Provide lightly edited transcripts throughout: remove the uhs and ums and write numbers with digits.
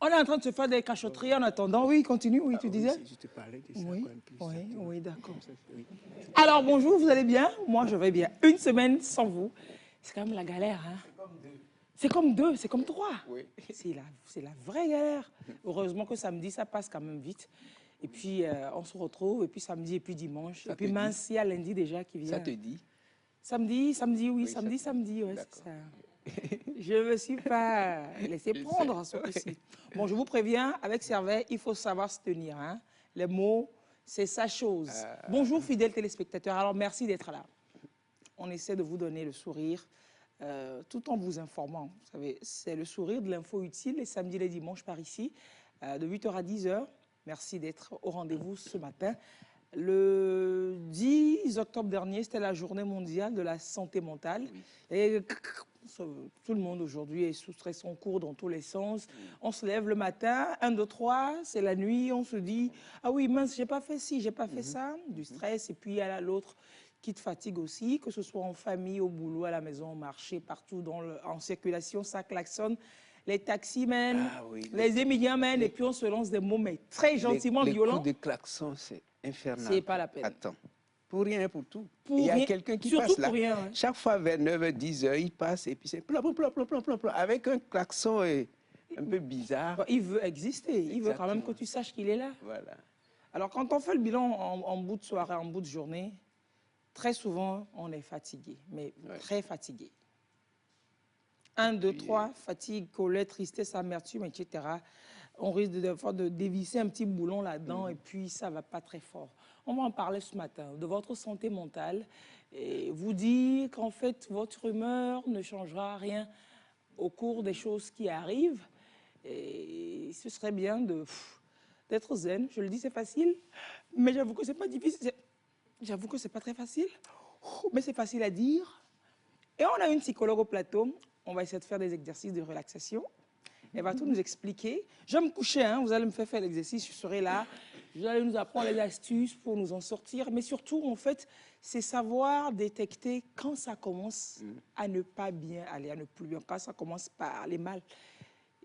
On est en train de se faire des cachotteries en attendant. Oui, continue, oui, tu disais. Je te parlais de ça. Oui, quand même, plus oui, d'accord. oui. Alors, bonjour, vous allez bien? Moi, je vais bien. Une semaine sans vous, c'est quand même la galère, hein? C'est comme deux, c'est comme trois. Oui. C'est la vraie galère. Heureusement que samedi, ça passe quand même vite. Et puis, on se retrouve, et puis samedi, et puis dimanche. Ça et puis te mince, il y a lundi déjà qui vient. Ça te dit? Samedi, oui, Oui, samedi, ouais, c'est d'accord. ça. Je ne me suis pas laissé prendre à ce coup-ci. Bon, je vous préviens, avec Servet, il faut savoir se tenir, hein. Les mots, c'est sa chose. Bonjour, fidèles téléspectateurs. Alors, merci d'être là. On essaie de vous donner le sourire tout en vous informant. Vous savez, c'est le sourire de l'info utile les samedis et les dimanches par ici, de 8h à 10h. Merci d'être au rendez-vous ce matin. Le 10 octobre dernier, c'était la journée mondiale de la santé mentale. Oui. Et tout le monde aujourd'hui est sous stress, on court dans tous les sens. On se lève le matin, 1, 2, 3, c'est la nuit, on se dit « Ah oui, mince, j'ai pas fait ci, j'ai pas fait ça », du stress. Et puis il y a l'autre qui te fatigue aussi, que ce soit en famille, au boulot, à la maison, au marché, partout en circulation, ça klaxonne. Les taximens, les émiliens, et puis on se lance des mots, mais très gentiment violents. Les coups de klaxon, c'est infernal. C'est pas la peine. Attends. Pour rien, pour tout. Pour il y a rien, quelqu'un qui surtout passe là. Pour rien, ouais. Chaque fois vers 9h, 10h, il passe et puis c'est plop, plop, plop, plop, plop, plop, avec un klaxon un peu bizarre. Bon, il veut exister. Il veut quand même que tu saches qu'il est là. Voilà. Alors, quand on fait le bilan en bout de soirée, en bout de journée, très souvent, on est fatigué, mais très fatigué. 1, 2, 3, fatigue, colère, tristesse, amertume, etc. On risque de dévisser un petit boulon là-dedans et puis ça ne va pas très fort. On va en parler ce matin de votre santé mentale et vous dire qu'en fait, votre humeur ne changera rien au cours des choses qui arrivent. Et ce serait bien d'être zen. Je le dis, c'est facile, mais j'avoue que c'est pas difficile. J'avoue que c'est pas très facile, mais c'est facile à dire. Et on a une psychologue au plateau. On va essayer de faire des exercices de relaxation. Elle va tout nous expliquer. Je vais me coucher, hein, vous allez me faire l'exercice, je serai là. Vous allez nous apprendre les astuces pour nous en sortir. Mais surtout, en fait, c'est savoir détecter quand ça commence à ne pas bien aller, à ne plus bien, quand ça commence par aller mal.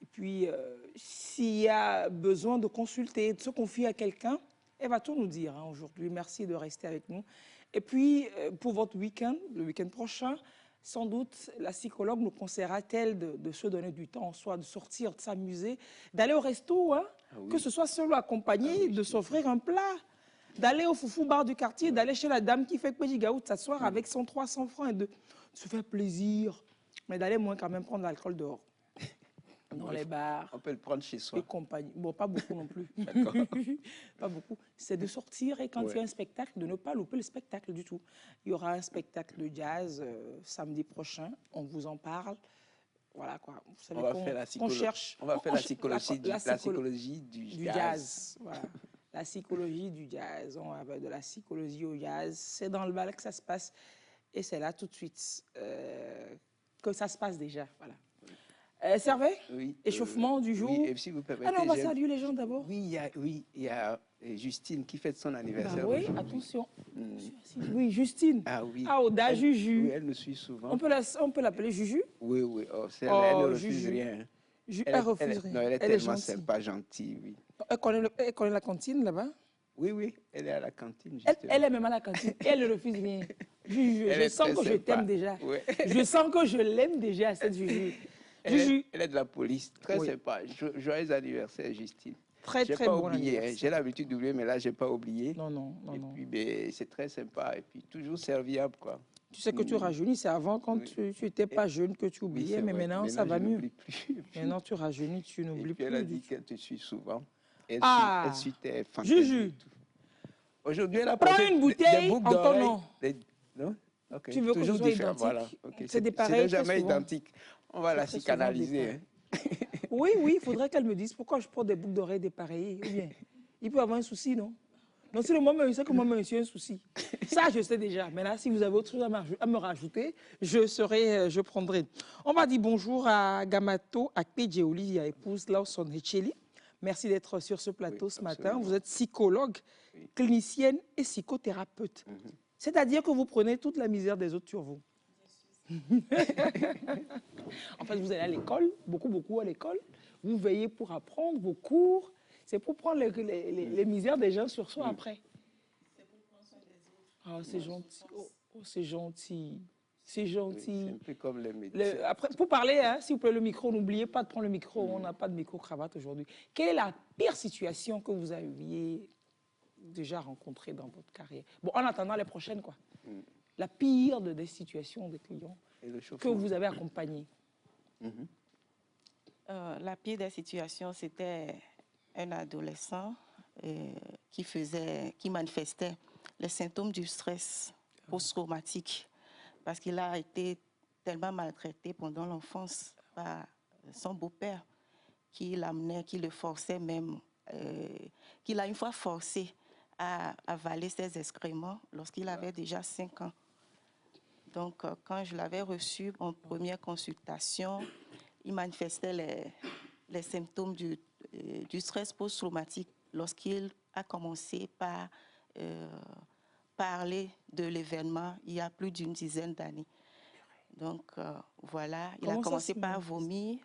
Et puis, s'il y a besoin de consulter, de se confier à quelqu'un, elle va tout nous dire hein, aujourd'hui. Merci de rester avec nous. Et puis, pour votre week-end, le week-end prochain, sans doute, la psychologue nous conseillera-t-elle de se donner du temps, soit de sortir, de s'amuser, d'aller au resto, hein, que ce soit seul ou accompagné, de s'offrir un plat, d'aller au foufou bar du quartier, d'aller chez la dame qui fait petit gaou, de s'asseoir avec 100, 300 francs et de se faire plaisir, mais d'aller moins quand même prendre l'alcool dehors. Dans les bars. On peut le prendre chez soi. Et compagnie. Bon, pas beaucoup non plus. D'accord. Pas beaucoup. C'est de sortir et quand il y a un spectacle, de ne pas louper le spectacle du tout. Il y aura un spectacle de jazz samedi prochain. On vous en parle. Voilà quoi. Vous savez on va faire la psychologie. On va faire la psychologie du jazz. Voilà. La psychologie du jazz. On va de la psychologie au jazz. C'est dans le bal que ça se passe. Et c'est là tout de suite que ça se passe déjà. Voilà. Servet, échauffement du jour. Oui, et si vous permettez, alors, on va saluer les gens d'abord. Oui, il y a Justine qui fête son anniversaire. Bah oui, attention. Oui, Justine. Ah oui. Ah, Oda, Juju. Oui, elle me suit souvent. On peut l'appeler Juju. Oui, oui. Oh, elle ne refuse rien. Elle refuse rien. Non, elle est tellement sympa, gentille, oui. Elle connaît la cantine là-bas? Oui, oui, elle est à la cantine, justement. Elle est même à la cantine. Elle ne refuse rien. Juju, je sens que je t'aime déjà. Ouais. Je sens que je l'aime déjà, cette Juju. Elle est de la police, très sympa. Joyeux anniversaire, Justine. Très bon anniversaire. J'ai l'habitude d'oublier, mais là, je n'ai pas oublié. Non. Et puis, c'est très sympa. Et puis, toujours serviable, quoi. Tu sais que tu rajeunis, c'est avant, quand tu n'étais pas jeune, que tu oubliais, mais maintenant, ça va mieux. Maintenant, tu rajeunis, tu n'oublies plus. Elle a dit qu'elle te suit souvent. Elle suit tes fantaisies. Juju. Aujourd'hui, elle a prends une bouteille en ton nom. Non? Okay. Tu veux que ce soit identique? Voilà. Okay. C'est jamais identique. On va la psychanalyser. Hein. Oui, il faudrait qu'elle me dise pourquoi je porte des boucles d'oreilles dépareillées. Ou bien, il peut avoir un souci, non? Non, c'est le moment où il sait que moi, j'ai un souci. Ça, je sais déjà. Mais là, si vous avez autre chose à me rajouter, je prendrai. On va dire bonjour à Gamato, à Pedje Olivia, épouse Lawson Hecheli. Merci d'être sur ce plateau ce matin. Vous êtes psychologue, clinicienne et psychothérapeute. C'est-à-dire que vous prenez toute la misère des autres sur vous. En fait, vous allez à l'école, beaucoup à l'école, vous veillez pour apprendre vos cours. C'est pour prendre les misères des gens sur soi après. C'est pour prendre soin des autres. Ah, c'est gentil. Oh, c'est gentil. C'est gentil. Oui, c'est un peu comme les médecins. Après, pour parler, hein, s'il vous plaît, le micro, n'oubliez pas de prendre le micro. On n'a pas de micro-cravate aujourd'hui. Quelle est la pire situation que vous aviez déjà rencontrée dans votre carrière? Bon, en attendant les prochaines, quoi. La pire des situations des clients que vous avez accompagnés. La pire des situations, c'était un adolescent qui manifestait les symptômes du stress post-traumatique parce qu'il a été tellement maltraité pendant l'enfance par son beau-père qui l'amenait, qui le forçait même, qu'il a une fois forcé à avaler ses excréments lorsqu'il avait déjà 5 ans. Donc, quand je l'avais reçu en première consultation, il manifestait les symptômes du stress post-traumatique lorsqu'il a commencé par parler de l'événement il y a plus d'une dizaine d'années. Donc, voilà, il a commencé par vomir,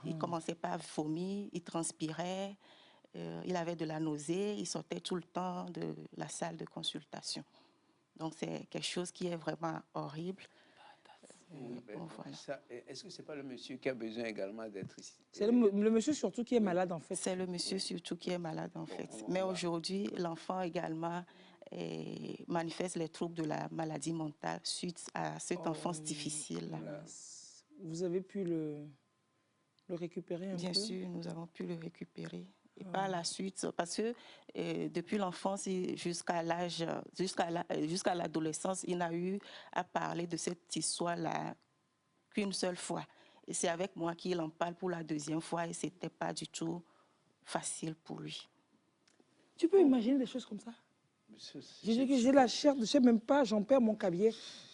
il commençait par vomir, il transpirait, il avait de la nausée, il sortait tout le temps de la salle de consultation. Donc, c'est quelque chose qui est vraiment horrible. Oui, voilà. Est-ce que ce n'est pas le monsieur qui a besoin également d'être ici? C'est le monsieur surtout qui est malade, en fait. C'est le monsieur surtout qui est malade, en fait. Mais aujourd'hui, l'enfant également manifeste les troubles de la maladie mentale suite à cette enfance difficile. Vous avez pu le récupérer un peu? Bien sûr, nous avons pu le récupérer. Et par la suite, parce que depuis l'enfance jusqu'à l'adolescence, il n'a eu à parler de cette histoire-là qu'une seule fois. Et c'est avec moi qu'il en parle pour la deuxième fois et ce n'était pas du tout facile pour lui. Tu peux imaginer des choses comme ça? J'ai la chair, je ne sais même pas, j'en perds mon cabiai.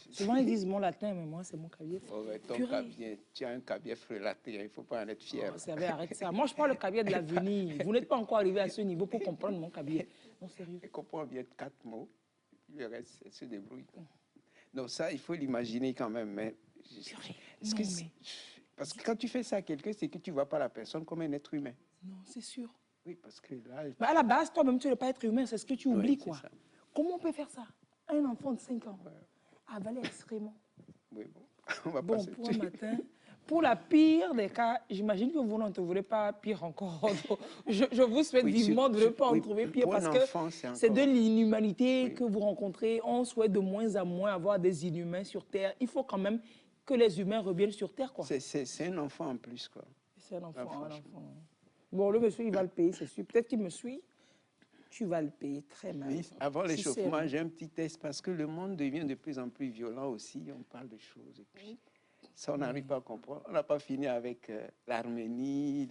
Souvent, ils disent mon latin, mais moi, c'est mon cabiai. Oh, ton cabier, tu as un cabier frelaté, il ne faut pas en être fier. Oh, arrête ça. Moi, je parle le cabier de l'avenir. Vous n'êtes pas encore arrivé à ce niveau pour comprendre mon cabier. Non, sérieux. Je comprends bien 4 mots, le reste, elle se débrouille. Non, ça, il faut l'imaginer quand même. Mais parce que quand tu fais ça à quelqu'un, c'est que tu ne vois pas la personne comme un être humain. Non, c'est sûr. Oui, parce que là... Mais à la base, toi-même, tu n'es pas être humain, c'est ce que tu oublies, quoi. Comment on peut faire ça? Un enfant de 5 ans, avaler extrêmement. Oui, bon, on va passer. Pour un matin, pour la pire des cas, j'imagine que vous n'en trouverez pas pire encore. Je vous souhaite vivement de ne pas en trouver pire parce que c'est de l'inhumanité que vous rencontrez. On souhaite de moins en moins avoir des inhumains sur Terre. Il faut quand même que les humains reviennent sur Terre, quoi. C'est un enfant en plus, quoi. C'est un enfant, Bon, le monsieur, il va le payer, c'est sûr. Peut-être qu'il me suit. Tu vas le payer très mal. Oui, avant l'échauffement, j'ai un petit test parce que le monde devient de plus en plus violent aussi. On parle de choses et puis ça, on n'arrive pas à comprendre. On n'a pas fini avec l'Arménie,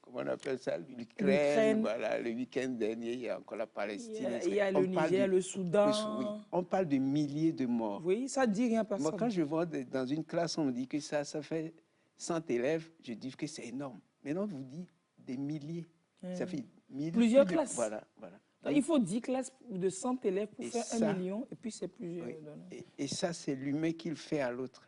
comment on appelle ça, l'Ukraine. Voilà, le week-end dernier, il y a encore la Palestine. Il y a le Niger, le Soudan. Oui, on parle de milliers de morts. Oui, ça ne dit rien à personne. Moi, quand je vois dans une classe, on me dit que ça fait 100 élèves, je dis que c'est énorme. Maintenant, on vous dit des milliers. Ça fait plusieurs classes. Voilà. Donc, il faut 10 classes de 100 élèves pour faire 1 million, et puis c'est plusieurs. Oui. Et ça, c'est l'humain qui le fait à l'autre.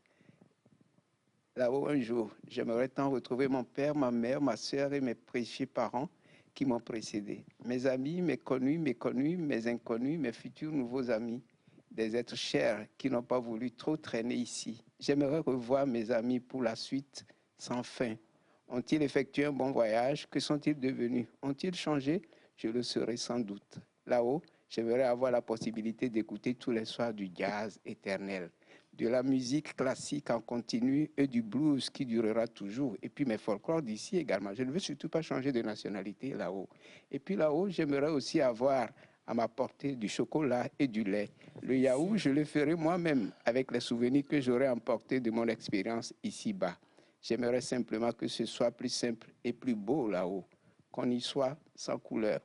Là-haut, un jour, j'aimerais tant retrouver mon père, ma mère, ma soeur et mes précieux parents qui m'ont précédé. Mes amis, mes connus, mes inconnus, mes futurs nouveaux amis, des êtres chers qui n'ont pas voulu trop traîner ici. J'aimerais revoir mes amis pour la suite sans fin. Ont-ils effectué un bon voyage? Que sont-ils devenus? Ont-ils changé? Je le saurai sans doute. Là-haut, j'aimerais avoir la possibilité d'écouter tous les soirs du jazz éternel, de la musique classique en continu et du blues qui durera toujours. Et puis mes folklores d'ici également. Je ne veux surtout pas changer de nationalité là-haut. Et puis là-haut, j'aimerais aussi avoir à ma portée du chocolat et du lait. Le yaourt, je le ferai moi-même avec les souvenirs que j'aurais emportés de mon expérience ici-bas. J'aimerais simplement que ce soit plus simple et plus beau là-haut, qu'on y soit sans couleur.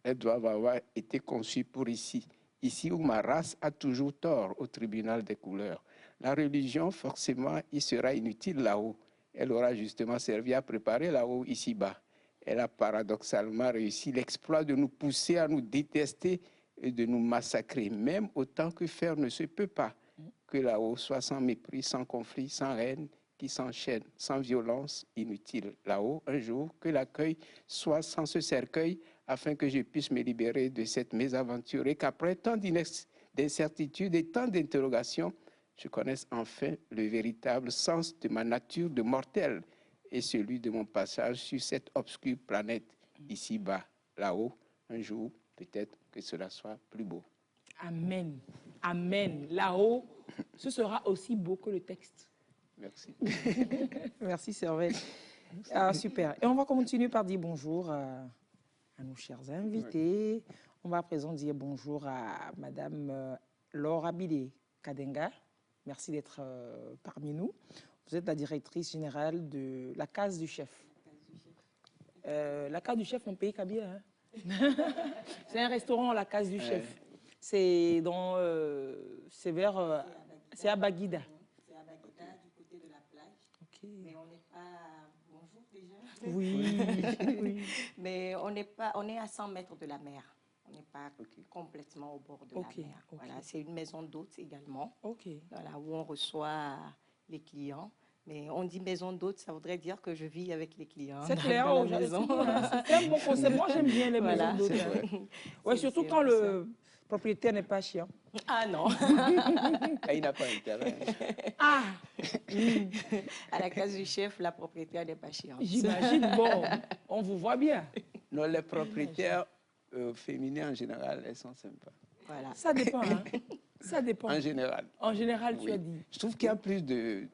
Elles doivent avoir été conçues pour ici, ici où ma race a toujours tort au tribunal des couleurs. La religion, forcément, y sera inutile là-haut. Elle aura justement servi à préparer là-haut, ici-bas. Elle a paradoxalement réussi l'exploit de nous pousser à nous détester et de nous massacrer, même autant que faire ne se peut pas. Que là-haut soit sans mépris, sans conflit, sans haine, qui s'enchaînent sans violence inutile. Là-haut, un jour, que l'accueil soit sans ce cercueil, afin que je puisse me libérer de cette mésaventure et qu'après tant d'incertitudes et tant d'interrogations, je connaisse enfin le véritable sens de ma nature de mortel et celui de mon passage sur cette obscure planète, ici-bas, là-haut, un jour, peut-être que cela soit plus beau. Amen. Amen. Là-haut, ce sera aussi beau que le texte. Merci. Merci, Servette. Ah, super. Et on va continuer par dire bonjour à nos chers invités. Oui. On va à présent dire bonjour à Madame Laura Bidé Kadenga. Merci d'être parmi nous. Vous êtes la directrice générale de la Case du Chef. La Case du Chef, on paye Kabia. Hein? C'est un restaurant, la Case du Chef. C'est vers... c'est à Baguida. C'est à Baguida, du côté de la plage. Okay. Mais on n'est pas... Bonjour déjà. Oui. Oui. Mais on est à 100 mètres de la mer. On n'est pas complètement au bord de la mer. Voilà, c'est une maison d'hôtes également. Voilà, où on reçoit les clients. Mais on dit maison d'hôtes, ça voudrait dire que je vis avec les clients. C'est clair, c'est un bon concept. Moi, j'aime bien les maisons d'hôtes. Ouais, surtout quand le propriétaire n'est pas chiant. Ah non. Il n'a pas intérêt. Ah. À la Case du Chef, la propriétaire n'est pas chiante. J'imagine. Bon, on vous voit bien. Non, les propriétaires féminins en général, elles sont sympas. Voilà. Ça dépend. Hein. Ça dépend. En général. En général, tu as dit. Je trouve qu'il y a plus de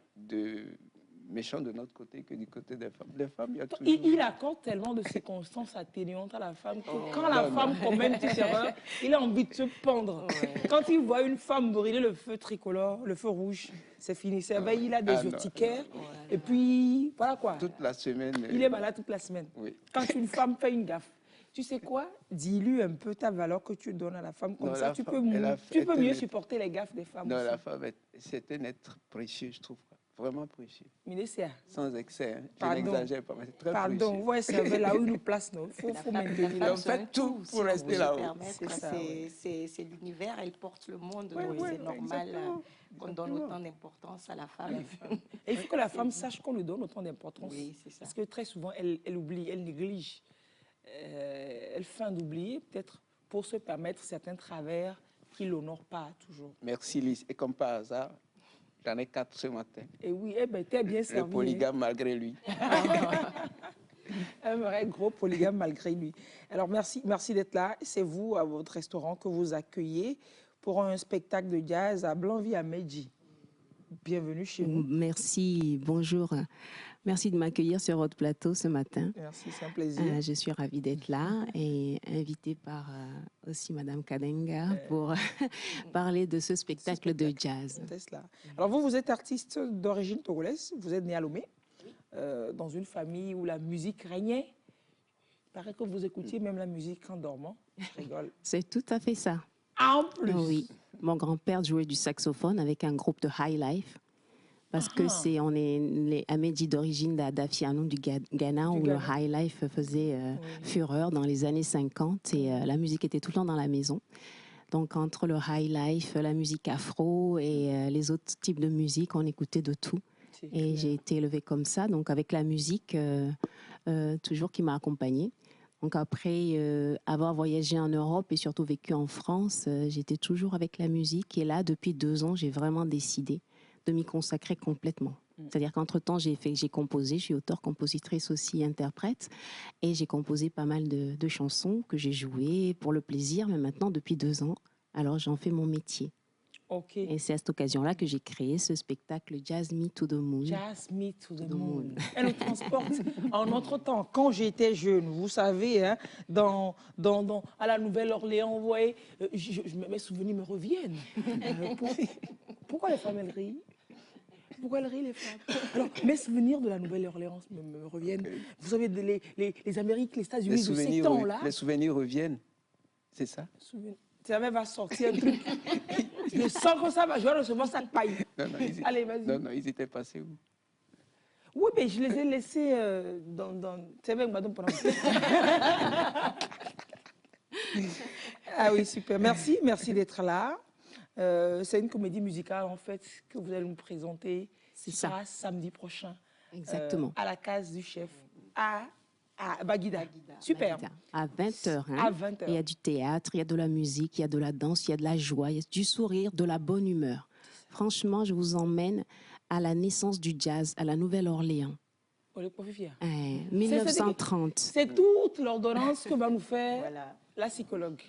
méchants de notre côté que du côté des femmes. Les femmes, il y a toujours... Il accorde tellement de circonstances atténuantes à la femme que quand la femme commet une petite erreur, il a envie de se pendre. Ouais. Quand il voit une femme brûler le feu tricolore, le feu rouge, c'est fini. Il a des urticaires. Et puis, voilà quoi. Toute la semaine. Il est malade toute la semaine. Oui. Quand une femme fait une gaffe, tu sais quoi? Dilue un peu ta valeur que tu donnes à la femme. Comme ça, tu peux mieux supporter les gaffes des femmes. Non, aussi. la femme, c'est un être précieux, je trouve. Vraiment précieux. Ministère. Sans excès. Hein. Je n'exagère pas, mais c'est très précieux. Pardon, ouais, c'est là où il nous place. Il faut maintenir. On fait tout pour rester là-haut. C'est l'univers, elle porte le monde. C'est normal qu'on donne autant d'importance à la femme. Et il faut que la femme sache qu'on lui donne autant d'importance. Oui, c'est ça. Parce que très souvent, elle oublie, elle néglige. Elle feint d'oublier, peut-être pour se permettre certains travers qui ne l'honorent pas toujours. Merci Lise. Et comme par hasard, j'en ai 4 ce matin. Et oui, eh ben, t'es bien servi. Le polygame malgré lui. Un vrai gros polygame malgré lui. Alors merci d'être là. C'est vous, à votre restaurant, que vous accueillez pour un spectacle de jazz à Blanville-à-Medji. Bienvenue chez nous. Merci, bonjour. Merci de m'accueillir sur votre plateau ce matin. Merci, c'est un plaisir. Je suis ravie d'être là et invitée par aussi Madame Kadenga pour parler de ce spectacle de jazz. Alors vous êtes artiste d'origine togolaise, vous êtes né à Lomé, dans une famille où la musique régnait. Il paraît que vous écoutiez même la musique en dormant. Je rigole. C'est tout à fait ça. En plus. Oui, mon grand-père jouait du saxophone avec un groupe de High Life. Parce que on est les Amédji d'origine d'Adafiano du Ghana, où le High Life faisait fureur dans les années 50 et la musique était tout le temps dans la maison. Donc entre le High Life, la musique afro et les autres types de musique, on écoutait de tout. Et j'ai été élevée comme ça, donc avec la musique toujours qui m'a accompagnée. Donc après avoir voyagé en Europe et surtout vécu en France, j'étais toujours avec la musique. Et là, depuis 2 ans, j'ai vraiment décidé de m'y consacrer complètement. C'est-à-dire qu'entre-temps, j'ai composé, je suis auteure, compositrice aussi, interprète, et j'ai composé pas mal de chansons que j'ai jouées pour le plaisir, mais maintenant, depuis 2 ans, alors j'en fais mon métier. Et c'est à cette occasion-là que j'ai créé ce spectacle Jazz Me to the Moon. Jazz Me to the Moon. Elle nous transporte en notre temps. Quand j'étais jeune, vous savez, hein, à la Nouvelle-Orléans, vous voyez, mes souvenirs me reviennent. Pourquoi les femmes, elles rient? Pourquoi elles rient, les femmes? Alors, mes souvenirs de la Nouvelle-Orléans me reviennent. Vous savez, les Amériques, les États-Unis de ces temps-là. Les souvenirs reviennent, c'est ça? Ça va sortir un truc. Je sens que ça va, je vais recevoir ça de paille. Allez, vas-y. Non, ils étaient passés où? Oui, mais je les ai laissés dans... C'est vrai, madame, pendant... Ah oui, super. Merci d'être là. C'est une comédie musicale, en fait, que vous allez nous présenter. C'est ça. sera samedi prochain. Exactement. À la case du chef à Baguida. Super. Baguida. À 20h. À 20h. Il y a du théâtre, il y a de la musique, il y a de la danse, il y a de la joie, il y a du sourire, de la bonne humeur. Franchement, je vous emmène à la naissance du jazz à la Nouvelle-Orléans. 1930. C'est toute l'ordonnance que va nous faire la psychologue.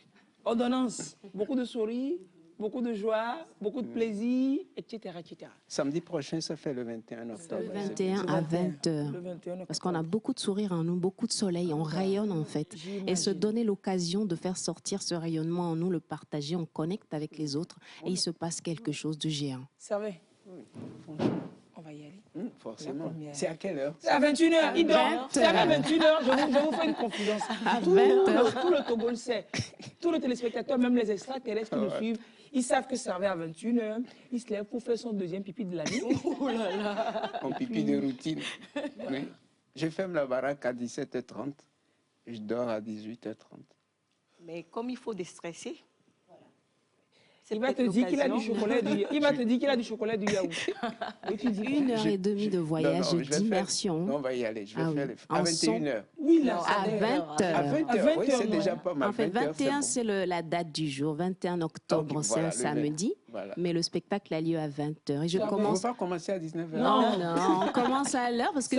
Ordonnance, beaucoup de sourires, beaucoup de joie, beaucoup de plaisir, etc., etc. Samedi prochain, ça fait le 21 octobre. Le 21 à 20h. Parce qu'on a beaucoup de sourires en nous, beaucoup de soleil, on rayonne en fait. Et se donner l'occasion de faire sortir ce rayonnement en nous, le partager, on connecte avec les autres et il se passe quelque chose de géant. C'est vrai. On va y aller. Forcément. C'est à quelle heure? C'est à 21h. Il dort. C'est à 21h. Je vous fais une confidence. Tout le Togo le sait. Tous les téléspectateurs, même les extraterrestres qui nous suivent, ils savent que ça va à 21h. Il se lève pour faire son deuxième pipi de la nuit. Oh là là. Mon pipi de routine. Oui. Je ferme la baraque à 17h30. Je dors à 18h30. Mais comme il faut déstresser, il va te dire qu'il a du chocolat il va te dire qu'il a du chocolat du yaourt. Et tu dis 1h30 de voyage, d'immersion. Non, on va y aller. Je vais faire à 21h. Oui, là, à 20h. À 20h, oui, c'est déjà pas mal. En fait, 21, c'est la date du jour. 21 octobre, c'est un samedi. Voilà. Mais le spectacle a lieu à 20h. Et je commence... On ne va pas commencer à 19h. Non, on commence à l'heure parce que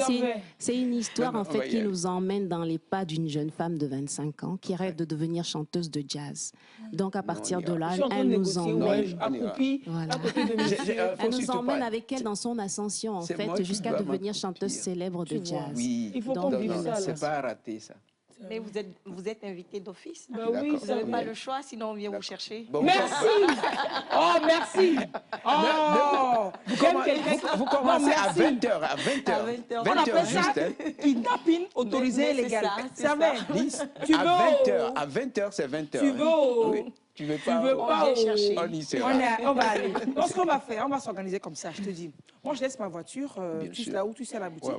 c'est une histoire en fait qui nous emmène dans les pas d'une jeune femme de 25 ans qui rêve de devenir chanteuse de jazz. Donc à partir de là, elle nous emmène. Elle nous emmène avec elle dans son ascension en fait jusqu'à devenir chanteuse célèbre de jazz. Oui, il faut qu'on vive ça. C'est pas à rater ça. Mais vous êtes invité d'office. Oui, vous n'avez pas le choix, sinon on vient vous chercher. Bon, merci. Oh, merci. Oh, vous commencez à 20h. À 20h. On appelle ça kidnapping autorisé légal. C'est vrai. À 20h, c'est 20h. Tu veux oui. Tu veux pas, chercher. On va aller. Donc, ce qu'on va faire, on va s'organiser comme ça, je te dis. Moi, je laisse ma voiture, là où tu sais à la boutique.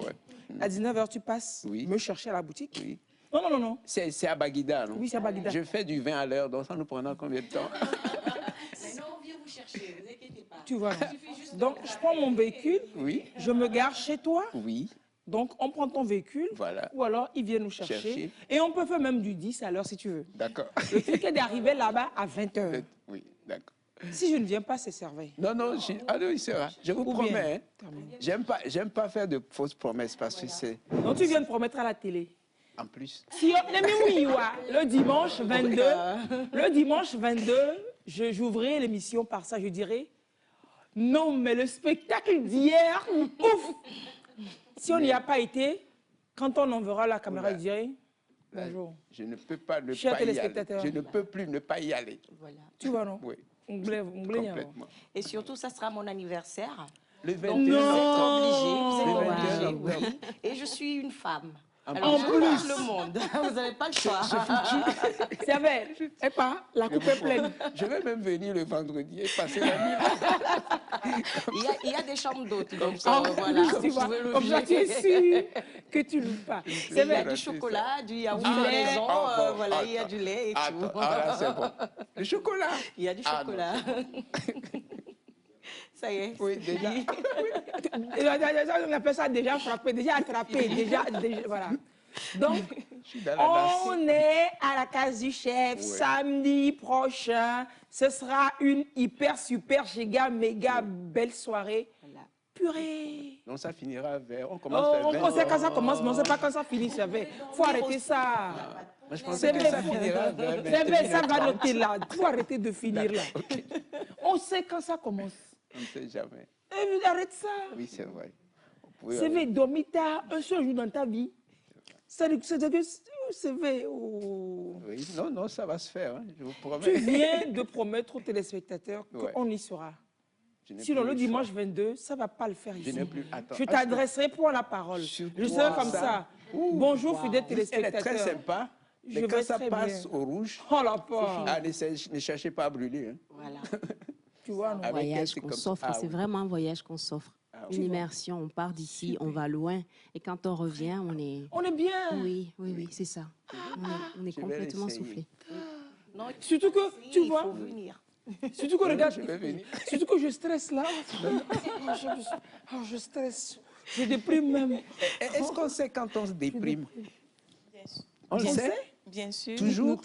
À 19h, tu passes me chercher à la boutique. Oui. Non. C'est à Baguida, non? Oui, c'est à Baguida. Je fais du 20 à l'heure, donc ça nous prendra combien de temps? Sinon, on vient vous chercher, ne vous inquiétez pas. Tu vois. Donc, je prends mon véhicule, je me gare chez toi. Oui. Donc, on prend ton véhicule, ou alors ils viennent nous chercher. Et on peut faire même du 10 à l'heure si tu veux. D'accord. Le truc est d'arriver là-bas à 20h. Oui, d'accord. Si je ne viens pas, c'est servi. Non, il sera. Je vous promets. J'aime pas faire de fausses promesses parce que c'est... Donc, tu viens de promettre à la télé. En plus. Si le dimanche 22, j'ouvrirai l'émission par ça, je dirais, non, mais le spectacle d'hier, ouf. Si on n'y a pas été, quand on enverra la caméra, il dirait, bonjour. Je ne peux pas ne Chers pas y aller. téléspectateurs. Je ne peux plus ne pas y aller. Voilà. Tu vois, non? Oui. Complètement. Et surtout, ça sera mon anniversaire. Le 21 Donc, octobre. Vous êtes obligés. Oui. Et je suis une femme. Alors, en plus, le monde. Vous n'avez pas le choix. C'est vrai. Et pas, la coupe est pleine. Je vais même venir le vendredi et passer la nuit. Il y a des chambres d'hôtes. Donc, voilà. Comme ça, tu es sûr que tu ne loues pas. C'est vrai. Il y a du chocolat, du yaourt à la maison. Voilà, il y a du lait et tout. Ah, c'est bon. Le chocolat. Il y a du chocolat. Ça y est. Oui, déjà. On appelle ça déjà frappé, déjà attrapé, déjà voilà. Donc, on est à la case du chef samedi prochain. Ce sera une hyper, super, giga, méga belle soirée. Purée. Donc ça finira vers... On commence vers 20. On sait quand ça commence, mais on ne sait pas quand ça finit. Il faut arrêter ça. Moi, je pensais que ça finira vers 20. C'est vrai, ça va noter là. Il faut arrêter de finir là. On sait quand ça commence. On ne sait jamais. Arrête ça. Oui, c'est vrai. C'est vrai, dormir tard, un seul jour dans ta vie. C'est vrai. Oui, non, ça va se faire, hein, je vous promets. Tu viens de promettre aux téléspectateurs qu'on y sera. Sinon, le dimanche 22, ça ne va pas le faire ici. Je t'adresserai pour la parole. Je serai comme ça. Bonjour, fidèles téléspectateurs. Elle est très sympa. Mais quand ça passe au rouge, ne cherchez pas à brûler. Hein. Voilà. Tu vois, un voyage qu'on s'offre, c'est vraiment un voyage qu'on s'offre. Une immersion, on part d'ici, on va loin. Et quand on revient, on est... On est bien. Oui, c'est ça. On est complètement soufflé. Non, surtout que, tu vois, Surtout que, regarde, je vais venir. Surtout que je stresse là. Je stresse. Je déprime même. Est-ce qu'on sait quand on se déprime? Bien sûr. On le sait? Bien sûr. Toujours?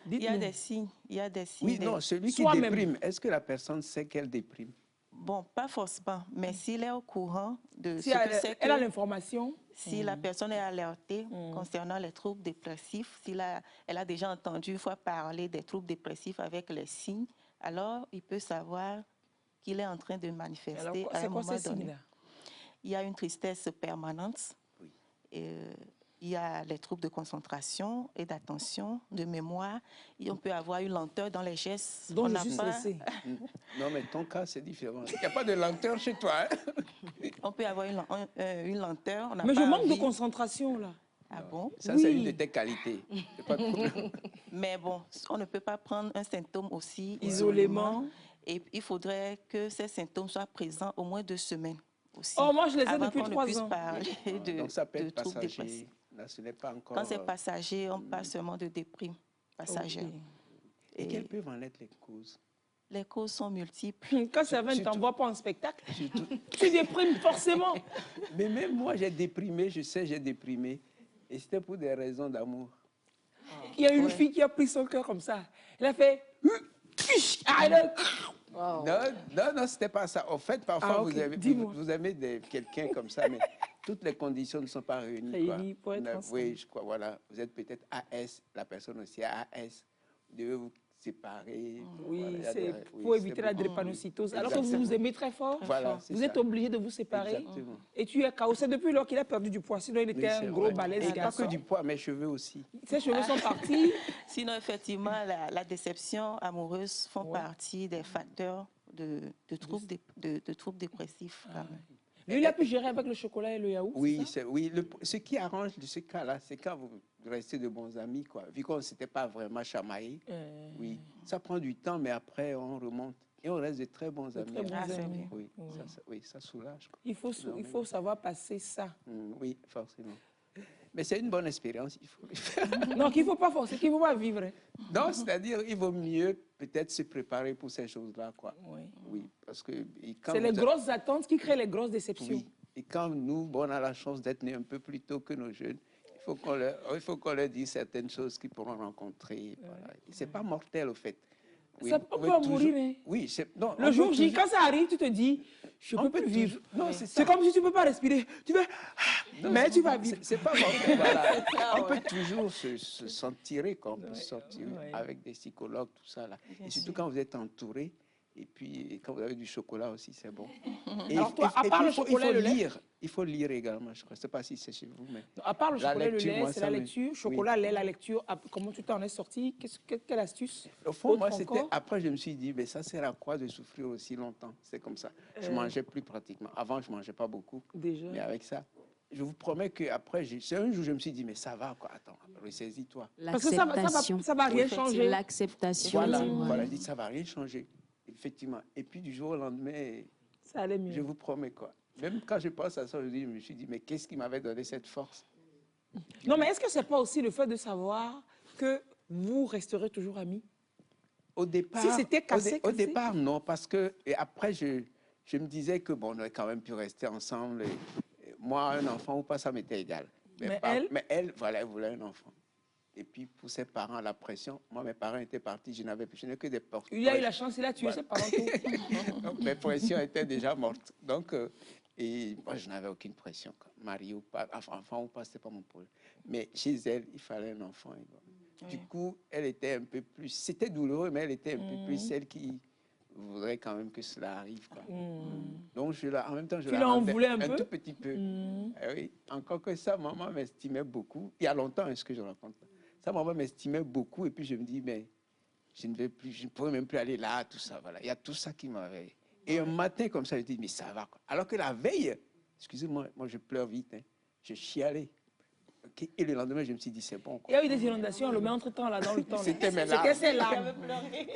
Il y a des signes. Il y a des signes. Oui, non, celui qui déprime, est-ce que la personne sait qu'elle déprime? Bon, pas forcément, mais s'il est au courant de si ce que c'est que... Elle a l'information. Si la personne est alertée concernant les troubles dépressifs, si elle a déjà entendu une fois parler des troubles dépressifs avec les signes, alors il peut savoir qu'il est en train de manifester alors, à un moment ces donné. signes-là? Il y a une tristesse permanente. Oui. Il y a les troubles de concentration et d'attention, de mémoire. Et on peut avoir une lenteur dans les gestes. Donc, je suis stressée. Non, mais ton cas, c'est différent. Il n'y a pas de lenteur chez toi. Hein? On peut avoir une lenteur. Mais je manque de concentration, là. Ah bon? Ça, c'est une de tes qualités. Pas de problème. Mais bon, on ne peut pas prendre un symptôme aussi isolément. Et il faudrait que ces symptômes soient présents au moins 2 semaines aussi. Oh, moi, je les ai depuis 3 ans. Parler Donc, ça peut être troubles passager. dépressifs. Là, ce n'est pas encore... Quand c'est passager, on parle seulement de déprime passagère. Okay. Et quelles peuvent en être les causes? Les causes sont multiples. Quand ça va, ne t'envoie pas en spectacle. Tu déprimes forcément. Mais même moi, j'ai déprimé, je sais, j'ai déprimé. Et c'était pour des raisons d'amour. Il y a une fille qui a pris son cœur comme ça. Elle a fait... Wow. Non, c'était pas ça. En fait, parfois, vous aimez quelqu'un comme ça, mais toutes les conditions ne sont pas réunies. Pour être oui, je crois, voilà. Vous êtes peut-être AS, la personne aussi AS. Vous devez vous séparer. Oui, voilà, c'est pour éviter la drépanocytose. Alors que vous vous aimez très fort, vous êtes obligé de vous séparer. Exactement. Et tu es KO. C'est depuis lors qu'il a perdu du poids. Sinon, il était un gros balèze. Et pas que du poids, mes cheveux aussi. Ses cheveux sont partis. Sinon, effectivement, la déception amoureuse font partie des facteurs de troubles dépressifs. Lui, il a pu gérer avec le chocolat et le yaourt. Oui, ce qui arrange ce cas-là, c'est quand vous restez de bons amis, quoi. Vu qu'on ne s'était pas vraiment chamaillé. Oui, ça prend du temps, mais après, on remonte. Et on reste de très bons amis. Très bons amis. Oui, ça soulage, quoi. Il faut savoir passer ça. Oui, forcément. Mais c'est une bonne expérience, il faut le faire. Non, qu'il ne faut pas forcer, qu'il ne faut pas vivre. Non, c'est-à-dire il vaut mieux peut-être se préparer pour ces choses-là, quoi. Oui, parce que... C'est les grosses attentes qui créent les grosses déceptions. Oui, et quand nous, on a la chance d'être nés un peu plus tôt que nos jeunes, il faut qu'on leur dise certaines choses qu'ils pourront rencontrer. Voilà. Ce n'est pas mortel, au fait. Oui, ça peut pas mourir, hein. Oui, non, le jour J, quand ça arrive, tu te dis, je peux plus vivre. C'est comme si tu ne peux pas respirer. Tu veux... mais tu vas vivre. C'est pas mortel, voilà. On peut toujours se sentir, on peut se sentir avec des psychologues, tout ça. Là. Et surtout quand vous êtes entouré, et puis quand vous avez du chocolat aussi, c'est bon. Et, alors toi, à part le chocolat et le lait, il faut lire également, je ne sais pas si c'est chez vous, mais... À part le chocolat et le lait, c'est la lecture. Chocolat, lait, la lecture. Comment tu t'en es sorti? Quelle astuce? Au fond, moi, c'était... Après, je me suis dit, mais ça sert à quoi de souffrir aussi longtemps? C'est comme ça. Je ne mangeais plus pratiquement. Avant, je ne mangeais pas beaucoup. Déjà. Mais avec ça, je vous promets qu'après, c'est un jour, je me suis dit, mais ça va, quoi. Attends, ressaisis-toi. Parce que ça ne va rien changer. L'acceptation. Voilà, je dis, ça ne va rien changer. Effectivement. Et puis, du jour au lendemain, ça allait mieux. Je vous promets, quoi. Même quand je pense à ça, je me suis dit, mais qu'est-ce qui m'avait donné cette force? Non, mais est-ce que ce n'est pas aussi le fait de savoir que vous resterez toujours amis? Au départ, si c'était cassé, au départ, non, parce que et après, je me disais que, bon, on aurait quand même pu rester ensemble. Et moi, un enfant ou pas, ça m'était égal. Mais elle, voilà, elle voulait un enfant. Et puis, pour ses parents, la pression. Moi, mes parents étaient partis, je n'ai que des portes. Il a eu la chance, il a tué ses parents. Donc, mes pressions étaient déjà mortes. Donc, et moi, je n'avais aucune pression. Marié ou pas, enfant ou pas, ce n'était pas mon problème. Mais chez elle, il fallait un enfant. Du coup, elle était un peu plus... C'était douloureux, mais elle était un peu plus celle qui voudrait quand même que cela arrive. Quoi. Donc, en même temps, je la voulais un tout petit peu. Oui. Encore que ça, maman m'estimait beaucoup. Il y a longtemps, est-ce que je raconte ça? Ça, maman m'estimait beaucoup. Et puis, je me dis, mais je ne pourrais même plus aller là, tout ça. Voilà. Il y a tout ça qui m'avait... Et un matin, comme ça, je dis, mais ça va. Quoi. Alors que la veille, excusez-moi, moi, je pleure vite. Hein, je chialais. Okay. Et le lendemain, je me suis dit, c'est bon. Quoi. Il y a eu des inondations, on le met entre-temps, là, dans le temps. C'était mes larmes. C'était ses larmes.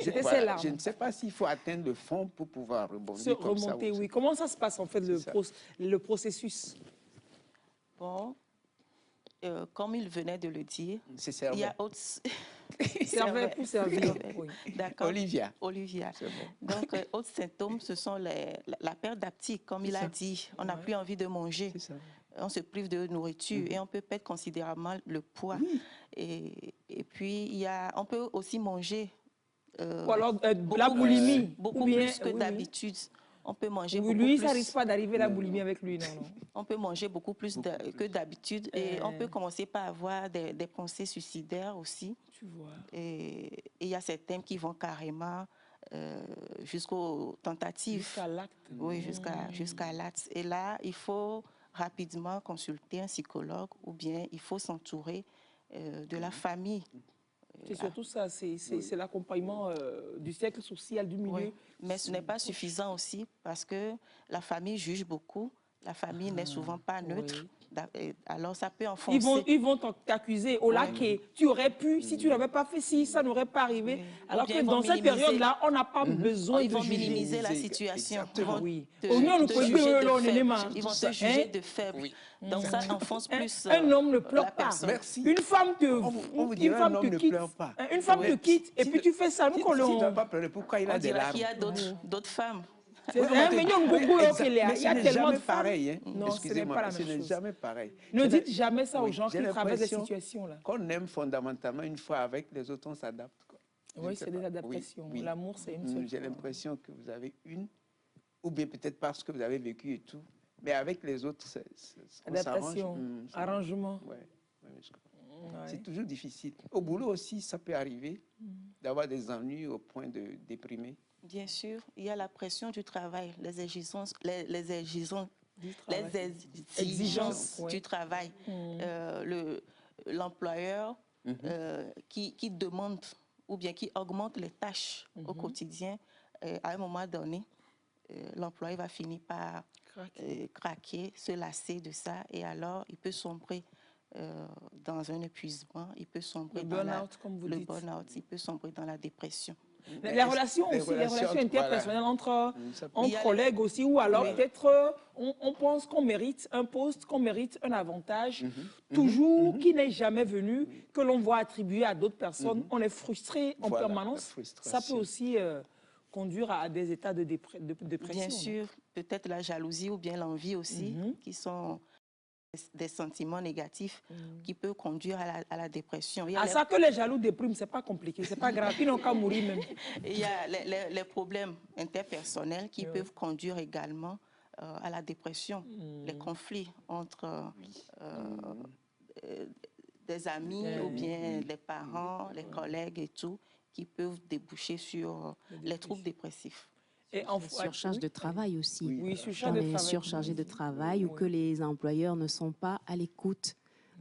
C'était ses larmes. Je ne sais pas s'il faut atteindre le fond pour pouvoir rebondir comme remonter, ça. Oui. Comment ça se passe, en fait, le processus? Bon, comme il venait de le dire, Servait pour servir. Oui. D'accord. Olivia. Olivia. Bon. Donc, autres symptômes, ce sont la perte d'appétit, comme il a dit. On n'a plus envie de manger. On se prive de nourriture et on peut perdre considérablement le poids. Oui. Et puis, on peut aussi manger ou alors la boulimie. Beaucoup plus que d'habitude. On peut manger beaucoup lui, plus. ça risque pas d'arriver la boulimie avec lui, non. On peut manger beaucoup plus que d'habitude et on peut commencer par avoir des pensées suicidaires aussi. Tu vois. Et il y a certains qui vont carrément jusqu'aux tentatives. Jusqu'à l'acte. Oui, jusqu'à l'acte. Et là, il faut rapidement consulter un psychologue ou bien il faut s'entourer de la famille. C'est surtout ça, c'est l'accompagnement du cercle social, du milieu. Oui. Mais ce n'est pas suffisant aussi parce que la famille juge beaucoup. La famille n'est souvent pas neutre. Oui. Alors, ça peut enfoncer. Ils vont t'accuser. Oh là, que tu aurais pu, si tu n'avais pas fait ci, ça n'aurait pas arrivé. Oui. Alors que dans cette période-là, on n'a pas besoin de juger. Ils vont minimiser la situation. Ils vont te juger de faible. Oui. Donc ça enfonce plus un homme ne pleure pas. Merci. Une femme te quitte et puis tu fais ça. Nous, s'il ne doit pas pleurer, pourquoi il a des larmes? Il y a d'autres femmes. Il y a tellement de pareil. Non, ce n'est pas la même chose. Ce n'est jamais pareil. Ne dites jamais ça aux gens qui traversent des situations-là. Qu'on aime fondamentalement, une fois avec les autres, on s'adapte. Oui, c'est des adaptations. Oui. L'amour, c'est une seule. J'ai l'impression que vous avez ou bien peut-être parce que vous avez vécu et tout, mais avec les autres, adaptation, arrangement. C'est toujours difficile. Au boulot aussi, ça peut arriver d'avoir des ennuis au point de déprimer. Bien sûr, il y a la pression du travail, les exigences du travail. L'employeur qui demande ou bien qui augmente les tâches au quotidien, à un moment donné, l'employé va finir par craquer, se lasser de ça et alors il peut sombrer dans un épuisement, il peut sombrer dans le burn-out, il peut sombrer dans la dépression. Les relations aussi, les relations interpersonnelles entre collègues aussi, ou alors peut-être on pense qu'on mérite un poste, qu'on mérite un avantage, toujours qui n'est jamais venu, que l'on voit attribuer à d'autres personnes. On est frustré en permanence. Ça peut aussi conduire à des états de dépression. Bien sûr, peut-être la jalousie ou bien l'envie aussi, qui sont des sentiments négatifs qui peuvent conduire à la dépression. Ça que les jaloux dépriment, c'est pas compliqué, c'est pas grave, ils n'ont qu'à mourir même. Il y a les problèmes interpersonnels qui peuvent conduire également à la dépression. Les conflits entre des amis ou bien les parents, les collègues et tout, qui peuvent déboucher sur les troubles dépressifs. Et surcharge de travail aussi. Oui, surchargé de travail ou que les employeurs ne sont pas à l'écoute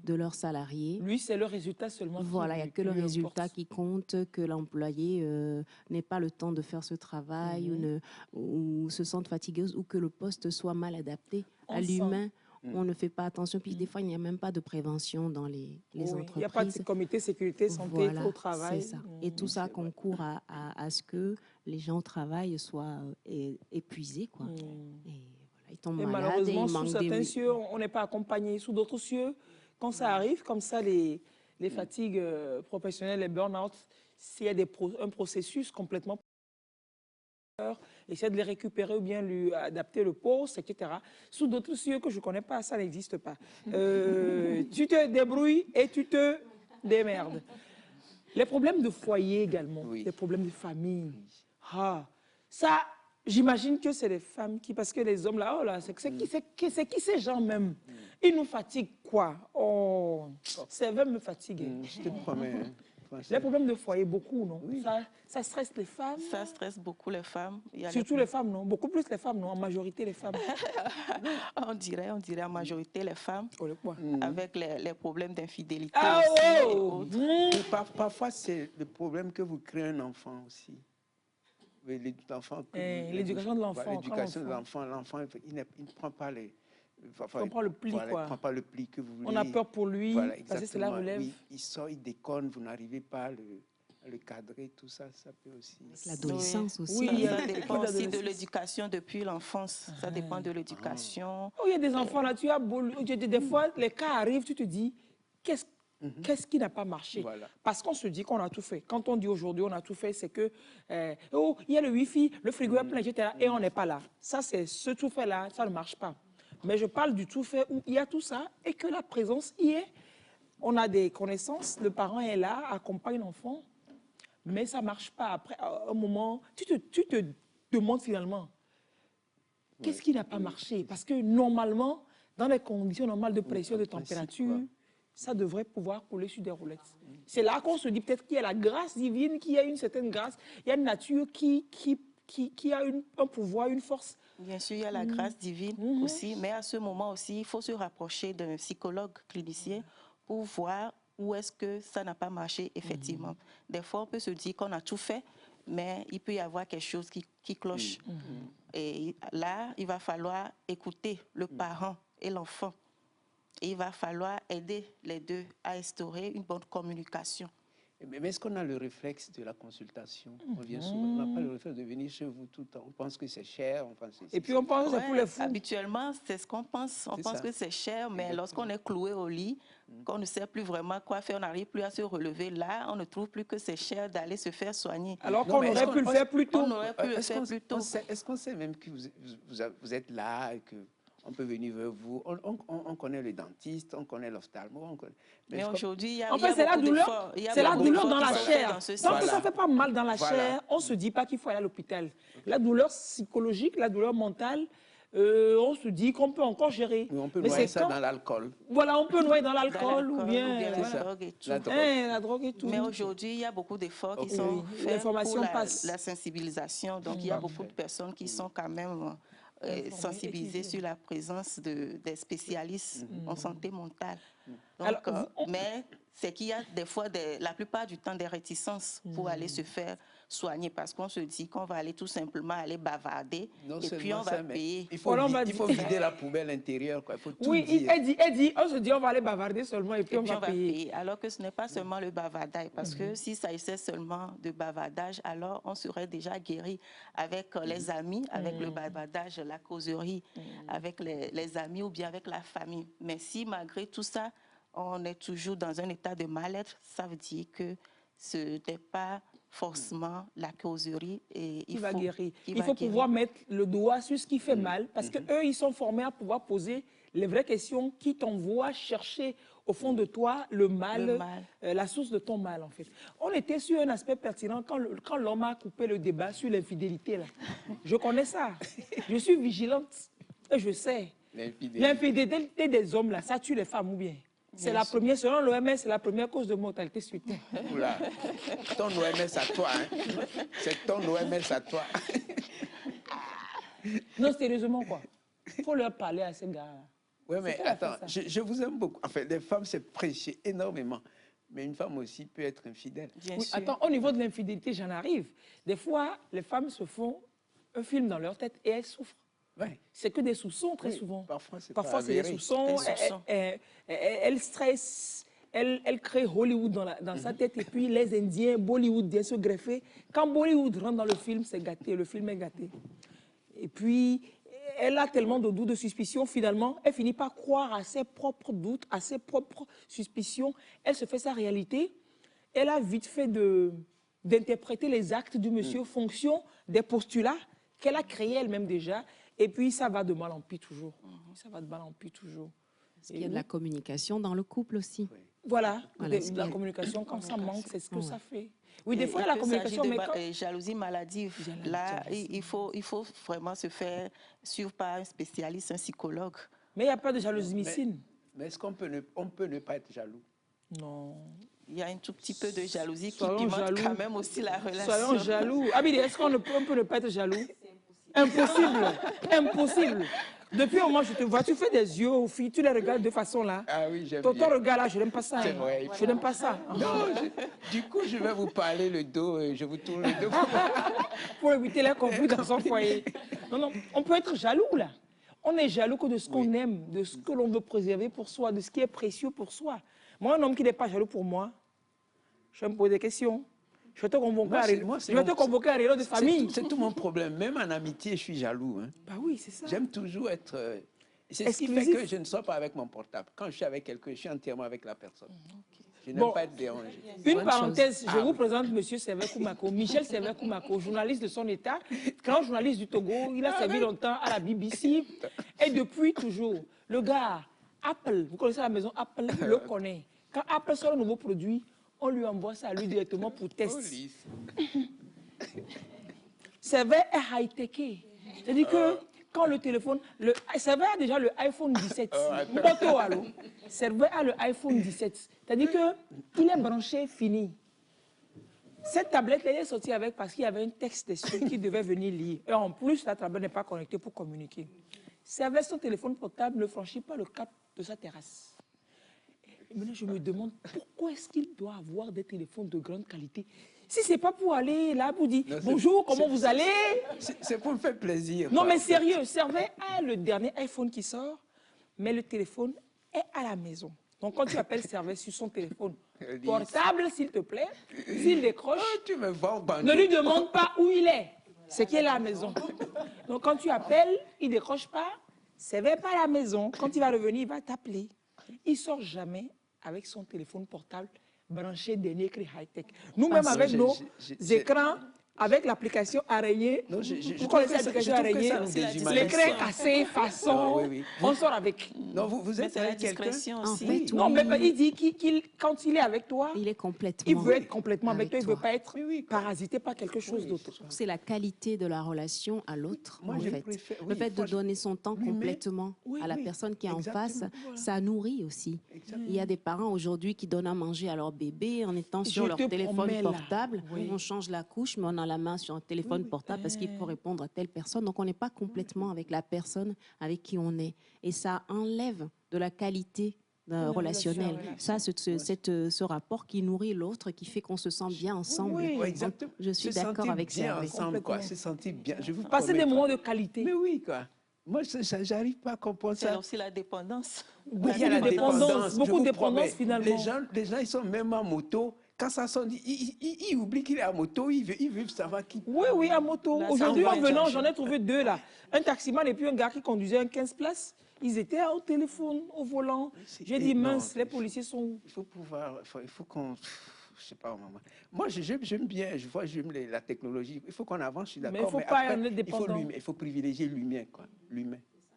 de leurs salariés. Lui, c'est le résultat seulement. Voilà, il n'y a que le résultat qui compte, que l'employé n'ait pas le temps de faire ce travail ou se sente fatigué ou que le poste soit mal adapté à l'humain. On ne fait pas attention. Puis des fois, il n'y a même pas de prévention dans les entreprises. Il n'y a pas de comité sécurité, santé au travail. C'est ça. Et tout ça concourt à ce que les gens au travail soient épuisés, quoi. Et voilà, ils tombent malades. Malheureusement, sous certains cieux, on n'est pas accompagné. Sous d'autres cieux, quand ça arrive, comme ça, les fatigues professionnelles, les burn-out, s'il y a un processus complètement... essayer de les récupérer ou bien lui adapter le poste, etc. Sous d'autres cieux que je ne connais pas, ça n'existe pas. Tu te débrouilles et tu te démerdes. Les problèmes de foyer également, les problèmes de famille. Ça, j'imagine que c'est les femmes qui, parce que les hommes là, oh là, c'est qui ces gens même? Ils nous fatiguent quoi? Oh, ça va me fatiguer. Je te promets. Les problèmes de foyer, beaucoup, non? Ça stresse les femmes? Ça stresse beaucoup les femmes. Surtout les femmes, non? Beaucoup plus les femmes, non? En majorité, les femmes. on dirait en majorité les femmes, avec les problèmes d'infidélité Parfois, c'est le problème que vous créez un enfant aussi. L'éducation de l'enfant. L'éducation de l'enfant, il ne prend pas les... on prend le pli, quoi. Il ne prend pas le pli que vous voulez. On a peur pour lui, parce que c'est la relève. Oui, il sort, il déconne, vous n'arrivez pas à le cadrer, tout ça, ça peut aussi... L'adolescence aussi. Oui, ça dépend aussi de l'éducation depuis l'enfance. Ça dépend de l'éducation. Il y a des enfants là, tu as beau... Des fois, les cas arrivent, tu te dis, qu'est-ce Qu'est-ce qui n'a pas marché? Parce qu'on se dit qu'on a tout fait. Quand on dit aujourd'hui on a tout fait, c'est que oh, il y a le Wi-Fi, le frigo est plein, etc. Et on n'est pas là. Ça, c'est ce tout fait-là, ça ne marche pas. Mais je parle du tout fait où il y a tout ça et que la présence y est. On a des connaissances, le parent est là, accompagne l'enfant, mais ça ne marche pas. Après, à un moment, tu te demandes finalement, qu'est-ce qui n'a pas marché? Parce que normalement, dans les conditions normales de pression, de température, ça devrait pouvoir couler sur des roulettes. C'est là qu'on se dit peut-être qu'il y a la grâce divine, qu'il y a une certaine grâce, il y a une nature qui a un pouvoir, une force. Bien sûr, il y a la grâce divine aussi, mais à ce moment aussi, il faut se rapprocher d'un psychologue clinicien pour voir où est-ce que ça n'a pas marché effectivement. Des fois, on peut se dire qu'on a tout fait, mais il peut y avoir quelque chose qui cloche. Et là, il va falloir écouter le parent et l'enfant. Et il va falloir aider les deux à instaurer une bonne communication. Mais est-ce qu'on a le réflexe de la consultation? On vient souvent, on n'a pas le réflexe de venir chez vous tout le temps. On pense que c'est cher. Et puis on pense que c'est pour les fous. Habituellement, c'est ce qu'on pense. On pense que c'est cher, mais lorsqu'on est cloué au lit, qu'on ne sait plus vraiment quoi faire, on n'arrive plus à se relever. Là, on ne trouve plus que c'est cher d'aller se faire soigner. Alors qu'on aurait pu le faire plus tôt. On aurait pu le faire plus tôt. Est-ce qu'on sait même que vous êtes là et que on peut venir vers vous? On connaît le dentiste, on connaît l'ophtalmo. Mais aujourd'hui, il y a en fait, c'est la douleur. C'est la douleur dans la chair. Tant que ça ne fait pas mal dans la chair, on ne se dit pas qu'il faut aller à l'hôpital. La douleur psychologique, la douleur mentale, on se dit qu'on peut encore gérer. Mais on peut noyer ça dans l'alcool. Voilà, on peut noyer dans l'alcool ou bien la drogue et tout. La drogue et tout. Mais aujourd'hui, il y a beaucoup d'efforts qui sont faits pour la sensibilisation. Donc, il y a beaucoup de personnes qui sont quand même sensibilisées sur la présence des spécialistes en santé mentale. Donc, mais c'est qu'il y a des fois, la plupart du temps, des réticences pour aller se faire soigner parce qu'on se dit qu'on va aller tout simplement aller bavarder et puis on va payer. Il faut vider la poubelle intérieure. Quoi. Il faut tout dire. Elle dit, on se dit on va aller bavarder seulement et puis on va payer. Alors que ce n'est pas seulement le bavardage parce que si ça s'agissait seulement de bavardage, alors on serait déjà guéri avec les amis, avec le bavardage, la causerie, avec les amis ou bien avec la famille. Mais si malgré tout ça, on est toujours dans un état de mal-être, ça veut dire que ce n'est pas forcément la causerie. Et il faut guérir. Il faut pouvoir mettre le doigt sur ce qui fait mal, parce qu'eux, ils sont formés à pouvoir poser les vraies questions qui t'envoient chercher au fond de toi le mal. La source de ton mal, en fait. On était sur un aspect pertinent quand l'homme a coupé le débat sur l'infidélité. Je connais ça. Je suis vigilante et je sais. L'infidélité des hommes, là, ça tue les femmes ou bien? C'est la première, selon l'OMS, c'est la première cause de mortalité suite. Oula, ton OMS à toi, hein. C'est ton OMS à toi. Non, sérieusement, quoi. Il faut leur parler à ces gars. Oui, mais attends, je vous aime beaucoup. En fait, les femmes, c'est précieux énormément. Mais une femme aussi peut être infidèle. Oui, attends, au niveau de l'infidélité, j'en arrive. Des fois, les femmes se font un film dans leur tête et elles souffrent. Ouais. C'est que des soupçons, très souvent. Parfois, c'est des soupçons. Elle stresse, elle crée Hollywood dans sa tête. Et puis, les Indiens, Bollywood viennent se greffer. Quand Bollywood rentre dans le film, c'est gâté. Le film est gâté. Et puis, elle a tellement de doutes, de suspicions. Finalement, elle finit par croire à ses propres doutes, à ses propres suspicions. Elle se fait sa réalité. Elle a vite fait d'interpréter les actes du monsieur en fonction des postulats qu'elle a créés elle-même déjà. Et puis, ça va de mal en pis toujours. Ça va de mal en pis toujours. Parce qu'il y a de la communication dans le couple aussi. Voilà la communication, quand ça manque, c'est ce que ça fait. Oui, des fois, il y a la communication, mais quand... jalousie maladive, là, il faut vraiment se faire suivre par un spécialiste, un psychologue. Mais il n'y a pas de jalousie missine. Mais est-ce qu'on peut ne pas être jaloux? Non. Il y a un tout petit peu de jalousie qui pimente quand même aussi la relation. Soyons jaloux. Abidi, est-ce qu'on peut ne pas être jaloux? Impossible. Impossible. Depuis au moment où je te vois, tu fais des yeux aux filles, tu les regardes de façon là. Ah oui, j'aime bien. Ton regard là, je n'aime pas ça. C'est vrai. Je n'aime pas ça. Non, du coup, je vais vous parler le dos, je vous tourne le dos. Pour éviter les conflits dans son foyer. Non, on peut être jaloux là. On est jaloux que de ce qu'on aime, de ce que l'on veut préserver pour soi, de ce qui est précieux pour soi. Moi, un homme qui n'est pas jaloux pour moi, je vais me poser des questions. Je vais te convoquer à un réunion de famille. C'est tout mon problème. Même en amitié, je suis jaloux. Hein. Bah oui, c'est ça. J'aime toujours être... C'est ce qui fait que je ne sors pas avec mon portable. Quand je suis avec quelqu'un, je suis entièrement avec la personne. Je n'aime pas être dérangé. Une parenthèse, je vous présente M. Servet Koumako, Michel Servet Koumako, journaliste de son État, grand journaliste du Togo. Il a servi longtemps à la BBC et depuis toujours. Le gars, Apple, vous connaissez la maison Apple, le connaît. Quand Apple sort un nouveau produit, on lui envoie ça à lui directement pour test. Servet est high-teché. C'est-à-dire que quand le téléphone... Servet a déjà le iPhone 17. Moto, allô. Servet a le iPhone 17. C'est-à-dire qu'il est branché, fini. Cette tablette, elle est sortie avec parce qu'il y avait un texte dessus qu'il devait venir lire. Et en plus, la tablette n'est pas connectée pour communiquer. Servet, son téléphone portable ne franchit pas le cap de sa terrasse. Et maintenant, je me demande pourquoi est-ce qu'il doit avoir des téléphones de grande qualité. Si ce n'est pas pour aller là, pour dire bonjour, comment vous allez? C'est pour me faire plaisir. Non, mais sérieux, Servet a le dernier iPhone qui sort, mais le téléphone est à la maison. Donc, quand tu appelles Servet sur son téléphone portable, s'il te plaît, s'il décroche, tu me vois ne lui demande pas où il est, c'est qu'il est à la maison. Donc, quand tu appelles, il ne décroche pas, Servet n'est pas à la maison. Quand il va revenir, il va t'appeler. Il ne sort jamais avec son téléphone portable branché dernier cri high-tech. Nous-mêmes, avec nos écrans, avec l'application araignée, vous connaissez l'application araignée, l'écran cassé, façon, on sort avec. Non, vous êtes avec quelqu'un aussi. Non, mais il dit quand il est avec toi, il est complètement. Il veut être complètement avec toi, il ne veut pas être parasité par quelque chose d'autre. C'est la qualité de la relation à l'autre, en fait. Le fait de donner son temps complètement à la personne qui est en face, ça nourrit aussi. Il y a des parents aujourd'hui qui donnent à manger à leur bébé en étant sur leur téléphone portable. On change la couche, mais on a la main sur un téléphone portable parce qu'il faut répondre à telle personne. Donc, on n'est pas complètement avec la personne avec qui on est. Et ça enlève de la qualité relationnelle. Ça, ce rapport qui nourrit l'autre, qui fait qu'on se sent bien ensemble. Exactement. Je suis d'accord avec ça. Se sentir bien. Passer des moments de qualité. Mais oui, quoi. Moi, j'arrive pas à comprendre ça. C'est aussi la dépendance. Il y a la dépendance. Beaucoup de dépendance, finalement. Les gens, ils sont même en moto. Quand ça sonne, il oublie qu'il est à moto, il veut savoir qui. Oui, à moto. Aujourd'hui, en venant, j'en ai trouvé deux là. Un taximan et puis un gars qui conduisait un 15 places. Ils étaient au téléphone, au volant. J'ai dit, mince, les policiers sont où? Il faut pouvoir, il faut qu'on... Je sais pas, maman. Moi, j'aime bien, j'aime la technologie. Il faut qu'on avance, je suis d'accord. Mais il faut pas être dépendant. Il faut privilégier l'humain, quoi.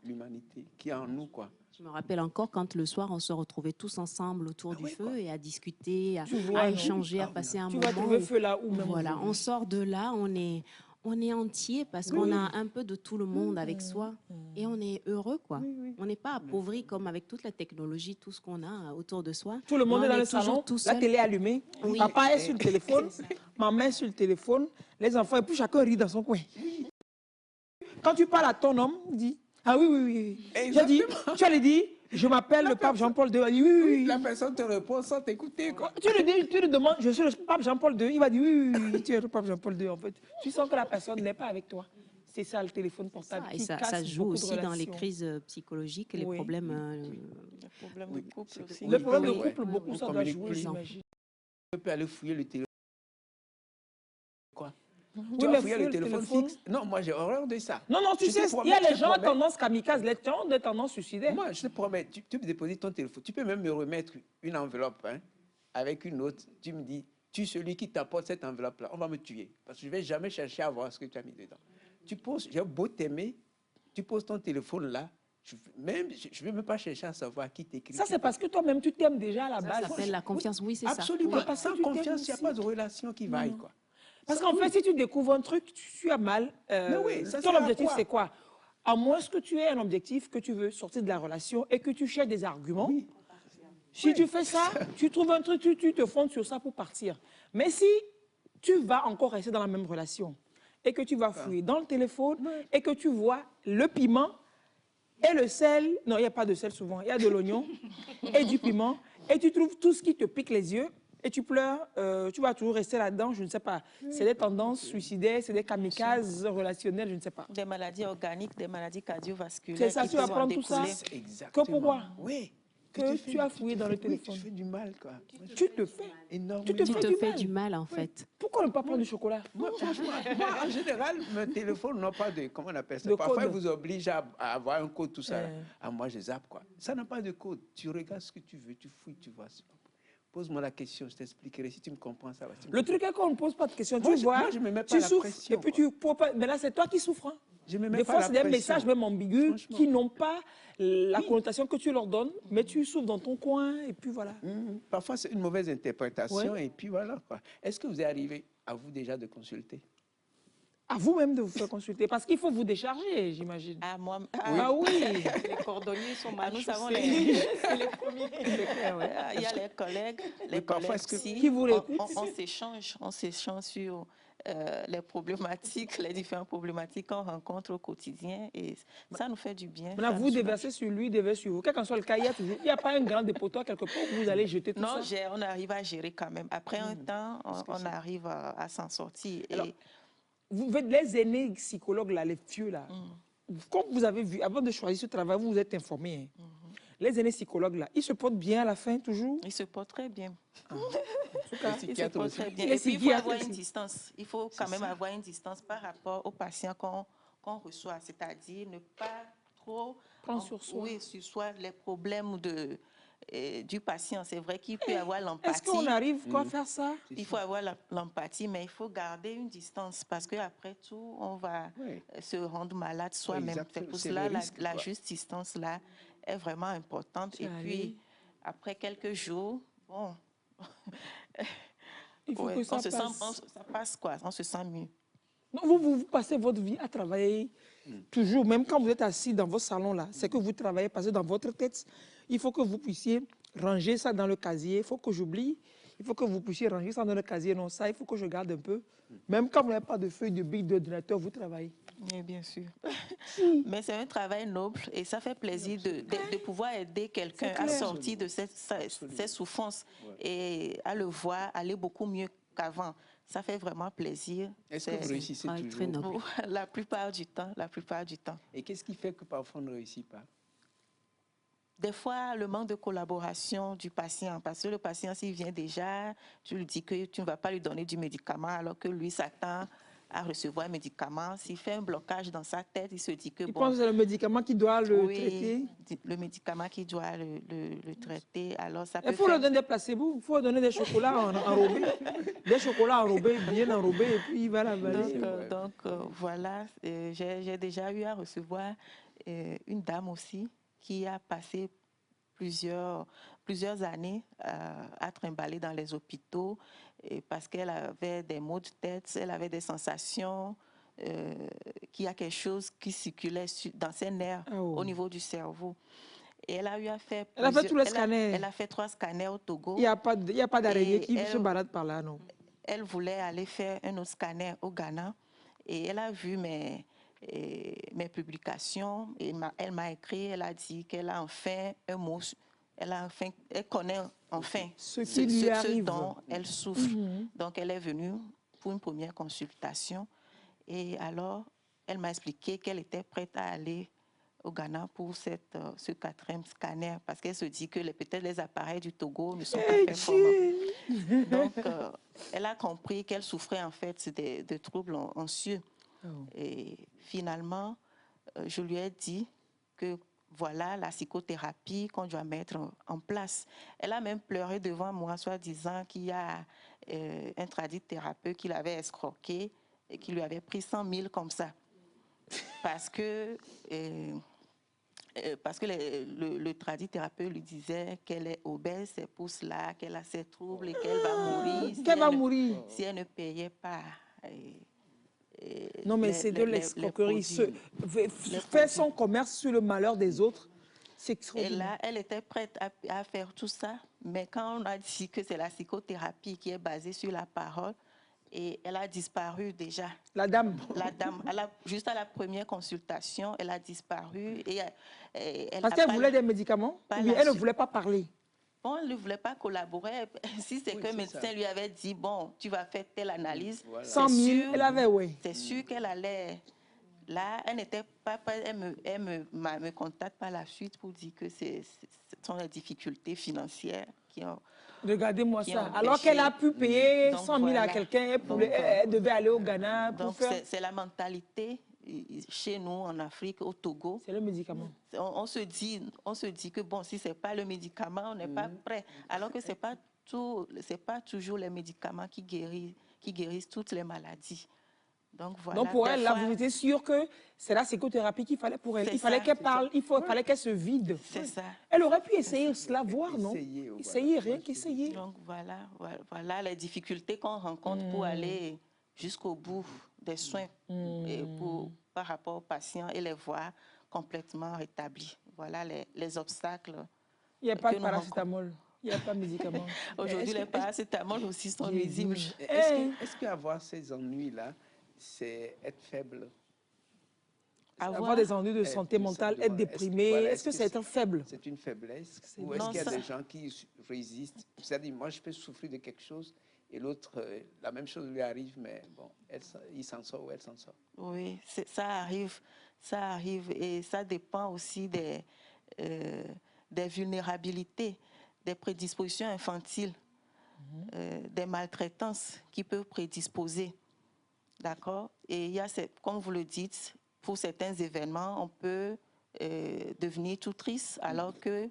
L'humanité qui est en nous, quoi. Je me rappelle encore quand le soir, on se retrouvait tous ensemble autour du feu et à discuter, à échanger, à passer un moment. Tu vas trouver feu là où même. Voilà, on sort de là, on est entier parce qu'on a un peu de tout le monde avec soi et on est heureux, quoi. On n'est pas appauvri comme avec toute la technologie, tout ce qu'on a autour de soi. Tout le monde est dans le salon, la télé est allumée, papa est sur le téléphone, maman est sur le téléphone, les enfants, et puis chacun rit dans son coin. Quand tu parles à ton homme, il dit, ah oui. J'ai dit, tu allais dire, je m'appelle le pape Jean-Paul II. Il dit, oui. La personne te répond sans t'écouter, quoi. Tu lui demandes, je suis le pape Jean-Paul II. Il va dire, oui, tu es le pape Jean-Paul II, en fait. Tu sens que la personne n'est pas avec toi. C'est ça, le téléphone portable. Ça joue aussi dans les crises psychologiques et les problèmes. De couple aussi. Le problème de couple, beaucoup, ça doit jouer, j'imagine. Tu peux aller fouiller le téléphone. Quoi? Oui, tu vas mais fouiller le téléphone fixe. Non, moi j'ai horreur de ça. Non, tu sais, il y a les gens à tendance kamikaze, les gens de tendance suicidaire. Moi, je te promets, tu peux déposer ton téléphone. Tu peux même me remettre une enveloppe avec une autre. Tu me dis, tu es celui qui t'apporte cette enveloppe-là. On va me tuer. Parce que je ne vais jamais chercher à voir ce que tu as mis dedans. Tu poses, j'ai beau t'aimer, tu poses ton téléphone là. Je ne vais même pas chercher à savoir qui t'écrit. Ça, c'est parce que toi-même, tu t'aimes déjà à la base. Ça s'appelle la confiance, oui, c'est ça. Absolument. Sans confiance, il n'y a pas de relation qui vaille, quoi. Parce qu'en fait, si tu découvres un truc, tu as mal. Ton objectif, c'est quoi? À moins que tu aies un objectif, que tu veux sortir de la relation et que tu cherches des arguments. Oui. Si tu fais ça, tu trouves un truc, tu te fondes sur ça pour partir. Mais si tu vas encore rester dans la même relation et que tu vas fouiller dans le téléphone et que tu vois le piment et le sel, non, il n'y a pas de sel souvent, il y a de l'oignon et du piment, et tu trouves tout ce qui te pique les yeux, et tu pleures, tu vas toujours rester là-dedans, je ne sais pas. C'est des tendances suicidaires, c'est des kamikazes relationnels, je ne sais pas. Des maladies organiques, des maladies cardiovasculaires. C'est ça, tu vas prendre tout ça. Exactement. Que pourquoi? Oui. Que tu as fouillé dans le téléphone. Tu fais du mal, quoi. Tu te fais énormément. Tu te fais du mal, en fait. Pourquoi ne pas prendre du chocolat? Moi, franchement, en général, mes téléphones n'ont pas de, comment on appelle ça? Parfois, ils vous obligent à avoir un code, tout ça. Ah, moi, je zappe, quoi. Ça n'a pas de code. Tu regardes ce que tu veux, tu fouilles, tu vois. Pose-moi la question, je t'expliquerai. Si tu me comprends, ça va. Le truc est qu'on ne pose pas de questions. Moi, Tu vois, moi, je me mets pas tu la souffres, pression, et puis quoi. tu... Mais là, c'est toi qui souffres. Hein. Je me mets Des pas fois, la c'est des pression. messages même ambigus Franchement. qui n'ont pas la connotation que tu leur donnes, mais tu souffres dans ton coin, et puis voilà. Parfois, c'est une mauvaise interprétation, Ouais. et puis voilà, quoi. Est-ce que vous est arrivé à vous déjà de consulter? À vous-même de vous faire consulter, parce qu'il faut vous décharger, j'imagine. Ah, moi, Ah oui. Les cordonniers sont mal nous savons chaussés. C'est les premiers. Il y a les collègues, parfois, est-ce que- aussi. Qui vous l'écoutent? On s'échange sur les problématiques, les différentes problématiques qu'on rencontre au quotidien et ça nous fait du bien. Maintenant, vous déversez sur lui, déversez sur vous. Quel qu'en soit le cas, il n'y a pas un grand dépotoir quelque part où vous allez jeter tout non, ça? on arrive à gérer quand même. Après un temps, on arrive à s'en sortir. Alors, vous faites les aînés psychologues, là, les vieux, là. Comme vous avez vu, avant de choisir ce travail, vous vous êtes informé. Hein. Les aînés psychologues, là, ils se portent bien à la fin, toujours? Ils se portent très bien. En tout cas, Ils se portent très bien. Les Et puis, il faut psychiatres avoir aussi. une distance. Il faut quand même avoir une distance par rapport aux patients qu'on reçoit. C'est-à-dire ne pas trop Prendre sur soi. Oui, sur soi les problèmes du patient. C'est vrai qu'il peut y avoir l'empathie. Est-ce qu'on arrive quoi à faire ça? Il faut avoir l'empathie, mais il faut garder une distance parce qu'après tout, on va se rendre malade soi-même. exactement. C'est pour C'est cela le risque, la quoi. juste distance là est vraiment importante. Et puis, après quelques jours, bon, Il faut que ça on se passe. ça passe quoi, on se sent mieux. Non, vous passez votre vie à travailler toujours, même quand vous êtes assis dans votre salon là, c'est que vous travaillez, parce que dans votre tête, il faut que vous puissiez ranger ça dans le casier, il faut que j'oublie, il faut que vous puissiez ranger ça dans le casier, non, ça, il faut que je garde un peu. Même quand vous n'avez pas de feuille de bic d'ordinateur, vous travaillez. Oui, bien sûr. Mais c'est un travail noble et ça fait plaisir de pouvoir aider quelqu'un à sortir de ses souffrances et à le voir aller beaucoup mieux qu'avant. Ça fait vraiment plaisir. Est-ce que vous réussissez toujours? très noble. La plupart du temps, la plupart du temps. Et qu'est-ce qui fait que parfois on ne réussit pas? Des fois, le manque de collaboration du patient, parce que le patient, s'il vient déjà, tu lui dis que tu ne vas pas lui donner du médicament, alors que lui s'attend à recevoir un médicament. S'il fait un blocage dans sa tête, il se dit que Il pense que c'est le médicament qui doit le traiter. Le médicament qui doit le traiter, alors ça peut Il faut faire... lui donner des placebos, il faut lui donner des chocolats enrobés, des chocolats enrobés, bien enrobés, et puis il va l'avaler. Donc voilà, j'ai déjà eu à recevoir une dame aussi qui a passé plusieurs années à trimballer dans les hôpitaux parce qu'elle avait des maux de tête, elle avait des sensations, qu'il y a quelque chose qui circulait dans ses nerfs au niveau du cerveau. Et elle a eu à faire... Elle a fait tous les scanners. Elle a fait 3 scanners au Togo. Il n'y a pas d'araignée qui se balade par là, non? Elle voulait aller faire un autre scanner au Ghana et elle a vu mes publications et elle m'a écrit, elle a dit qu'elle a enfin un mot, elle connaît enfin ce dont elle souffre. Donc elle est venue pour une première consultation et alors elle m'a expliqué qu'elle était prête à aller au Ghana pour ce 4e scanner parce qu'elle se dit que peut-être les appareils du Togo ne sont pas performants. Donc elle a compris qu'elle souffrait en fait de troubles anxieux. Et finalement, je lui ai dit que voilà la psychothérapie qu'on doit mettre en place. Elle a même pleuré devant moi, soi-disant qu'il y a un tradithérapeute qui l'avait escroqué et qui lui avait pris 100 000 comme ça. Parce que le tradithérapeute lui disait qu'elle est obèse, c'est pour cela qu'elle a ses troubles et qu'elle va mourir. Si elle ne payait pas. Non, mais c'est de l'escroquerie. Faire son commerce sur le malheur des autres, c'est extraordinaire. Et là, elle était prête à faire tout ça, mais quand on a dit que c'est la psychothérapie qui est basée sur la parole, et elle a disparu déjà. La dame, juste à la première consultation, elle a disparu. Parce qu'elle voulait des médicaments, ou elle ne voulait pas parler. Bon, elle ne voulait pas collaborer. Si c'est qu'un médecin lui avait dit, bon, tu vas faire telle analyse. Voilà. 100 000, elle avait, oui. C'est sûr qu'elle allait... Là, elle n'était pas... Elle me contacte par la suite pour dire que ce sont les difficultés financières qui ont... Regardez-moi ça. Alors qu'elle a pu payer 100 000 à quelqu'un, elle devait aller au Ghana pour faire... C'est la mentalité chez nous en Afrique, au Togo. C'est le médicament. On se dit que bon, si ce n'est pas le médicament, on n'est pas prêt. Alors que ce n'est pas c'est pas toujours les médicaments qui guérissent toutes les maladies. Donc, voilà, donc pour elle, là, vous étiez sûre que c'est la psychothérapie qu'il fallait pour elle. Il fallait qu'elle parle, fallait qu'elle se vide. C'est ça. Elle aurait pu essayer cela, voir, non? Essayer, rien qu'essayer. Donc voilà les difficultés qu'on rencontre pour aller jusqu'au bout des soins par rapport aux patients et les voir complètement rétablis. Voilà les obstacles. Il n'y a pas de paracétamol. Il n'y a pas de médicaments. Aujourd'hui, les paracétamol aussi sont nuisibles. Est-ce qu'avoir ces ennuis-là, c'est être faible? Avoir des ennuis de santé mentale, être déprimé, est-ce que c'est être faible? C'est une faiblesse? Ou est-ce qu'il y a des gens qui résistent? C'est-à-dire, moi, je peux souffrir de quelque chose et l'autre, la même chose lui arrive, mais bon, il s'en sort ou elle s'en sort. Oui, ça arrive et ça dépend aussi des vulnérabilités, des prédispositions infantiles, des maltraitances qui peuvent prédisposer. D'accord? Et il y a, comme vous le dites, pour certains événements, on peut devenir tout triste alors que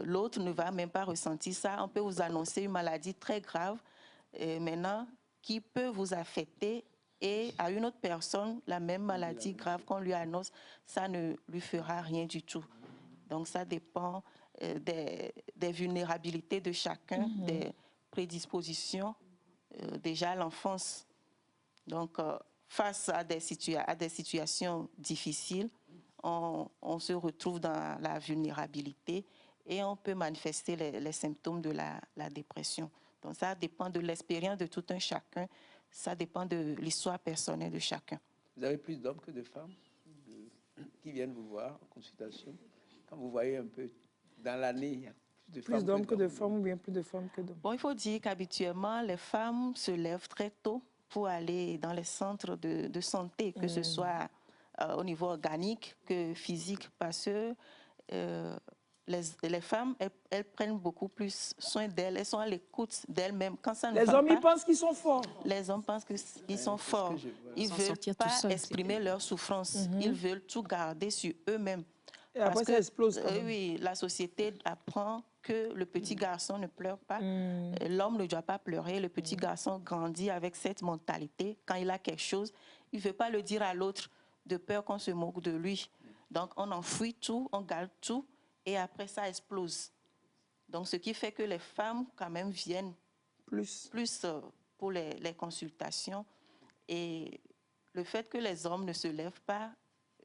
l'autre ne va même pas ressentir ça. On peut vous annoncer une maladie très grave maintenant qui peut vous affecter et à une autre personne, la même maladie grave qu'on lui annonce, ça ne lui fera rien du tout. Donc ça dépend des vulnérabilités de chacun, des prédispositions déjà à l'enfance. Donc, face à des situations difficiles, on se retrouve dans la vulnérabilité et on peut manifester les symptômes de la dépression. Donc, ça dépend de l'expérience de tout un chacun, ça dépend de l'histoire personnelle de chacun. Vous avez plus d'hommes que de femmes qui viennent vous voir en consultation? Quand vous voyez un peu dans l'année, il y a plus d'hommes que de femmes ou bien plus de femmes que d'hommes? Bon, il faut dire qu'habituellement, les femmes se lèvent très tôt pour aller dans les centres de santé, que ce soit au niveau organique que physique, parce que les femmes, elles prennent beaucoup plus soin d'elles, elles sont à l'écoute d'elles-mêmes. Quand ça ne les va hommes, pas, ils pensent qu'ils sont forts. Les hommes pensent qu'ils sont forts. Ils ne veulent pas exprimer leur souffrance. Ils veulent tout garder sur eux-mêmes. Et après, ça explose. Oui, la société apprend que le petit garçon ne pleure pas, l'homme ne doit pas pleurer, le petit garçon grandit avec cette mentalité. Quand il a quelque chose, il ne veut pas le dire à l'autre de peur qu'on se moque de lui. Donc on enfouit tout, on garde tout et après ça explose. Donc ce qui fait que les femmes quand même viennent plus pour les consultations et le fait que les hommes ne se lèvent pas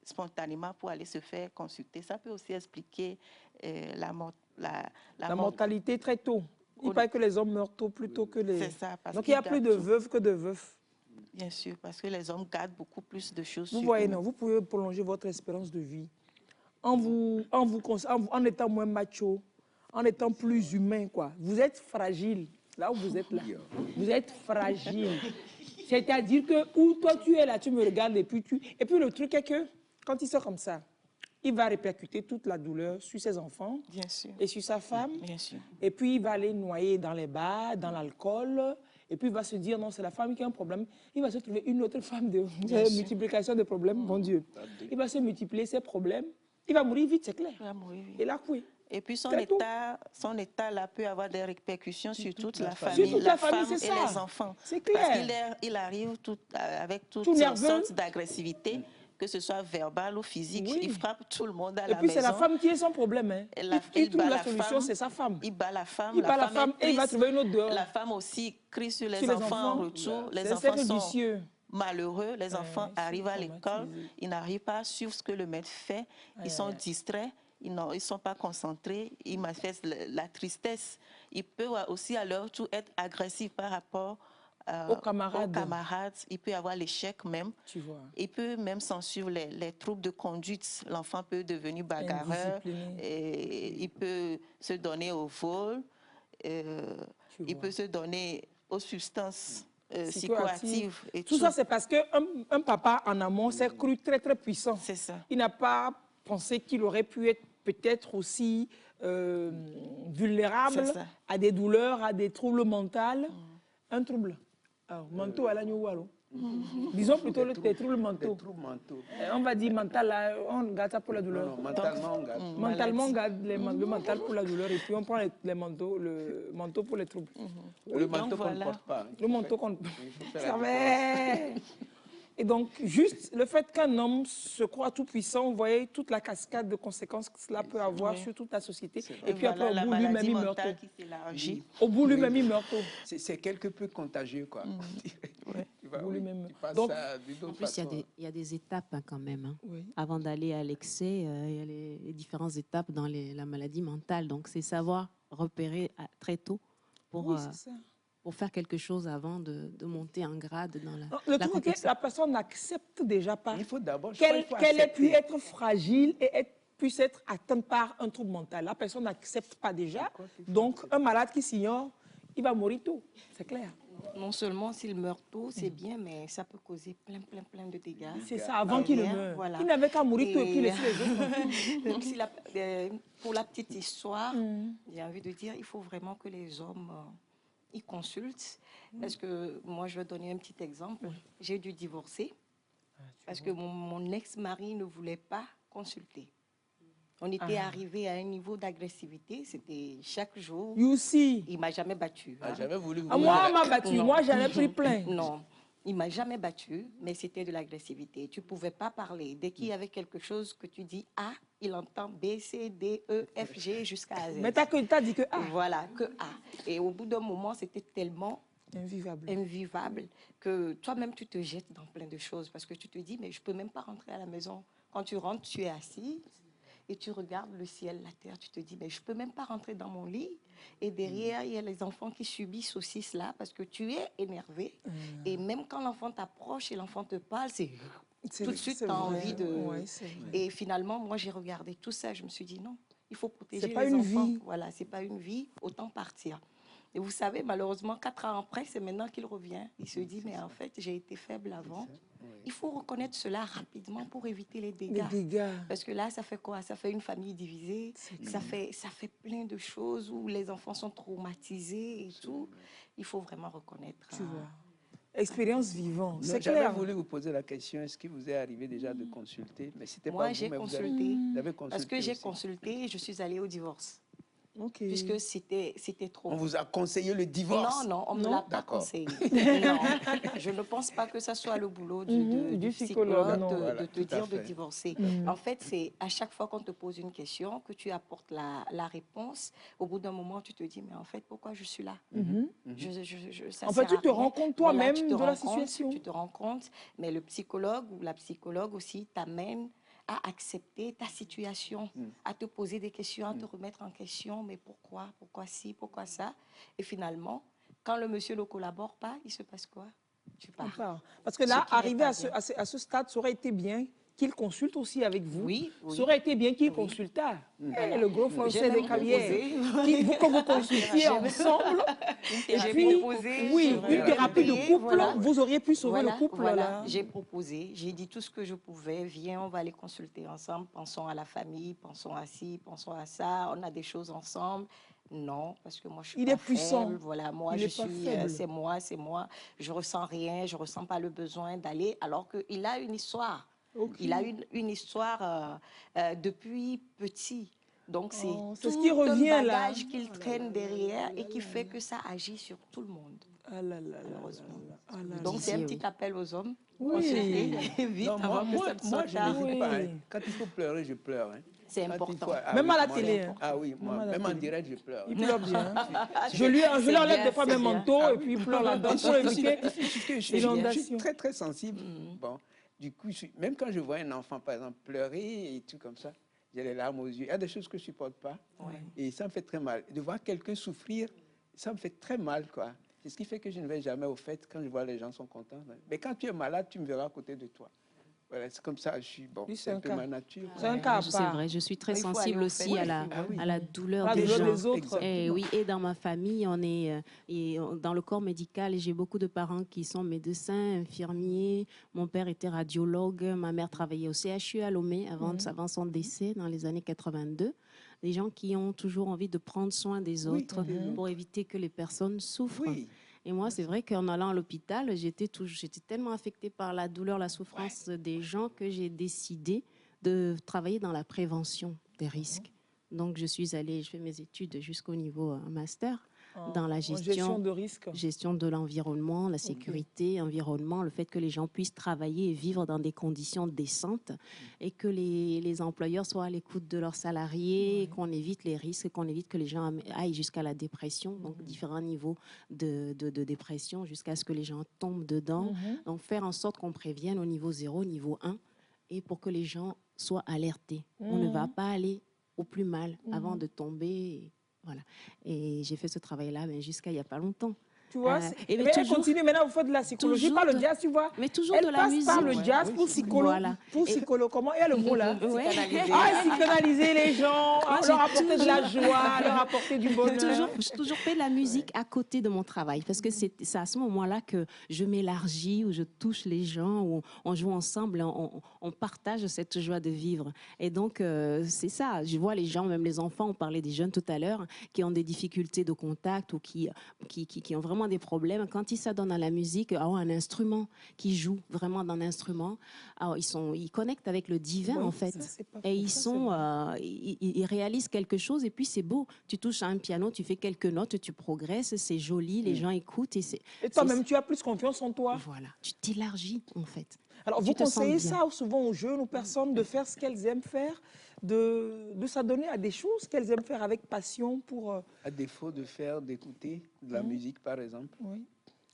spontanément pour aller se faire consulter, ça peut aussi expliquer la mortalité très tôt. Il paraît que les hommes meurent tôt, plus tôt que les... C'est ça. Donc il y a plus de veuves que de veufs. Bien sûr, parce que les hommes gardent beaucoup plus de choses. Vous voyez, non, vous pouvez prolonger votre espérance de vie en étant moins macho, en étant plus humain, quoi. Vous êtes fragile, là où vous êtes là. Vous êtes fragile. C'est-à-dire que où toi tu es là, tu me regardes et puis le truc est que quand il sort comme ça, il va répercuter toute la douleur sur ses enfants. Bien sûr. Et sur sa femme. Bien sûr. Et puis, il va aller noyer dans les bars, dans l'alcool. Et puis, il va se dire, non, c'est la femme qui a un problème. Il va se trouver une autre femme de multiplication de problèmes. Mon Dieu. Il va se multiplier ses problèmes. Il va mourir vite, c'est clair. Il va mourir vite. Et là, oui. Et puis, son état là peut avoir des répercussions sur toute la famille. Sur toute la famille, c'est ça. Et les enfants. C'est clair. Parce qu'il arrive avec toutes sortes d'agressivité. Que ce soit verbal ou physique, il frappe tout le monde à la maison. Et puis c'est la femme qui est son problème. Hein. Il trouve la solution, c'est sa femme. Il bat la femme. Il bat la femme et il va trouver une autre dehors. La femme aussi crie sur les enfants en retour. Les enfants sont malheureux. Les enfants arrivent à l'école, ils n'arrivent pas à suivre ce que le maître fait. Ils sont distraits, ils ne sont pas concentrés, ils manifestent la tristesse. Ils peuvent aussi à leur tour être agressifs par rapport aux camarades. Il peut y avoir l'échec même. Tu vois. Il peut même s'en suivre les troubles de conduite. L'enfant peut devenir bagarreur. Et il peut se donner au vol. Il peut se donner aux substances psychoactives. Et tout ça, c'est parce qu'un papa en amont s'est cru très, très puissant. C'est ça. Il n'a pas pensé qu'il aurait pu être peut-être aussi vulnérable à des douleurs, à des troubles mentaux. Un trouble. Alors, manteau à l'agneau, Disons plutôt des troubles mentaux. Des troubles mentaux. On va dire mental, là, on garde ça pour la douleur. Non, non, mentalement, on garde. Mentalement, on garde le mental pour la douleur et puis on prend le manteau pour les troubles. Le manteau qu'on ne porte pas. Le manteau qu'on ne porte pas. Ça va. Et donc, juste le fait qu'un homme se croit tout puissant, vous voyez toute la cascade de conséquences que cela peut avoir sur toute la société. Et puis après, au bout, lui-même, il meurt tôt. Au bout, lui-même, il meurt tôt. C'est quelque peu contagieux, quoi. Donc, en plus, il y a des étapes quand même. Hein. Oui. Avant d'aller à l'excès, il y a les différentes étapes dans la maladie mentale. Donc, c'est savoir repérer très tôt pour faire quelque chose avant de monter en grade dans la. Le truc est que la personne n'accepte déjà pas il faut d'abord qu'elle ait pu être fragile et puisse être atteinte par un trouble mental. La personne n'accepte pas déjà. Donc, un malade qui s'ignore, il va mourir tôt. C'est clair. Non seulement s'il meurt tôt, c'est bien, mais ça peut causer plein de dégâts. C'est ça, avant qu'il ne meure. Voilà. Il n'avait qu'à mourir tôt et puis laisser les autres. Donc, pour la petite histoire, j'ai envie de dire, il faut vraiment que les hommes... ils consultent, parce que moi, je vais donner un petit exemple. J'ai dû divorcer parce que mon ex-mari ne voulait pas consulter. On était arrivé à un niveau d'agressivité, c'était chaque jour. You see. Il ne m'a jamais battu. Hein. Jamais voulu moi, on m'a battu. Non. Moi, j'en ai pris plein. Non, il ne m'a jamais battu, mais c'était de l'agressivité. Tu ne pouvais pas parler. Dès qu'il y avait quelque chose que tu dis A, il entend B, C, D, E, F, G jusqu'à Z. Mais tu as dit que A. Voilà, que A. Et au bout d'un moment, c'était tellement invivable que toi-même, tu te jettes dans plein de choses parce que tu te dis, mais je ne peux même pas rentrer à la maison. Quand tu rentres, tu es assis et tu regardes le ciel, la terre, tu te dis, mais je ne peux même pas rentrer dans mon lit. Et derrière, il y a les enfants qui subissent aussi cela parce que tu es énervé. Et même quand l'enfant t'approche et l'enfant te parle, c'est tout de suite, tu as envie de... Ouais, et finalement, moi, j'ai regardé tout ça. Je me suis dit, non, il faut protéger les enfants. C'est pas une vie. Voilà, c'est pas une vie, autant partir. Et vous savez, malheureusement, 4 ans après, c'est maintenant qu'il revient. Il se dit, mais en fait, j'ai été faible avant. Il faut reconnaître cela rapidement pour éviter les dégâts. Parce que là, ça fait quoi? Ça fait une famille divisée. Ça fait plein de choses où les enfants sont traumatisés et tout. Il faut vraiment reconnaître. Tu vois. Expérience vivante. C'est clair. J'avais voulu vous poser la question, est-ce qu'il vous est arrivé déjà de consulter? Mais c'était moi, pas j'ai consulté. Parce que j'ai consulté et je suis allée au divorce. Okay. Puisque c'était trop. On vous a conseillé le divorce? Non, on ne me l'a pas conseillé. Non, je ne pense pas que ça soit le boulot du psychologue de te dire de divorcer. En fait, c'est à chaque fois qu'on te pose une question, que tu apportes la réponse, au bout d'un moment, tu te dis, mais en fait, pourquoi je suis là? En fait, tu te rends compte toi-même de la situation. Tu te rends compte, mais le psychologue ou la psychologue aussi t'amène à accepter ta situation, à te poser des questions, à te remettre en question, mais pourquoi ci, pourquoi ça? Et finalement, quand le monsieur ne collabore pas, il se passe quoi? Tu pars. Parce que là, arrivé à ce stade, ça aurait été bien qu'il consulte aussi avec vous. Oui. Ça aurait été bien qu'il consultât. Le gros français des carrières. Que vous consultiez ensemble. Et puis, une thérapie de couple, vous auriez pu sauver le couple. Voilà, j'ai proposé, j'ai dit tout ce que je pouvais. Viens, on va aller consulter ensemble. Pensons à la famille, pensons à ci, pensons à ça. On a des choses ensemble. Non, parce que moi, je suis pas puissant. Faible. Voilà, moi, je suis, c'est moi. Je ressens rien, je ressens pas le besoin d'aller, alors qu'il a une histoire. Il a une histoire depuis petit. Donc, c'est tout ce qui revient un bagage qu'il traîne derrière et qui fait que ça agit sur tout le monde. Malheureusement. Donc, c'est un petit appel aux hommes. Oui. Vite, avant que ça ne soit tard. Quand il faut pleurer, je pleure. Hein. C'est important. Même à la télé. Ah oui, moi, même en direct, je pleure. Il pleure bien. Je lui enlève des fois mes manteaux et puis il pleure là-dedans pour éviter l'inondation. Je suis très, très sensible. Bon. Du coup, même quand je vois un enfant, par exemple, pleurer et tout comme ça, j'ai les larmes aux yeux. Il y a des choses que je ne supporte pas. Et ça me fait très mal. De voir quelqu'un souffrir, ça me fait très mal, quoi. C'est ce qui fait que je ne vais jamais au fait quand je vois les gens sont contents. Mais quand tu es malade, tu me verras à côté de toi. Voilà, c'est comme ça, je suis bon. C'est un peu ma nature. C'est un cas à part. C'est vrai, je suis très sensible aussi à la douleur des gens. Des autres. Et dans ma famille, on est dans le corps médical et j'ai beaucoup de parents qui sont médecins, infirmiers. Mon père était radiologue, ma mère travaillait au CHU à Lomé avant son décès dans les années 82. Des gens qui ont toujours envie de prendre soin des autres pour éviter que les personnes souffrent. Et moi, c'est vrai qu'en allant à l'hôpital, j'étais tellement affectée par la douleur, la souffrance des gens que j'ai décidé de travailler dans la prévention des risques. Donc, je fais mes études jusqu'au niveau master dans la gestion de risque. Gestion de l'environnement, la sécurité, environnement, le fait que les gens puissent travailler et vivre dans des conditions décentes et que les employeurs soient à l'écoute de leurs salariés, qu'on évite les risques, qu'on évite que les gens aillent jusqu'à la dépression, donc différents niveaux de dépression jusqu'à ce que les gens tombent dedans. Donc, faire en sorte qu'on prévienne au niveau 0, niveau 1 et pour que les gens soient alertés. On ne va pas aller au plus mal avant de tomber. Voilà. Et j'ai fait ce travail-là jusqu'à il n'y a pas longtemps. Tu vois, mais elle continue maintenant, vous faites de la psychologie, pas le jazz, tu vois. Mais toujours elle de la musique. Elle passe par le jazz pour psychologue. Voilà. Pour psychologue, comment il y a le mot là? Psychanalyser les gens, leur apporter de la joie, leur apporter du bonheur. J'ai toujours fait de la musique à côté de mon travail, parce que c'est à ce moment-là que je m'élargis, où je touche les gens, où on joue ensemble, on partage cette joie de vivre. Et donc, c'est ça. Je vois les gens, même les enfants, on parlait des jeunes tout à l'heure, qui ont des difficultés de contact ou qui ont vraiment des problèmes. Quand ils s'adonnent à la musique, un instrument, qui joue vraiment dans l'instrument, ils connectent avec le divin, en fait. Et ils réalisent quelque chose et puis c'est beau. Tu touches à un piano, tu fais quelques notes, tu progresses, c'est joli, les gens écoutent. Et toi-même, tu as plus confiance en toi. Voilà, tu t'élargis, en fait. Alors, vous conseillez ça souvent aux jeunes, aux personnes, de faire ce qu'elles aiment faire, de s'adonner à des choses qu'elles aiment faire avec passion pour... À défaut d'écouter de la musique, par exemple.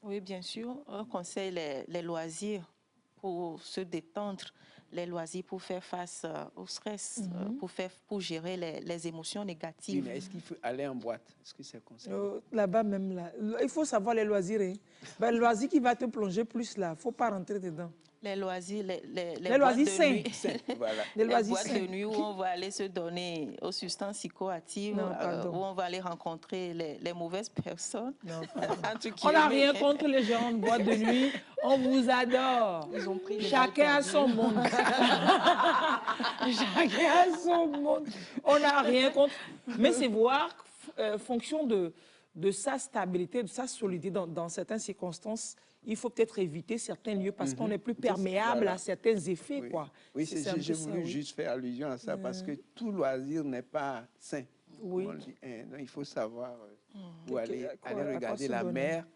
Oui, bien sûr. On conseille les loisirs pour se détendre, les loisirs pour faire face au stress, pour gérer les émotions négatives. Oui, mais est-ce qu'il faut aller en boîte? Est-ce que c'est conseillé? Là-bas même, là. Il faut savoir les loisirs. Hein. Le loisir qui va te plonger plus, là, il ne faut pas rentrer dedans. Les loisirs, les loisirs sains. Voilà. Les boîtes de nuit où on va aller se donner aux substances psychoactives, où on va aller rencontrer les mauvaises personnes. Non, on n'a rien contre les gens de boîte de nuit. On vous adore. Ils ont pris Chacun a son monde. Chacun a son monde. On n'a rien contre. Mais c'est voir, fonction de sa stabilité, de sa solidité dans certaines circonstances, il faut peut-être éviter certains lieux parce qu'on est plus perméable à certains effets. Oui, quoi. j'ai voulu juste faire allusion à ça parce que tout loisir n'est pas sain. Oui. Non, il faut savoir où aller regarder la mer,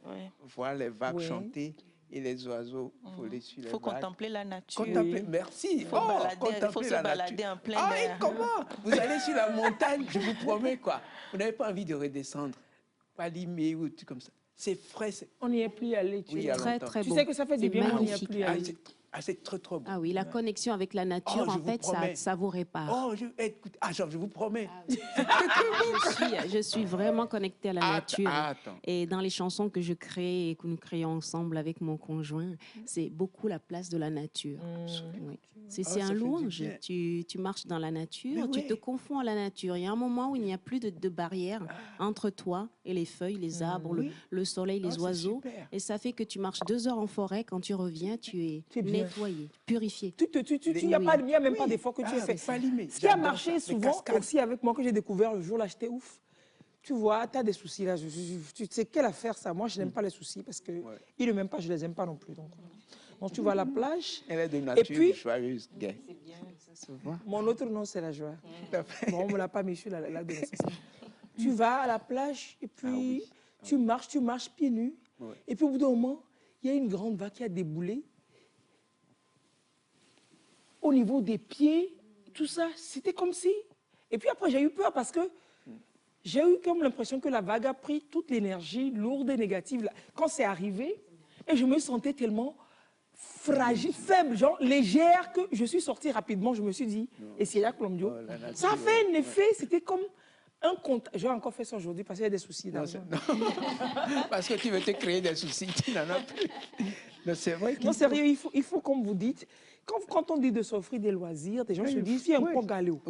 voir les vagues chanter et les oiseaux voler sur les vagues. Il faut contempler la nature. Merci. Il faut se balader en plein air. Et comment? Vous allez sur la montagne, je vous promets, quoi. Vous n'avez pas envie de redescendre. Pas Limé ou tout comme ça. C'est frais. On n'y est plus allé. Très, très beau. Tu sais que ça fait du bien, on n'y est plus allé. C'est très, très beau. Ah oui, la connexion avec la nature, en fait, ça vous répare. Écoute, je vous promets. Je suis vraiment connectée à la nature. Et dans les chansons que je crée et que nous créons ensemble avec mon conjoint, c'est beaucoup la place de la nature. Oui. C'est un louange. Tu marches dans la nature, tu te confonds à la nature. Il y a un moment où il n'y a plus de barrière entre toi et les feuilles, les arbres, le soleil, les oiseaux. Et ça fait que tu marches 2 heures en forêt. Quand tu reviens, tu es nettoyé, purifié. Il n'y a même pas d'effort que tu as fait. Ce qui a marché souvent aussi avec moi, que j'ai découvert le jour là, j'étais ouf. Tu vois, tu as des soucis là. Tu sais quelle affaire ça? Moi, je n'aime pas les soucis parce qu'ils ne m'aiment pas, je ne les aime pas non plus. Donc tu vas à la plage. Elle est de nature joyeuse, gaie. C'est bien, ça se voit. Mon autre nom, c'est la joie. Bon, on ne me l'a pas mis sur la de naissance. Tu vas à la plage et puis tu marches pieds nus. Et puis au bout d'un moment, il y a une grande vague qui a déboulé. Au niveau des pieds, tout ça, c'était comme si... Et puis après, j'ai eu peur parce que j'ai eu comme l'impression que la vague a pris toute l'énergie lourde et négative. Quand c'est arrivé, et je me sentais tellement fragile, faible, genre légère, que je suis sortie rapidement. Je me suis dit, et c'est là Colombio. Ça a fait un effet, c'était comme un compte. J'ai encore fait ça aujourd'hui parce qu'il y a des soucis d'argent. Parce que tu veux te créer des soucis, tu n'en as plus. C'est vrai. Non, sérieux, il faut, comme vous dites, quand on dit de s'offrir des loisirs, des gens se disent, il y a un peu galéo.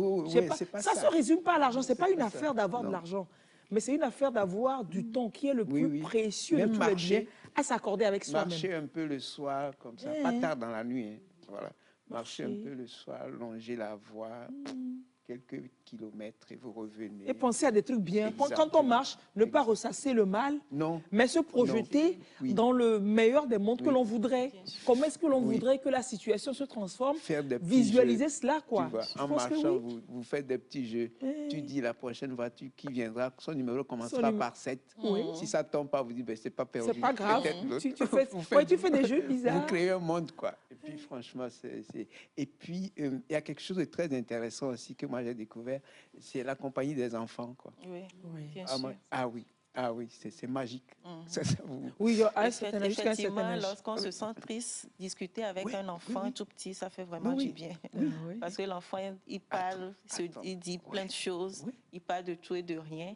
Ça ne se résume pas à l'argent. Ce n'est pas une affaire d'avoir de l'argent, mais c'est une affaire d'avoir du temps qui est le plus précieux de tous les biens à s'accorder avec soi-même. Marcher un peu le soir, comme ça, pas tard dans la nuit. Voilà. marcher un peu le soir, longer la voie, quelques kilomètres et vous revenez. Et penser à des trucs bien. Exactement. Quand on marche, ne pas ressasser le mal, mais se projeter dans le meilleur des mondes que l'on voudrait. Comment est-ce que l'on voudrait que la situation se transforme? Faire des petits visualiser jeux, cela, quoi. Tu vois, en marchant, vous faites des petits jeux. Tu dis la prochaine voiture qui viendra, son numéro commencera par 7. Si ça ne tombe pas, vous dites, ben, c'est pas perdu. C'est pas grave. Tu fais des jeux bizarres. Vous créez un monde, quoi. Et puis, franchement, Et puis, il y a quelque chose de très intéressant aussi que moi j'ai découvert, c'est la compagnie des enfants, quoi. Oui, bien sûr. Ah oui, c'est magique. Oui, effectivement, lorsqu'on se sent triste, discuter avec un enfant tout petit, ça fait vraiment du bien. Parce que l'enfant, il parle, il dit plein de choses, il parle de tout et de rien.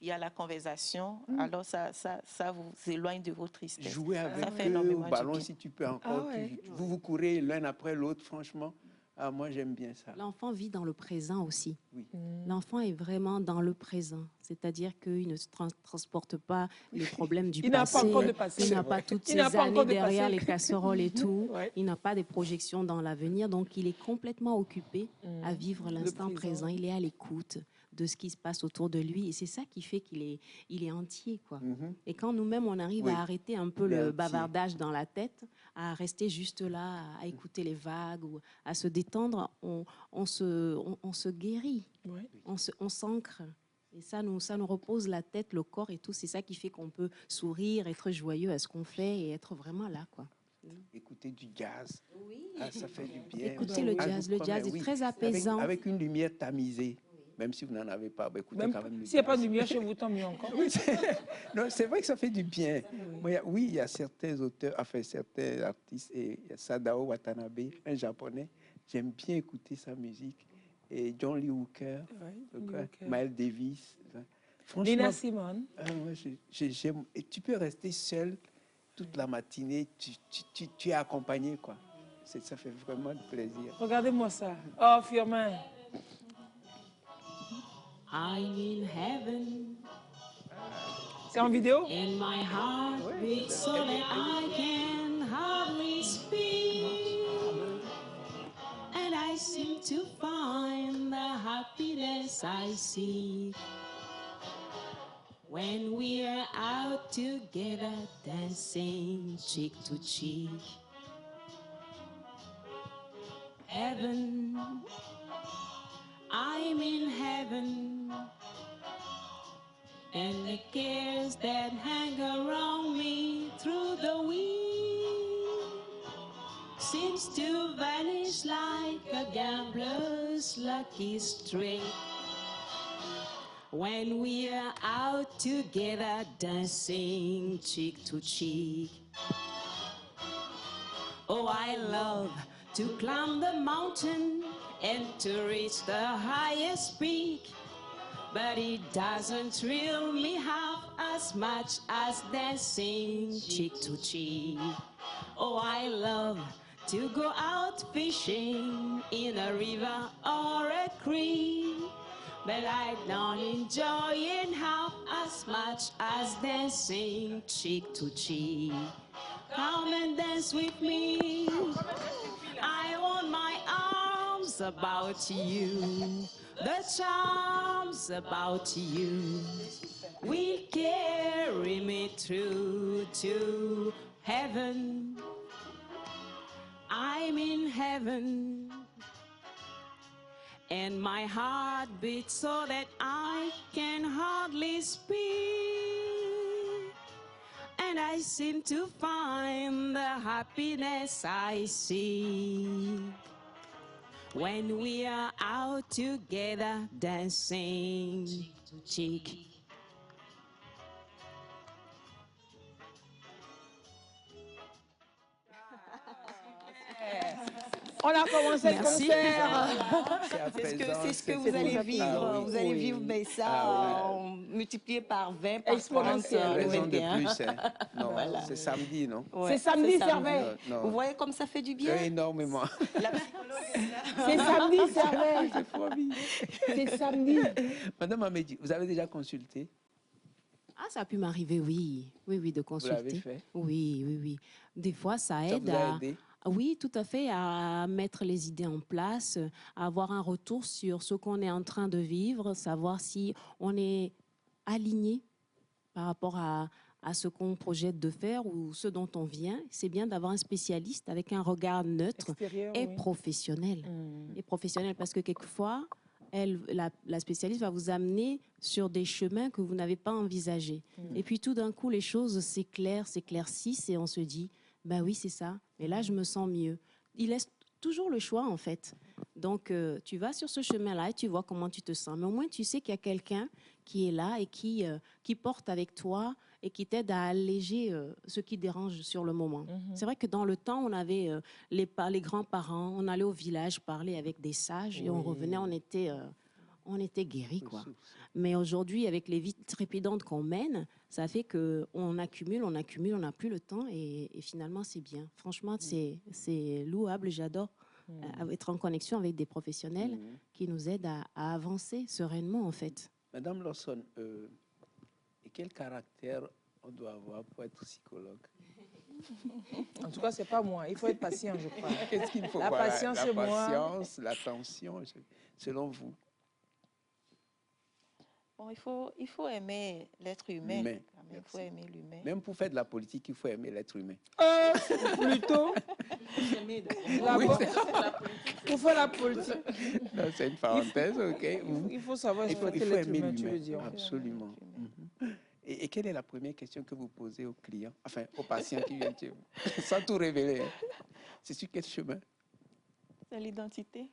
Il y a la conversation, alors ça vous éloigne de vos tristesses. Jouer avec ça fait eux, au ballon si tu peux encore. Vous courez l'un après l'autre, franchement. Ah, moi, j'aime bien ça. L'enfant vit dans le présent aussi. Oui. L'enfant est vraiment dans le présent. C'est-à-dire qu'il ne se transporte pas les problèmes du passé. Il n'a pas encore de passé. Il n'a pas toutes ces années derrière les casseroles et tout. Il n'a pas des projections dans l'avenir. Donc, il est complètement occupé à vivre l'instant présent. Il est à l'écoute de ce qui se passe autour de lui. Et c'est ça qui fait qu'il est entier, quoi. Et quand nous-mêmes, on arrive à arrêter un peu le bavardage dans la tête, à rester juste là, à écouter les vagues, ou à se détendre, on se guérit, on s'ancre. Et ça nous repose la tête, le corps et tout. C'est ça qui fait qu'on peut sourire, être joyeux à ce qu'on fait et être vraiment là, quoi. Écouter du jazz, ça fait du bien. Écouter le jazz est très apaisant. Avec une lumière tamisée. Même si vous n'en avez pas, écoutez quand même. S'il n'y a pas de lumière chez vous, tant mieux encore. Non, c'est vrai que ça fait du bien. Oui, il y a certains auteurs, enfin certains artistes, et il y a Sadao Watanabe, un japonais. J'aime bien écouter sa musique. Et John Lee Hooker, Miles Davis. Franchement, Nina Simone. Et tu peux rester seul toute la matinée, tu es accompagné, quoi. Ça fait vraiment plaisir. Regardez-moi ça. Oh, Firmin. I'm in heaven. C'est en vidéo? And my heart beats so that I can hardly speak. And I seem to find the happiness I seek. When we're out together dancing cheek to cheek. Heaven, I'm in heaven, and the cares that hang around me through the week seems to vanish like a gambler's lucky streak. When we are out together dancing cheek to cheek. Oh, I love to climb the mountain and to reach the highest peak, but it doesn't thrill me half as much as dancing cheek to cheek. Oh, I love to go out fishing in a river or a creek, but I don't enjoy it half as much as dancing cheek to cheek. Come and dance with me. I want my arms about you, the charms about you will carry me through to heaven. I'm in heaven, and my heart beats so that I can hardly speak. And I seem to find the happiness I see when we are out together dancing cheek to cheek. On a commencé le concert. C'est ce que vous allez vivre. Vous allez vivre ça multiplié par 20, par 30. Raison de plus. Non, voilà. C'est samedi, non? C'est samedi, Servais. Vous voyez comme ça fait du bien? Énormément. La psychologue est là. C'est samedi, Servais. C'est samedi. Madame Amédi, vous avez déjà consulté? Ah, ça a pu m'arriver, oui. Oui, de consulter. Vous l'avez fait? Oui. Des fois, ça aide ça vous a aidé? Oui, tout à fait, à mettre les idées en place, à avoir un retour sur ce qu'on est en train de vivre, savoir si on est aligné par rapport à ce qu'on projette de faire ou ce dont on vient. C'est bien d'avoir un spécialiste avec un regard neutre et professionnel. Et professionnel, parce que quelquefois, la spécialiste va vous amener sur des chemins que vous n'avez pas envisagés. Et puis tout d'un coup, les choses s'éclaircissent et on se dit, ben oui, c'est ça, mais là, je me sens mieux. Il laisse toujours le choix, en fait. Donc, tu vas sur ce chemin-là et tu vois comment tu te sens. Mais au moins, tu sais qu'il y a quelqu'un qui est là et qui porte avec toi et qui t'aide à alléger ce qui dérange sur le moment. C'est vrai que dans le temps, on avait les grands-parents, on allait au village parler avec des sages et on revenait, on était guéris, quoi. Mais aujourd'hui, avec les vies trépidantes qu'on mène, ça fait qu'on accumule, on n'a plus le temps et finalement, c'est bien. Franchement, c'est louable, j'adore être en connexion avec des professionnels qui nous aident à avancer sereinement, en fait. Madame Lawson, et quel caractère on doit avoir pour être psychologue? En tout cas, ce n'est pas moi. Il faut être patient, je crois. Qu'est-ce qu'il faut? La patience, c'est moi. La patience, l'attention, selon vous. Bon, il faut aimer l'être humain. Il faut aimer l'humain. Même pour faire de la politique, il faut aimer l'être humain. Plutôt. Pour faire la politique. C'est une parenthèse, ok. Il faut savoir exploiter l'être humain, tu veux dire. Absolument. Et quelle est la première question que vous posez aux clients, enfin aux patients qui viennent chez vous, sans tout révéler? C'est sur quel chemin? C'est l'identité.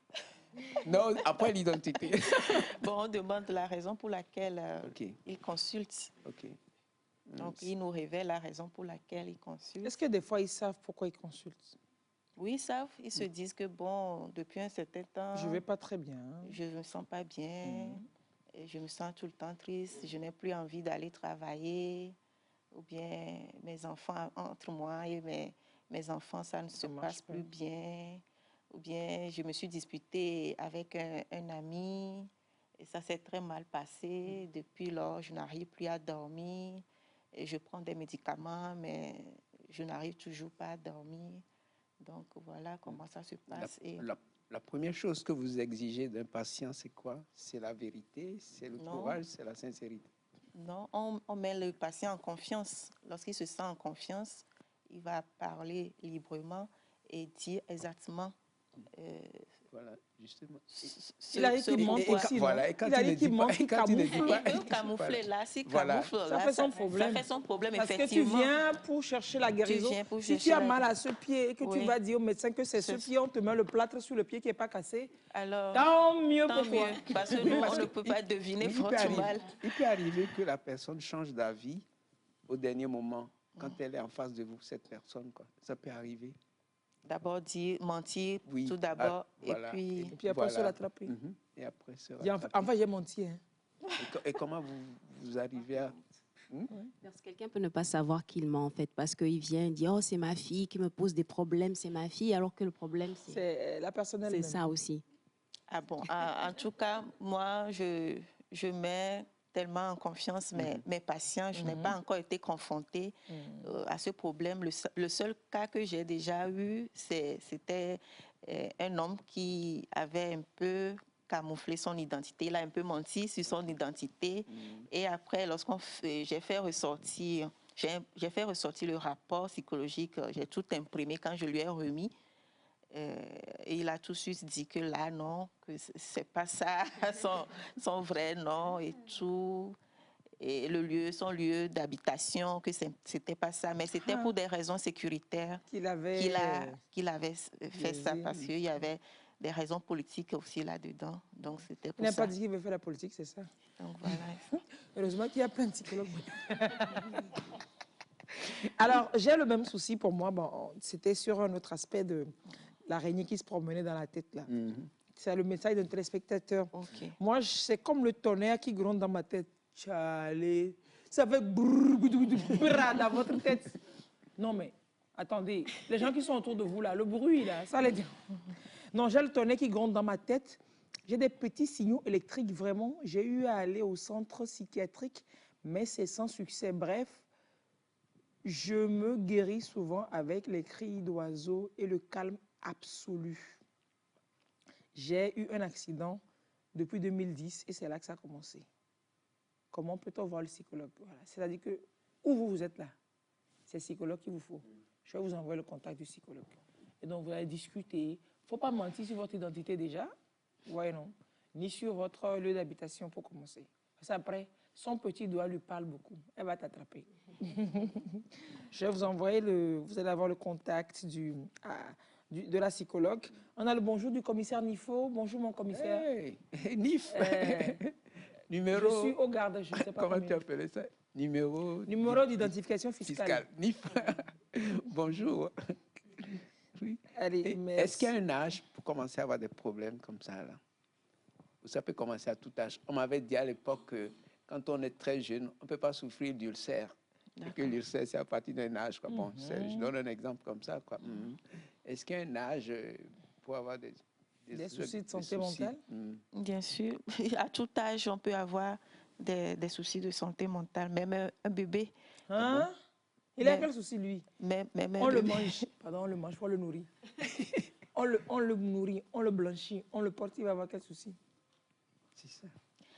Non, après l'identité. Bon, on demande la raison pour laquelle ils consultent. Donc, ils nous révèlent la raison pour laquelle ils consultent. Est-ce que des fois, ils savent pourquoi ils consultent? Oui, ils savent. Ils se disent que, bon, depuis un certain temps... Je ne vais pas très bien. Je ne me sens pas bien. Et je me sens tout le temps triste. Je n'ai plus envie d'aller travailler. Ou bien, mes enfants, entre moi et mes enfants, ça ne se passe plus bien. Ou bien, je me suis disputée avec un ami et ça s'est très mal passé. Depuis lors, je n'arrive plus à dormir. Et je prends des médicaments, mais je n'arrive toujours pas à dormir. Donc, voilà comment ça se passe. La première chose que vous exigez d'un patient, c'est quoi? C'est la vérité, c'est le courage, c'est la sincérité? Non, on met le patient en confiance. Lorsqu'il se sent en confiance, il va parler librement et dire exactement... voilà, justement. Il a dit qu'il ment aussi. Voilà, et quand il a dit qu'il ment, il camoufle. Il peut camoufler là, s'il camoufle là, ça fait son problème. Ça fait son problème, parce effectivement. Parce que tu viens pour chercher la guérison. Si tu as mal à ce pied et que tu vas dire au médecin que c'est ce pied, on te met le plâtre sur le pied qui n'est pas cassé, alors, tant mieux pour toi. Parce que nous, on ne peut pas deviner votre mal. Il peut arriver que la personne change d'avis au dernier moment, quand elle est en face de vous, cette personne, quoi. Ça peut arriver. D'abord mentir, tout d'abord, voilà. et puis après se rattraper. Et après se rattraper. Enfin, j'ai menti. Hein. Et comment vous arrivez à... Parce que quelqu'un peut ne pas savoir qu'il ment, en fait, parce qu'il vient dire « Oh, c'est ma fille qui me pose des problèmes, c'est ma fille », alors que le problème, c'est la personne elle-même. C'est ça aussi. Ah bon, en tout cas, moi, je mets tellement en confiance mes patients. Je n'ai pas encore été confrontée à ce problème. Le seul cas que j'ai déjà eu, c'était un homme qui avait un peu camouflé son identité. Il a un peu menti sur son identité. Et après, j'ai fait ressortir le rapport psychologique, j'ai tout imprimé quand je lui ai remis. Et il a tout de suite dit que là, non, que c'est pas ça, son vrai nom et tout. Et son lieu d'habitation, que c'était pas ça. Mais c'était pour des raisons sécuritaires qu'il avait fait ça, parce qu'il y avait des raisons politiques aussi là-dedans. Donc, c'était pour ça. Il n'a pas dit qu'il veut faire la politique, c'est ça? Donc, voilà. Heureusement qu'il y a plein de psychologues. Alors, j'ai le même souci pour moi. Bon, c'était sur un autre aspect de l'araignée qui se promenait dans la tête, là. C'est le message d'un téléspectateur. Moi, c'est comme le tonnerre qui gronde dans ma tête. Chalé, ça fait brrr dans votre tête. Non, mais attendez, les gens qui sont autour de vous, là, le bruit, là, ça les dit. Non, j'ai le tonnerre qui gronde dans ma tête. J'ai des petits signaux électriques, vraiment. J'ai eu à aller au centre psychiatrique, mais c'est sans succès. Bref, Je me guéris souvent avec les cris d'oiseaux et le calme absolu. J'ai eu un accident depuis 2010 et c'est là que ça a commencé. Comment peut-on voir le psychologue? Voilà. C'est-à-dire que où vous êtes là, c'est le psychologue qu'il vous faut. Je vais vous envoyer le contact du psychologue. Et donc, vous allez discuter. Il ne faut pas mentir sur votre identité déjà, voyez non, ni sur votre lieu d'habitation pour commencer. Parce qu'après, son petit doigt lui parle beaucoup. Elle va t'attraper. Je vais vous envoyer vous allez avoir le contact de la psychologue. On a le bonjour du commissaire Nifo. Bonjour mon commissaire. Hey, Nif. Numéro. Je suis au garde, je ne sais pas comment tu appelles ça? Numéro d'identification fiscale. Nif. Bonjour. Oui. Est-ce qu'il y a un âge pour commencer à avoir des problèmes comme ça là? Ou ça peut commencer à tout âge? On m'avait dit à l'époque que quand on est très jeune, on ne peut pas souffrir d'ulcère. Et que l'ulcère, c'est à partir d'un âge. Quoi. Bon, je donne un exemple comme ça. Est-ce qu'il y a un âge pour avoir des soucis de santé mentale? Bien sûr. À tout âge, on peut avoir des soucis de santé mentale. Même un bébé. Hein? Il a quel souci, lui? On le mange. Pardon, on le mange, on le nourrit. on le nourrit, on le blanchit, on le porte, il va avoir quel souci? C'est ça.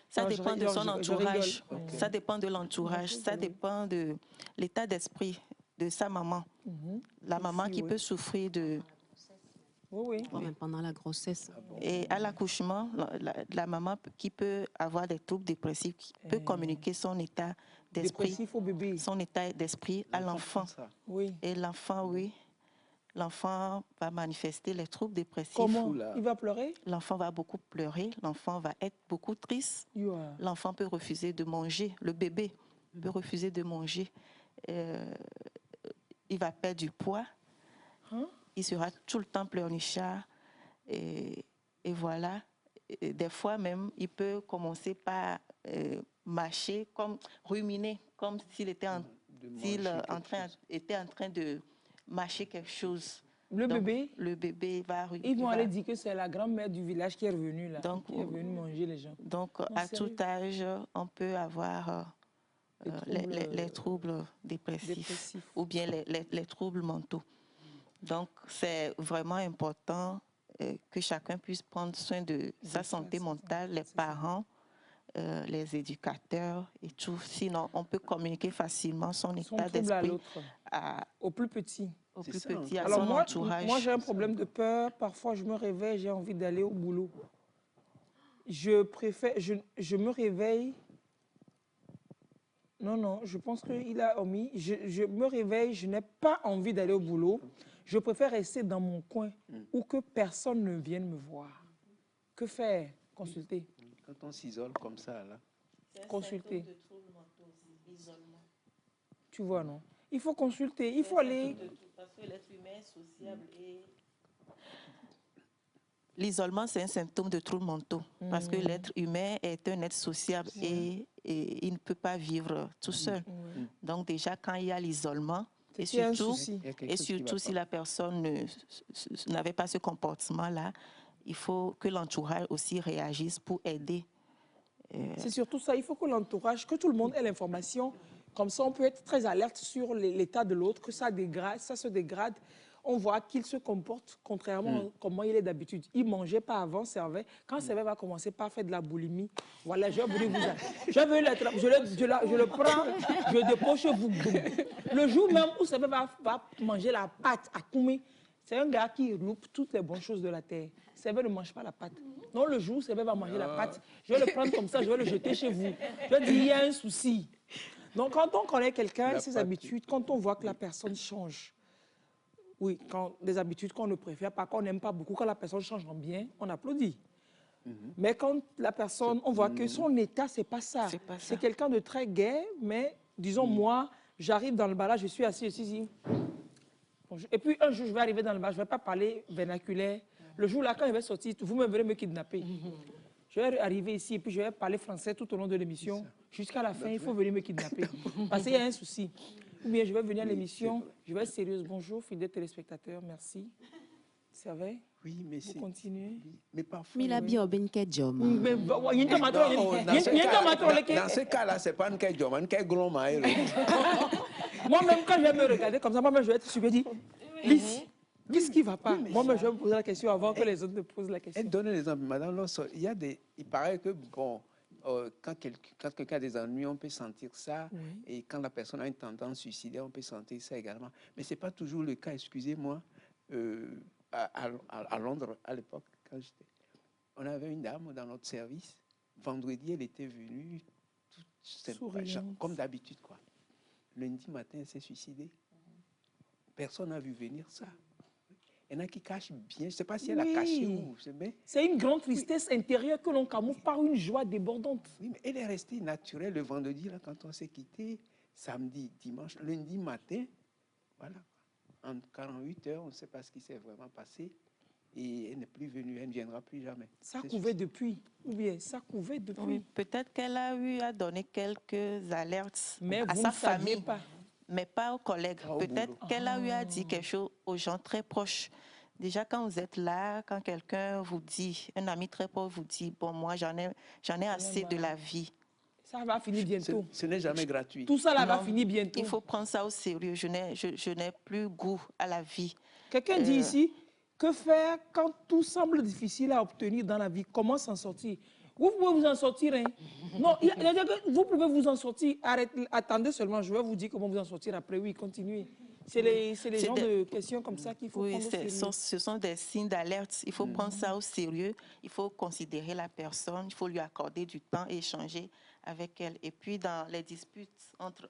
Ça dépend de son entourage. Okay. Ça dépend de l'entourage. Ça dépend de l'état d'esprit de sa maman. La maman qui peut souffrir de... Oui. Même pendant la grossesse. Et à l'accouchement, la maman qui peut avoir des troubles dépressifs, qui peut communiquer son état d'esprit, son état d'esprit à l'enfant. Oui. Et l'enfant, l'enfant va manifester les troubles dépressifs. Comment? Il va pleurer? L'enfant va beaucoup pleurer, l'enfant va être beaucoup triste. L'enfant peut refuser de manger, le bébé peut refuser de manger. Il va perdre du poids. Il sera tout le temps pleurnichard. Et voilà. Et des fois même, il peut commencer par mâcher, comme ruminer, comme s'il était était en train de mâcher quelque chose. Le bébé va... Ils vont aller dire que c'est la grand-mère du village qui est revenue là, qui est venue manger les gens. Donc, à tout âge, on peut avoir les troubles dépressifs ou bien les troubles mentaux. Donc, c'est vraiment important que chacun puisse prendre soin de sa santé mentale, les parents, les éducateurs et tout. Sinon, on peut communiquer facilement son état d'esprit au plus petit. À Alors son entourage. Moi, j'ai un problème de peur. Parfois, je me réveille, j'ai envie d'aller au boulot. Je me réveille. Non, je pense qu'il a omis. Je me réveille, je n'ai pas envie d'aller au boulot. Je préfère rester dans mon coin où que personne ne vienne me voir. Que faire? Consulter. Quand on s'isole comme ça, là. Consulter. Tu vois, non? Il faut consulter, il faut aller... Parce que l'être humain est sociable et... L'isolement, c'est un symptôme de troubles mentaux. Parce que l'être humain est un être sociable et il ne peut pas vivre tout seul. Donc déjà, quand il y a l'isolement, et surtout si la personne n'avait pas ce comportement-là, il faut que l'entourage aussi réagisse pour aider. C'est surtout ça, il faut que l'entourage, que tout le monde ait l'information. Comme ça, on peut être très alerte sur l'état de l'autre, que ça se dégrade. On voit qu'il se comporte contrairement à comment il est d'habitude. Il ne mangeait pas avant, servait. Quand Servait va commencer par faire de la boulimie, voilà, je le prends, je le dépose chez vous. Le jour même où Servait va manger la pâte à Koumé, c'est un gars qui loupe toutes les bonnes choses de la terre. Servait ne mange pas la pâte. Non, le jour où Servait va manger la pâte, je vais le prendre comme ça, je vais le jeter chez vous. Je vais dire, il y a un souci. Donc, quand on connaît quelqu'un, ses habitudes, quand on voit que la personne change, oui, quand des habitudes qu'on ne préfère pas, qu'on n'aime pas beaucoup, quand la personne change en bien, on applaudit. Mais quand la personne, on voit que son état, c'est pas ça. C'est quelqu'un de très gai, mais disons, moi, j'arrive dans le bar, là, je suis assis ici. Et puis, un jour, je vais arriver dans le bar, je ne vais pas parler vernaculaire. Le jour-là, quand je vais sortir, vous me verrez me kidnapper. Je vais arriver ici et puis je vais parler français tout au long de l'émission. Jusqu'à la fin, il faut venir me kidnapper. Parce qu'il y a un souci. Ou bien je vais venir à l'émission, je vais être sérieuse. Bonjour, fidèles téléspectateurs, merci. Servait? Oui, mais vous continuez. Mais parfois... Mais la bio ben kedjom. Dans ce cas-là, c'est pas un kedjom, un kedjom. Moi-même, quand je vais me regarder comme ça, moi-même, je vais être super dit, Lys, qu'est-ce qui ne va pas? Moi-même, je vais me poser la question avant que les autres me posent la question. Donnez l'exemple, madame Losso, il paraît que, bon, quand quelqu'un a des ennuis, on peut sentir ça. Oui. Et quand la personne a une tendance suicidaire, on peut sentir ça également. Mais ce n'est pas toujours le cas, excusez-moi. À Londres, à l'époque, quand j'étais, on avait une dame dans notre service. Vendredi, elle était venue, comme d'habitude, quoi. Lundi matin, elle s'est suicidée. Personne n'a vu venir ça. Il y en a qui cachent bien. Je ne sais pas si elle a caché ou... C'est une grande tristesse intérieure que l'on camoufle par une joie débordante. Oui, mais elle est restée naturelle le vendredi, là, quand on s'est quitté. Samedi, dimanche, lundi matin, voilà. En 48 heures, on ne sait pas ce qui s'est vraiment passé. Et elle n'est plus venue, elle ne viendra plus jamais. Ça couvait depuis, ou bien ça couvait depuis. Oui, peut-être qu'elle a eu à donner quelques alertes à sa famille, pas. Mais pas aux collègues. Peut-être qu'elle a eu à dire quelque chose aux gens très proches. Déjà, quand vous êtes là, quand quelqu'un vous dit, un ami très proche vous dit, bon, moi, j'en ai assez de la vie. Ça va finir bientôt. Ce n'est jamais gratuit. Tout ça là va finir bientôt. Il faut prendre ça au sérieux. Je n'ai plus goût à la vie. Quelqu'un dit ici, que faire quand tout semble difficile à obtenir dans la vie? Comment s'en sortir? Vous pouvez vous en sortir. Hein? Non, vous pouvez vous en sortir. Attendez seulement, je vais vous dire comment vous en sortir après. Oui, continuez. C'est les genres de questions comme ça qu'il faut prendre au sérieux. Ce sont des signes d'alerte. Il faut prendre ça au sérieux. Il faut considérer la personne. Il faut lui accorder du temps et échanger avec elle. Et puis, dans les disputes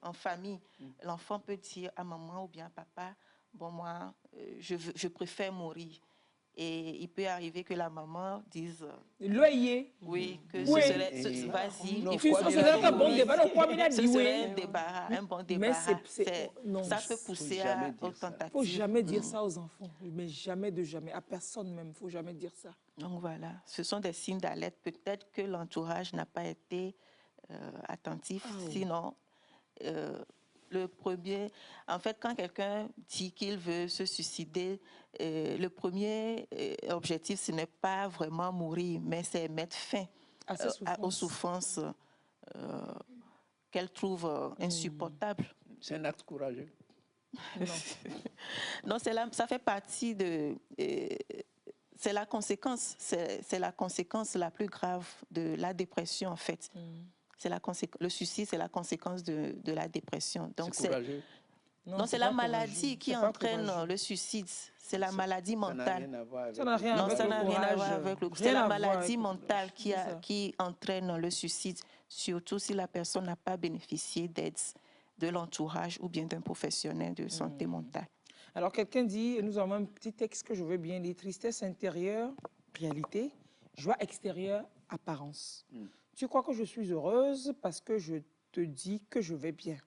en famille, l'enfant peut dire à maman ou bien à papa, bon, moi, je préfère mourir. Et il peut arriver que la maman dise... L'oeillet. Oui, que ce serait... Vas-y, il faut... Ce serait un bon débat. Ce serait un bon débat. Ça peut pousser aux tentatives. Il ne faut jamais dire ça aux enfants. Mais jamais de jamais. À personne même. Il ne faut jamais dire ça. Donc voilà, ce sont des signes d'alerte. Peut-être que l'entourage n'a pas été attentif. Sinon... le premier, en fait, quand quelqu'un dit qu'il veut se suicider, le premier objectif, ce n'est pas vraiment mourir, mais c'est mettre fin aux souffrances qu'elle trouve insupportables. C'est un acte courageux. Non, ça fait partie de... c'est la conséquence, c'est la conséquence la plus grave de la dépression, en fait. Le suicide, c'est la conséquence de la dépression. Donc non, c'est la maladie qui entraîne le suicide. C'est la maladie mentale. Ça n'a rien à voir avec le courage. C'est la maladie mentale qui entraîne le suicide, surtout si la personne n'a pas bénéficié d'aide de l'entourage ou bien d'un professionnel de santé mentale. Alors, quelqu'un dit, nous avons un petit texte que je veux bien lire, tristesse intérieure, réalité, joie extérieure, apparence. Tu crois que je suis heureuse parce que je te dis que je vais bien,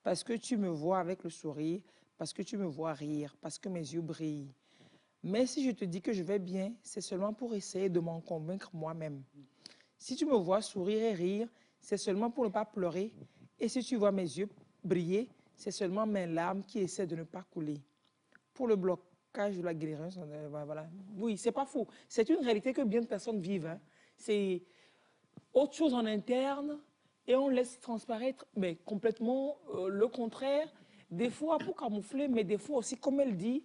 parce que tu me vois avec le sourire, parce que tu me vois rire, parce que mes yeux brillent. Mais si je te dis que je vais bien, c'est seulement pour essayer de m'en convaincre moi-même. Si tu me vois sourire et rire, c'est seulement pour ne pas pleurer. Et si tu vois mes yeux briller, c'est seulement mes larmes qui essaient de ne pas couler. Pour le blocage de la guérison, voilà. Oui, c'est pas faux. C'est une réalité que bien de personnes vivent. Hein. C'est autre chose en interne et on laisse transparaître mais complètement le contraire. Des fois pour camoufler, mais des fois aussi, comme elle dit,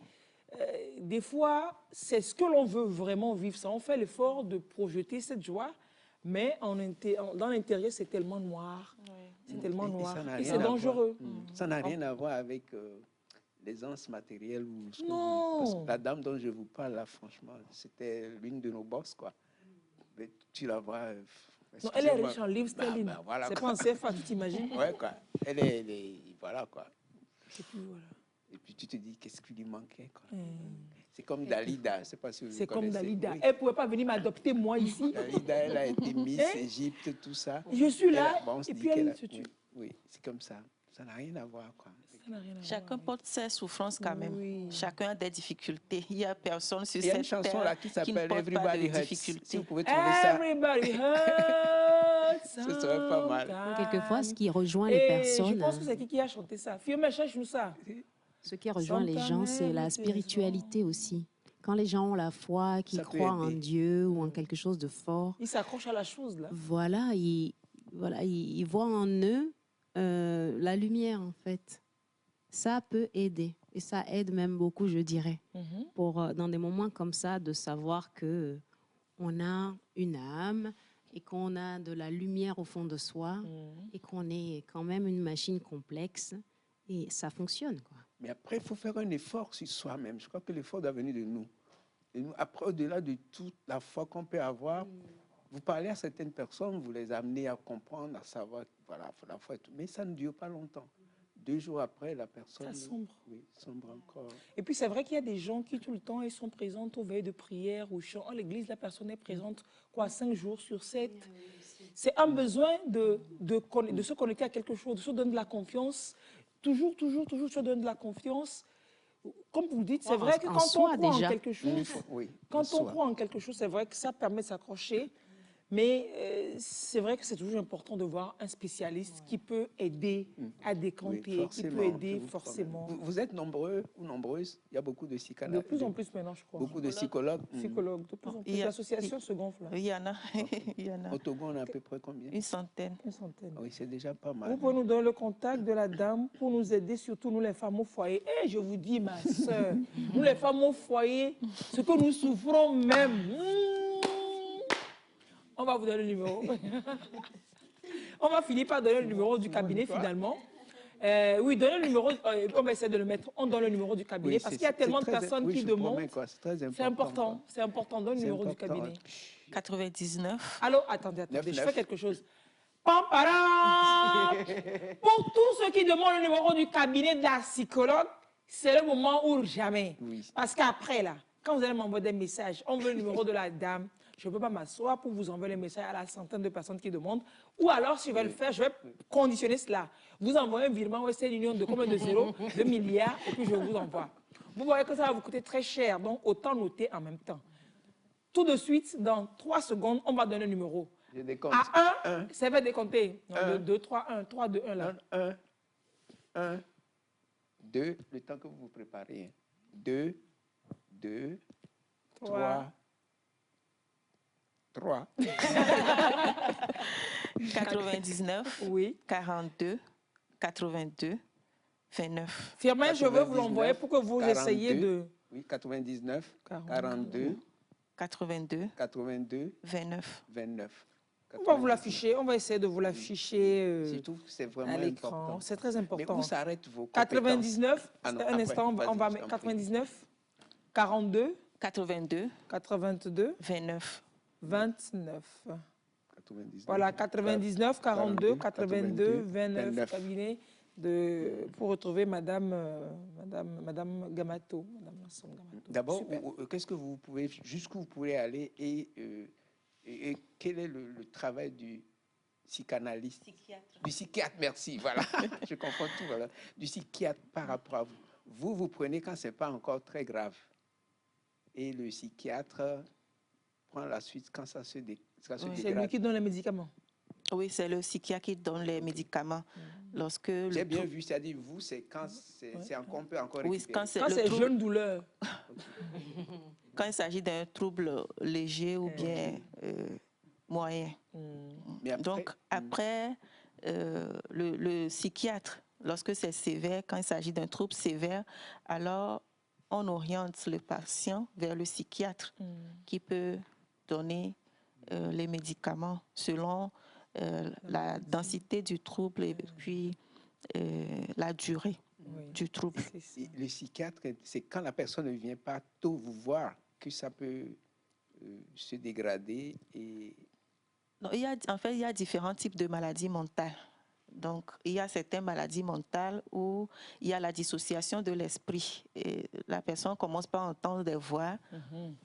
des fois c'est ce que l'on veut vraiment vivre. Ça, on fait l'effort de projeter cette joie, mais dans l'intérieur, c'est tellement noir. Oui. C'est tellement noir et c'est dangereux. Ça n'a rien à voir avec l'aisance matérielle ou ce que non. Parce que la dame dont je vous parle, là, franchement, c'était l'une de nos boss, quoi. Mais tu la vois... Non, elle est riche en livres sterling. Voilà, c'est pas en CFA, tu t'imagines? Ouais, quoi. Elle est voilà, quoi. Et puis, voilà. Et puis, tu te dis, qu'est-ce qui lui manquait, quoi. C'est comme Dalida, je sais pas si vous c'est comme Dalida. Oui. Elle ne pouvait pas venir m'adopter, moi, ici. Dalida, elle a été Miss Égypte, tout ça. Je suis là, et puis elle se tue. Oui, c'est comme ça. Ça n'a rien à voir, quoi. Chacun porte ses souffrances quand même. Oui. Chacun a des difficultés. Il n'y a personne sur cette terre qui ne porte pas de difficultés. Si vous pouvez trouver ça. Everybody hurts. Ce serait pas mal. Quelquefois, ce qui rejoint les personnes... Je pense que c'est qui a chanté ça. Fiona cherche nous ça. Ce qui rejoint les gens, c'est la spiritualité aussi. quand les gens ont la foi, qu'ils croient en Dieu ou en quelque chose de fort. Ils s'accrochent à la chose, là. Voilà, ils voient en eux la lumière, en fait. Ça peut aider. Et ça aide même beaucoup, je dirais, dans des moments comme ça, de savoir qu'on a une âme et qu'on a de la lumière au fond de soi et qu'on est quand même une machine complexe et ça fonctionne, quoi. Mais après, il faut faire un effort sur soi-même. Je crois que l'effort doit venir de nous. Et nous, après, au-delà de toute la foi qu'on peut avoir, vous parlez à certaines personnes, vous les amenez à comprendre, à savoir, voilà, la foi et tout. Mais ça ne dure pas longtemps. 2 jours après, la personne... Ça sombre. Oui, sombre encore. Et puis, c'est vrai qu'il y a des gens qui, tout le temps, ils sont présents aux veilles de prière, au chant. À l'église, la personne est présente, 5 jours sur 7. C'est un besoin de se connecter à quelque chose, de se donner de la confiance. Toujours se donne de la confiance. Comme vous dites, c'est vrai que quand on croit en quelque chose, croit en quelque chose, c'est vrai que ça permet de s'accrocher. Mais c'est vrai que c'est toujours important de voir un spécialiste qui peut aider à décanter, qui peut aider forcément. Vous êtes nombreux ou nombreuses, il y a beaucoup de psychanalystes. De plus en plus maintenant, je crois. Beaucoup de psychologues. Psychologues, de plus en plus. L'association se gonfle. Oui, il y en a. Il y en a. Au Togo, on a à peu près combien? Une centaine. Oui, c'est déjà pas mal. Vous pouvez nous donner le contact de la dame pour nous aider, surtout nous les femmes au foyer. Et je vous dis, ma soeur, nous les femmes au foyer, ce que nous souffrons même. On va vous donner le numéro. On va finir par donner le numéro du cabinet finalement. Oui, donnez le numéro, on va essayer de le mettre. On donne le numéro du cabinet parce qu'il y a tellement de personnes qui demandent. C'est important, c'est important. Donne le numéro du cabinet. 99. Allô, attendez, je fais quelque chose. Pour tous ceux qui demandent le numéro du cabinet de la psychologue, c'est le moment ou jamais. Parce qu'après, là, quand vous allez m'envoyer des messages, on veut le numéro de la dame. Je ne peux pas m'asseoir pour vous envoyer les messages à la centaine de personnes qui demandent. Ou alors, si je vais le faire, je vais conditionner cela. Vous envoyez un virement Western Union de combien de zéros, de milliards, et puis je vous envoie. Vous voyez que ça va vous coûter très cher, donc autant noter en même temps. Tout de suite, dans 3 secondes, on va donner un numéro. Je décompte. À 1, ça va décompter. 2, 3, 1, 3, 2, 1 là. 1, 2, le temps que vous vous préparez. 2, 3. 99, oui. 42, 82, 29. Firmin, je veux vous l'envoyer pour que vous 42, essayiez de... Oui, 99, 42, 82, 29. On va vous l'afficher, on va essayer de vous l'afficher à l'écran. C'est très important. Mais où s'arrêtent vos 99, un instant, on va mettre 99, 42, 82, 29. 29. 99. Voilà, 99, 42, 82, 29. Cabinet pour retrouver Madame Gamato. D'abord, qu'est-ce que vous pouvez, jusqu'où vous pouvez aller et quel est le travail du psychanalyste? Du psychiatre, merci, voilà. Je comprends tout, voilà. Du psychiatre par rapport à vous. Vous prenez quand ce n'est pas encore très grave. Et le psychiatre prend la suite quand ça se dégrade. C'est lui qui donne les médicaments. Oui, c'est le psychiatre qui donne les médicaments. Lorsque j'ai bien vu, c'est-à-dire vous, c'est quand c'est encore, on peut encore oui, récupérer. Quand c'est jeune douleur. Quand il s'agit d'un trouble léger ou bien moyen. Mais après, donc après, le psychiatre, lorsque c'est sévère, quand il s'agit d'un trouble sévère, alors on oriente le patient vers le psychiatre qui peut donner les médicaments selon la densité du trouble et puis la durée du trouble. Le psychiatre, c'est quand la personne ne vient pas tôt vous voir que ça peut se dégrader. Non, en fait, il y a différents types de maladies mentales. Donc, il y a certaines maladies mentales où il y a la dissociation de l'esprit. Et la personne commence par entendre des voix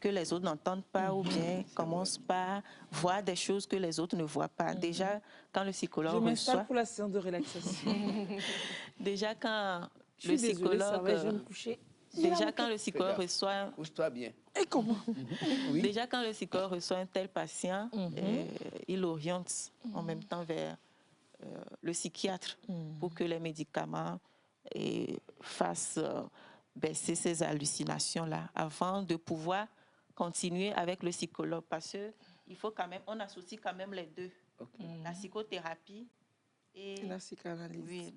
que les autres n'entendent pas ou bien commence par voir des choses que les autres ne voient pas. Déjà, quand le psychologue reçoit... Je m'installe pour la séance de relaxation. Déjà, quand le psychologue... Déjà, quand le psychologue reçoit... Couche-toi bien. Et comment? Oui. Déjà, quand le psychologue reçoit un tel patient, il oriente en même temps vers le psychiatre pour que les médicaments fassent baisser ces hallucinations-là avant de pouvoir continuer avec le psychologue. Parce qu'il faut quand même, on associe quand même les deux. La psychothérapie et la psychanalyse. Oui,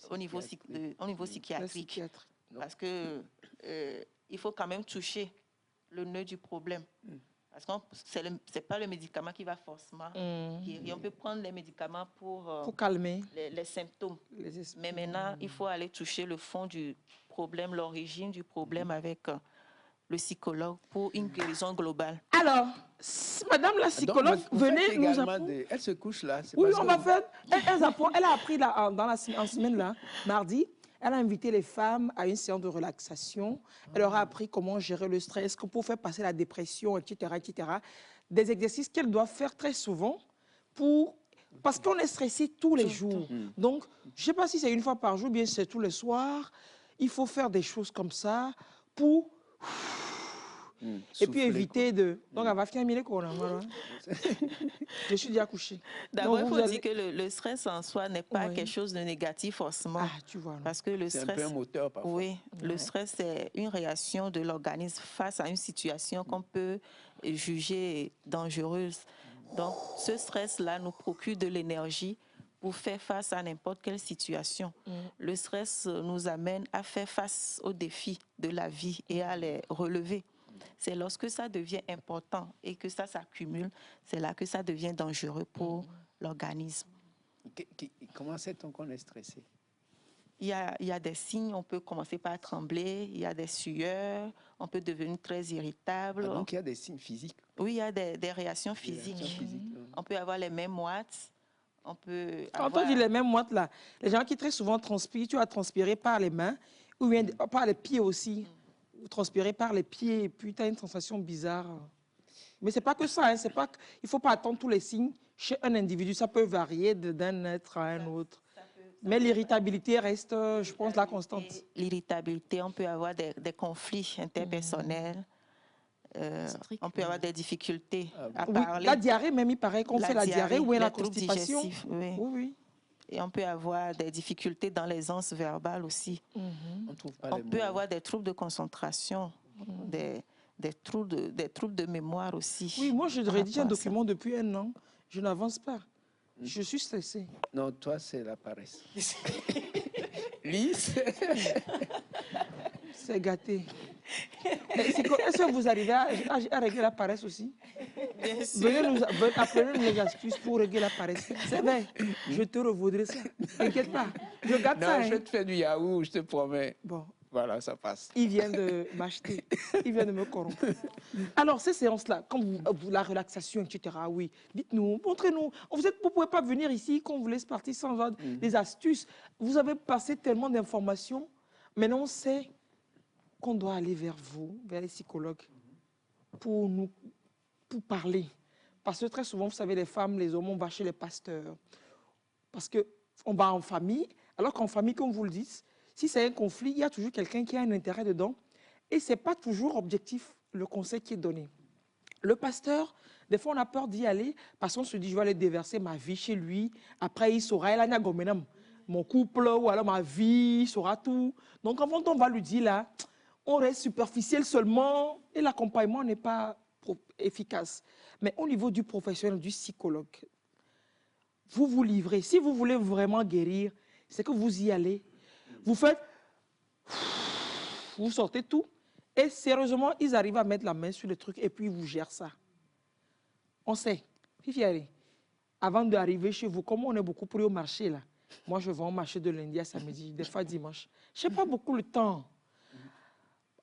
au niveau psychiatrique. Parce que il faut quand même toucher le nœud du problème. Parce que ce n'est pas le médicament qui va forcément guérir. On peut prendre les médicaments pour calmer les symptômes. Mais maintenant, il faut aller toucher le fond du problème, l'origine du problème avec le psychologue pour une guérison globale. Alors, madame la psychologue, venez nous apprendre. Elle se couche là. Oui, on va faire. Elle a appris là, en semaine là, mardi. Elle a invité les femmes à une séance de relaxation. Elle leur a appris comment gérer le stress, pour faire passer la dépression, etc., etc. Des exercices qu'elles doivent faire très souvent parce qu'on est stressé tous les jours. Donc, je ne sais pas si c'est une fois par jour, bien c'est tous les soirs. Il faut faire des choses comme ça pour... Et puis éviter de... Donc, elle va finir les corona. Je suis déjà couchée. D'abord, il faut dire que le stress en soi n'est pas quelque chose de négatif forcément. Ah, tu vois. Parce que le stress... C'est un peu un moteur parfois. Oui, le stress, c'est une réaction de l'organisme face à une situation qu'on peut juger dangereuse. Donc, ce stress-là nous procure de l'énergie pour faire face à n'importe quelle situation. Le stress nous amène à faire face aux défis de la vie et à les relever. C'est lorsque ça devient important et que ça s'accumule, c'est là que ça devient dangereux pour l'organisme. Comment sait-on qu'on est stressé? Il y a des signes, on peut commencer par trembler, il y a des sueurs, on peut devenir très irritable. Ah, donc il y a des signes physiques? Oui, il y a des réactions physiques. On peut avoir les mêmes moites. Quand on dit les mêmes moites, là, les gens qui très souvent transpirent, tu vas transpirer par les mains ou bien par les pieds aussi. Ou transpirer par les pieds et puis tu as une sensation bizarre. Mais ce n'est pas que ça. Hein, il ne faut pas attendre tous les signes chez un individu. Ça peut varier d'un être à un autre. Mais l'irritabilité reste, je pense, la constante. L'irritabilité, on peut avoir des conflits interpersonnels. On peut avoir des difficultés à parler. La diarrhée, même, il paraît qu'on fait la diarrhée ou la constipation. Oui. Et on peut avoir des difficultés dans l'aisance verbale aussi. On peut avoir des troubles de concentration, des troubles de mémoire aussi. Oui, moi, je rédige un document depuis 1 an. Je n'avance pas. Je suis stressée. Non, toi, c'est la paresse. Lise. C'est gâté. Est-ce que vous arrivez à régler la paresse aussi? Bien sûr. Apprenez-nous les astuces pour régler la paresse. C'est vrai, je te revaudrai ça. T'inquiète pas, je garde ça. Non, je te fais du yaourt, je te promets. Bon. Voilà, ça passe. Il vient de m'acheter. Il vient de me corrompre. Alors, ces séances-là, comme la relaxation, etc., oui, dites-nous, montrez-nous. Vous ne pouvez pas venir ici qu'on vous laisse partir sans avoir des astuces. Vous avez passé tellement d'informations. Maintenant, on sait qu'on doit aller vers vous, vers les psychologues, pour parler. Parce que très souvent, vous savez, les femmes, les hommes, on va chez les pasteurs. Parce qu'on va en famille, alors qu'en famille, comme vous le dites, si c'est un conflit, il y a toujours quelqu'un qui a un intérêt dedans. Et ce n'est pas toujours objectif, le conseil qui est donné. Le pasteur, des fois, on a peur d'y aller parce qu'on se dit, je vais aller déverser ma vie chez lui. Après, il saura, il a mon couple, ou alors ma vie, il saura tout. Donc, quand on va lui dire, là, on reste superficiel seulement et l'accompagnement n'est pas efficace. Mais au niveau du professionnel, du psychologue, vous vous livrez. Si vous voulez vraiment guérir, c'est que vous y allez. Vous faites, vous sortez tout et sérieusement, ils arrivent à mettre la main sur le truc et puis ils vous gèrent ça. On sait. Fifi, allez, avant d'arriver chez vous, comme on est beaucoup pris au marché, là, moi je vais au marché de lundi à samedi, des fois dimanche. Je n'ai pas beaucoup le temps.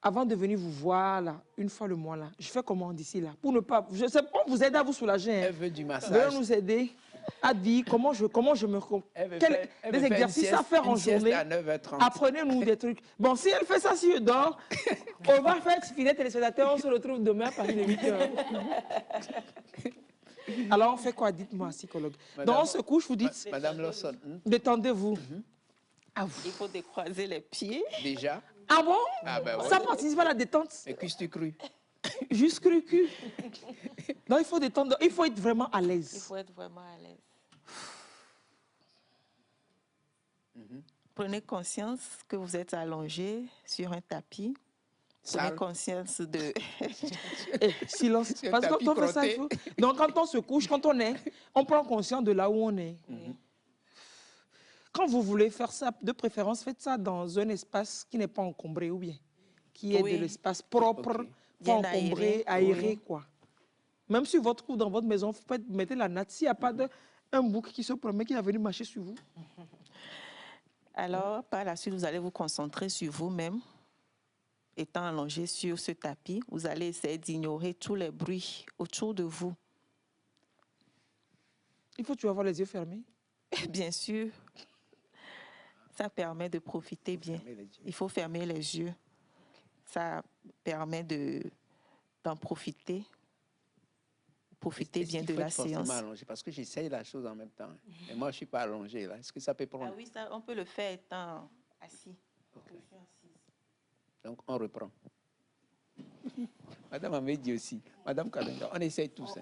Avant de venir vous voir, là, une fois le mois, là, je fais comment d'ici là? Pour ne pas... Je sais pas, on vous aide à vous soulager. Hein. Elle veut du massage. Veuillez nous aider à dire comment je me... des exercices à faire en journée. À 9h30. Apprenez-nous des trucs. Bon, si elle fait ça, si je dors, on va faire finir téléspectateurs, on se retrouve demain à partir de 8h. Alors, on fait quoi? Dites-moi, psychologue. Donc, on se couche, vous dites... Madame Lawson. Détendez-vous. Il faut décroiser les pieds. Déjà? Ah bon? Ah ben ouais. Ça participe à la détente. Et cuisses-tu cru? Juste cru. Non, il faut détendre. Il faut être vraiment à l'aise. Il faut être vraiment à l'aise. Prenez conscience que vous êtes allongé sur un tapis. Prenez conscience de... Silence. Parce que quand on fait ça, il faut... Donc, quand on se couche, on prend conscience de là où on est. Quand vous voulez faire ça, de préférence, faites ça dans un espace qui n'est pas encombré ou bien qui est de l'espace propre, pas encombré, aéré, quoi. Même sur votre cou, dans votre maison, vous pouvez mettre la natte. S'il n'y a pas un bouc qui se promet, qui va venir marcher sur vous. Alors, par la suite, vous allez vous concentrer sur vous-même. Étant allongé sur ce tapis, vous allez essayer d'ignorer tous les bruits autour de vous. Il faut toujours avoir les yeux fermés. Bien sûr. Ça permet de profiter bien. Il faut fermer les yeux. Ça permet d'en profiter. Profiter bien de la séance. Allongé, parce que j'essaye la chose en même temps. Et moi, je ne suis pas allongé. Est-ce que ça peut prendre? Ah oui, ça, on peut le faire étant assis. Okay. Donc, on reprend. Madame avait dit aussi. Madame Kadanga, on essaye tous.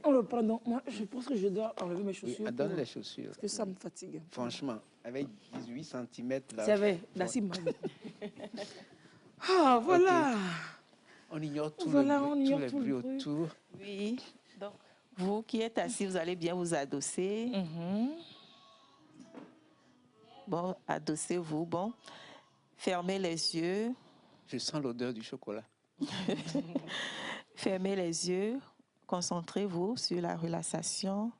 On reprend. Donc, moi, je pense que je dois enlever mes chaussures. Oui, donne les chaussures. Parce que ça me fatigue. Franchement, avec 18 cm là. C'est vrai, Ah, voilà. Okay. On ignore tout le bruit autour. Oui. Donc, vous qui êtes assis, vous allez bien vous adosser. Bon, adossez-vous. Bon, fermez les yeux. Je sens l'odeur du chocolat. Fermez les yeux. Concentrez-vous sur la relaxation.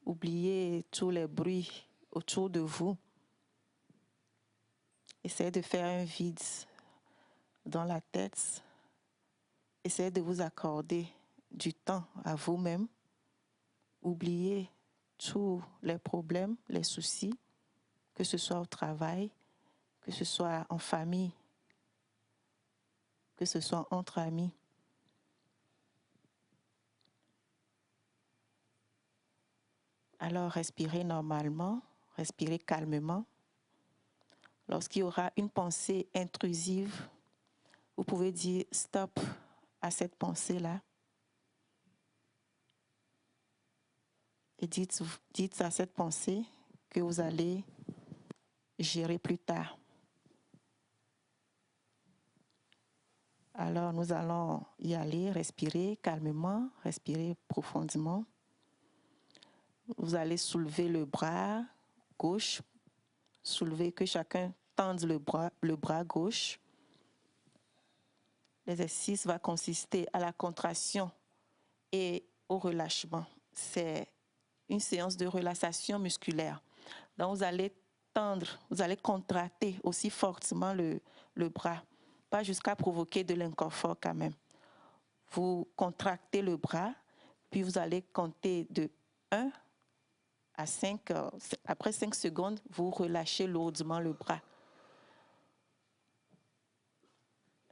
Oubliez tous les bruits autour de vous. Essayez de faire un vide dans la tête. Essayez de vous accorder du temps à vous-même. Oubliez tous les problèmes, les soucis, que ce soit au travail, que ce soit en famille, que ce soit entre amis. Alors, respirez normalement, respirez calmement. Lorsqu'il y aura une pensée intrusive, vous pouvez dire stop à cette pensée-là. Et dites à cette pensée que vous allez gérer plus tard. Alors, nous allons y aller, respirer calmement, respirer profondément. Vous allez soulever le bras gauche, soulever, que chacun tende le bras gauche. L'exercice va consister à la contraction et au relâchement. C'est une séance de relaxation musculaire. Donc, vous allez tendre, vous allez contracter aussi fortement le bras, pas jusqu'à provoquer de l'inconfort quand même. Vous contractez le bras, puis vous allez compter de 1 à 5. Après 5 secondes, vous relâchez lourdement le bras.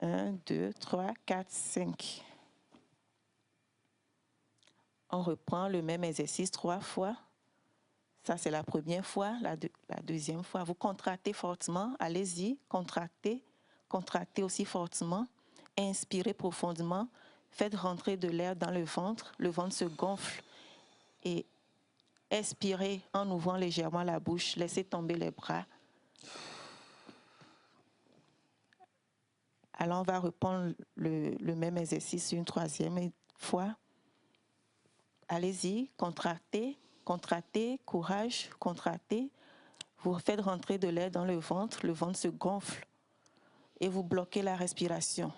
1, 2, 3, 4, 5. On reprend le même exercice 3 fois. Ça, c'est la première fois. La deuxième fois, vous contractez fortement. Allez-y, contractez. Contractez aussi fortement. Inspirez profondément. Faites rentrer de l'air dans le ventre. Le ventre se gonfle. Et expirez en ouvrant légèrement la bouche. Laissez tomber les bras. Alors, on va reprendre le même exercice une troisième fois. Allez-y, contractez, contractez, courage, contractez. Vous faites rentrer de l'air dans le ventre se gonfle et vous bloquez la respiration.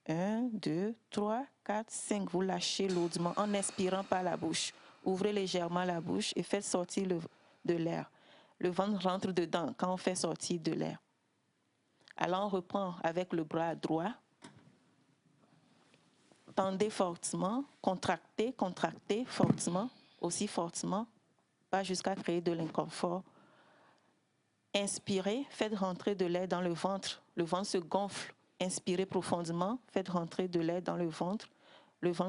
1, 2, 3, 4, 5. Vous lâchez lourdement en expirant par la bouche. Ouvrez légèrement la bouche et faites sortir de l'air. Le ventre rentre dedans quand on fait sortir de l'air. Alors on reprend avec le bras droit. Tendez fortement, contractez, contractez fortement, aussi fortement, pas jusqu'à créer de l'inconfort. Inspirez, faites rentrer de l'air dans le ventre se gonfle. Inspirez profondément, faites rentrer de l'air dans le ventre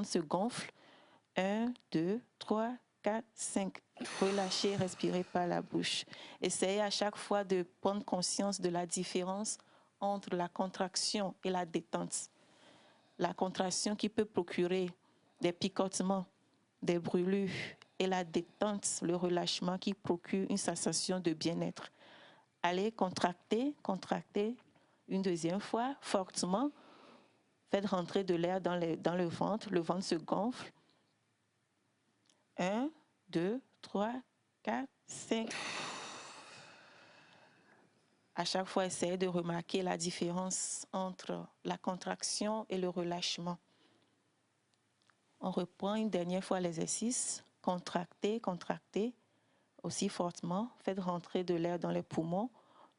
se gonfle. 1, 2, 3, 4, 5. Relâchez, respirez par la bouche. Essayez à chaque fois de prendre conscience de la différence entre la contraction et la détente. La contraction qui peut procurer des picotements, des brûlures, et la détente, le relâchement qui procure une sensation de bien-être. Allez, contractez, contractez une deuxième fois, fortement. Faites rentrer de l'air dans le ventre se gonfle. 1, 2, 3, 4, 5. À chaque fois, essayez de remarquer la différence entre la contraction et le relâchement. On reprend une dernière fois l'exercice. Contractez, contractez aussi fortement. Faites rentrer de l'air dans les poumons.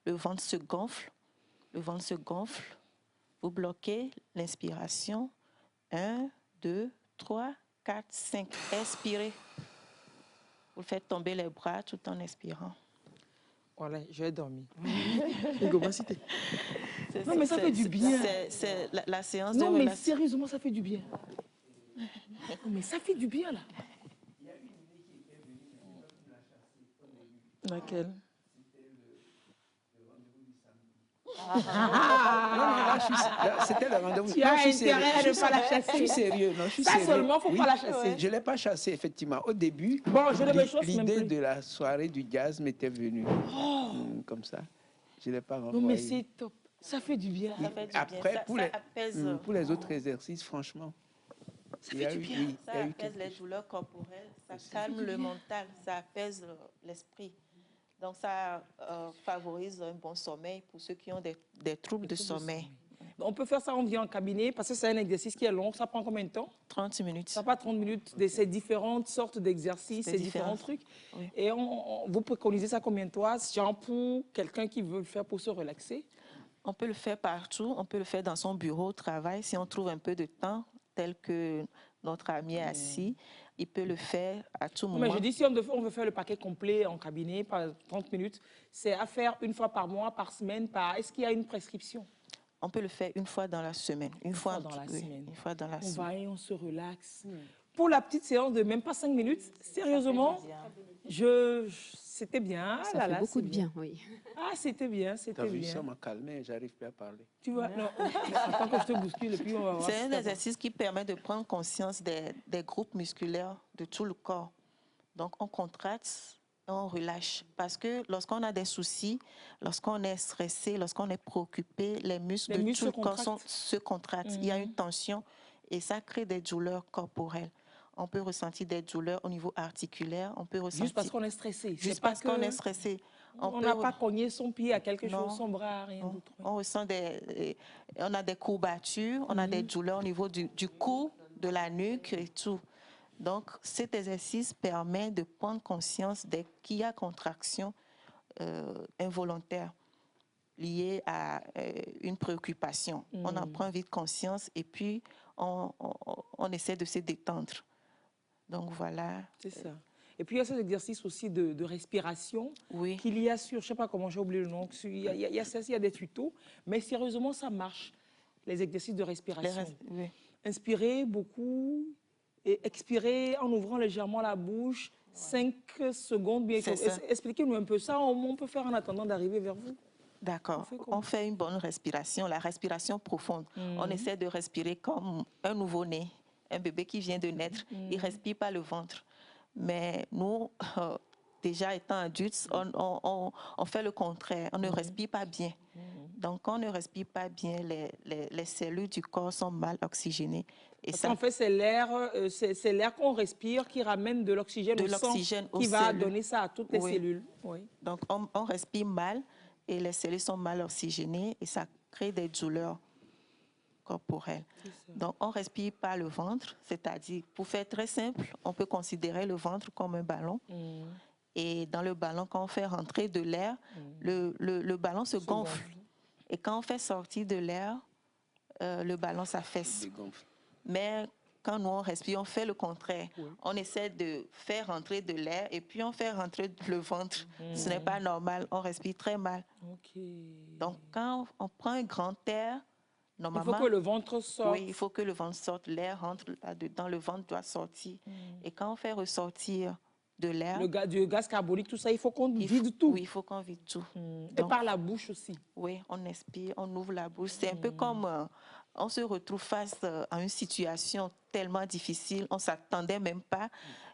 Le ventre se gonfle. Le ventre se gonfle. Vous bloquez l'inspiration. 1, 2, 3, 4, 5. Expirez. Vous faites tomber les bras tout en expirant. Voilà, je vais dormir. Non, mais ça fait du bien. C'est la séance de relaxation. Non, mais sérieusement, ça fait du bien. Non, mais ça fait du bien, là. Laquelle? C'était le rendez-vous. Tu as intérêt à ne pas la chasser. Je suis sérieux. Non, je suis ça sérieux. Seulement, il ne faut pas la chasser. Je ne l'ai pas chassée, effectivement. Au début, l'idée de la soirée du jazz m'était venue. Comme ça. Je ne l'ai pas renvoyée. Non, mais c'est top. Ça fait du bien. Ça fait du Après, bien. Pour les autres exercices, franchement, ça fait du bien. Ça apaise les douleurs corporelles, ça calme le mental, ça apaise l'esprit. Donc, ça favorise un bon sommeil pour ceux qui ont des troubles de sommeil. On peut faire ça, on vient en cabinet, parce que c'est un exercice qui est long. Ça prend combien de temps? 30 minutes. Ça prend 30 minutes de ces différentes sortes d'exercices, ces différents trucs. Oui. Et vous préconisez ça combien de temps? Genre pour quelqu'un qui veut le faire pour se relaxer? On peut le faire partout. On peut le faire dans son bureau au travail. Si on trouve un peu de temps, tel que notre ami est assis, il peut le faire à tout moment. Mais je dis, si on veut faire le paquet complet en cabinet, par 30 minutes, c'est à faire une fois par mois, par semaine, Est-ce qu'il y a une prescription? On peut le faire une fois dans la semaine. Une fois dans la semaine. Une fois dans la semaine. On va et on se relaxe. Pour la petite séance de même pas 5 minutes, sérieusement, c'était bien. Ça fait beaucoup de bien, oui. Ah, c'était bien, c'était bien. Ça m'a calmé, j'arrive plus à parler. Tu vois, non, attends que je te bouscule et puis on va voir. C'est un exercice qui permet de prendre conscience des groupes musculaires de tout le corps. Donc, on contracte et on relâche. Parce que lorsqu'on a des soucis, lorsqu'on est stressé, lorsqu'on est préoccupé, les muscles de tout le corps se contractent. Il y a une tension et ça crée des douleurs corporelles. On peut ressentir des douleurs au niveau articulaire. On peut ressentir... Juste parce qu'on est stressé. Juste parce qu'on est stressé. On n'a pas cogné son pied à quelque chose, son bras, rien d'autre. On ressent on a des courbatures, on a des douleurs au niveau du cou, de la nuque et tout. Donc, cet exercice permet de prendre conscience dès qu'il y a contraction involontaire liée à une préoccupation. On en prend vite conscience et puis on essaie de se détendre. Donc, voilà. C'est ça. Et puis, il y a cet exercice aussi de respiration qu'il y a sur, je ne sais pas comment, j'ai oublié le nom, il y a des tutos, mais sérieusement, ça marche, les exercices de respiration. Inspirez beaucoup et expirez en ouvrant légèrement la bouche, 5 secondes. Bien. Expliquez-nous un peu ça, on peut faire en attendant d'arriver vers vous. D'accord. On fait une bonne respiration, la respiration profonde. On essaie de respirer comme un nouveau-né, un bébé qui vient de naître. Il ne respire pas le ventre. Mais nous, déjà étant adultes, on fait le contraire. On ne respire pas bien. Donc, quand on ne respire pas bien, les cellules du corps sont mal oxygénées. Et en fait, c'est l'air qu'on respire qui ramène de l'oxygène au sang, qui va donner ça à toutes les cellules. Oui. Donc, on respire mal et les cellules sont mal oxygénées et ça crée des douleurs corporelles. Donc, on ne respire pas le ventre, c'est-à-dire, pour faire très simple, on peut considérer le ventre comme un ballon. Et dans le ballon, quand on fait rentrer de l'air, le ballon se gonfle. Et quand on fait sortir de l'air, le ballon s'affaisse. Mais quand nous, on respire, on fait le contraire. On essaie de faire rentrer de l'air et puis on fait rentrer le ventre. Ce n'est pas normal, on respire très mal. Donc, quand on prend un grand air, normalement... Il faut que le ventre sorte. Oui, il faut que le ventre sorte. L'air rentre là-dedans, le ventre doit sortir. Et quand on fait ressortir de l'air... Du gaz carbonique, tout ça, il faut qu'on vide tout. Oui, il faut qu'on vide tout. Et par la bouche aussi. Oui, on expire, on ouvre la bouche. C'est un peu comme... on se retrouve face à une situation tellement difficile, on ne s'attendait même pas,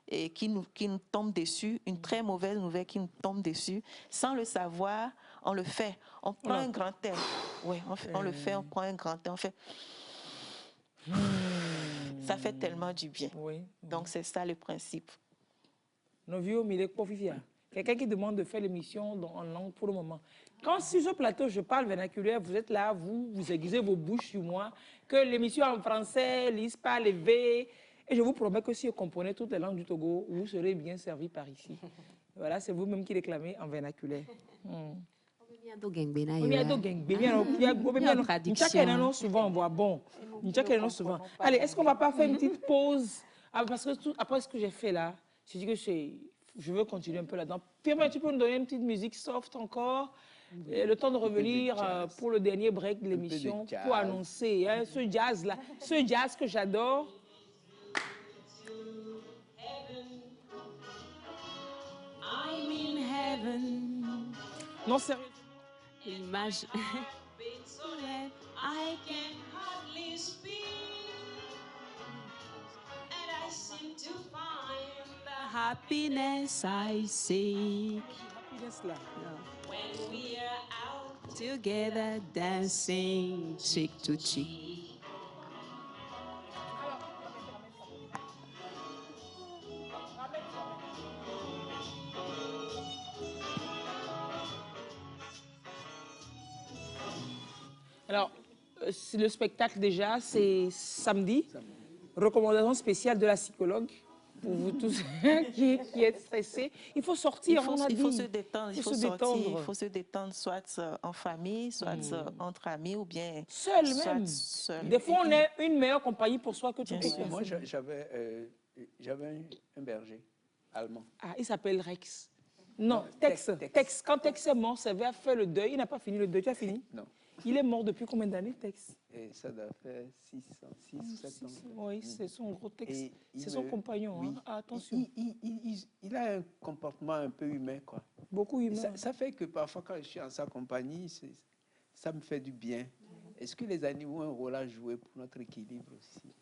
et qui nous tombe dessus, une très mauvaise nouvelle qui nous tombe dessus. Sans le savoir, on le fait. On prend un grand air. Oui, on le fait, on prend un grand air, on fait... Ça fait tellement du bien. Oui. Donc, c'est ça le principe. Quelqu'un qui demande de faire l'émission en langue pour le moment. Quand sur ce plateau, je parle vernaculaire, vous êtes là, vous aiguisez vos bouches sur moi, que l'émission en français, lise pas les V. Et je vous promets que si vous comprenez toutes les langues du Togo, vous serez bien servi par ici. Voilà, c'est vous-même qui réclamez en vernaculaire. Souvent. Allez, est-ce qu'on ne va pas faire une petite pause? Parce que après ce que j'ai fait là, je dis que je veux continuer un peu là-dedans. Pierre, tu peux nous donner une petite musique soft encore, le temps de revenir pour le dernier break de l'émission, pour annoncer ce jazz-là, ce jazz que j'adore. I'm in heaven. Non, sérieux. L'image. I can hardly speak, and I seem to find the Happiness I seek. when we are out Together dancing cheek to cheek. Alors, le spectacle déjà, c'est samedi. Recommandation spéciale de la psychologue pour vous tous qui êtes stressés. Il faut sortir, il faut se détendre, il faut sortir, il faut se détendre, soit en famille, soit entre amis ou bien seul même. Seul. Des fois, on est une meilleure compagnie pour soi que tout le monde. Moi, j'avais un berger allemand. Ah, il s'appelle Rex. Non, Tex. Quand Tex est mort, Sévère a fait le deuil. Il n'a pas fini le deuil. Tu as fini? Non. Il est mort depuis combien d'années, Tex? Et ça doit faire 6 ou 7 ans. Oui, c'est son gros Tex. C'est son compagnon. Oui. Hein. Ah, attention. Il a un comportement un peu humain, quoi. Beaucoup humain. Ça fait que parfois, quand je suis en sa compagnie, ça me fait du bien. Est-ce que les animaux ont un rôle à jouer pour notre équilibre aussi?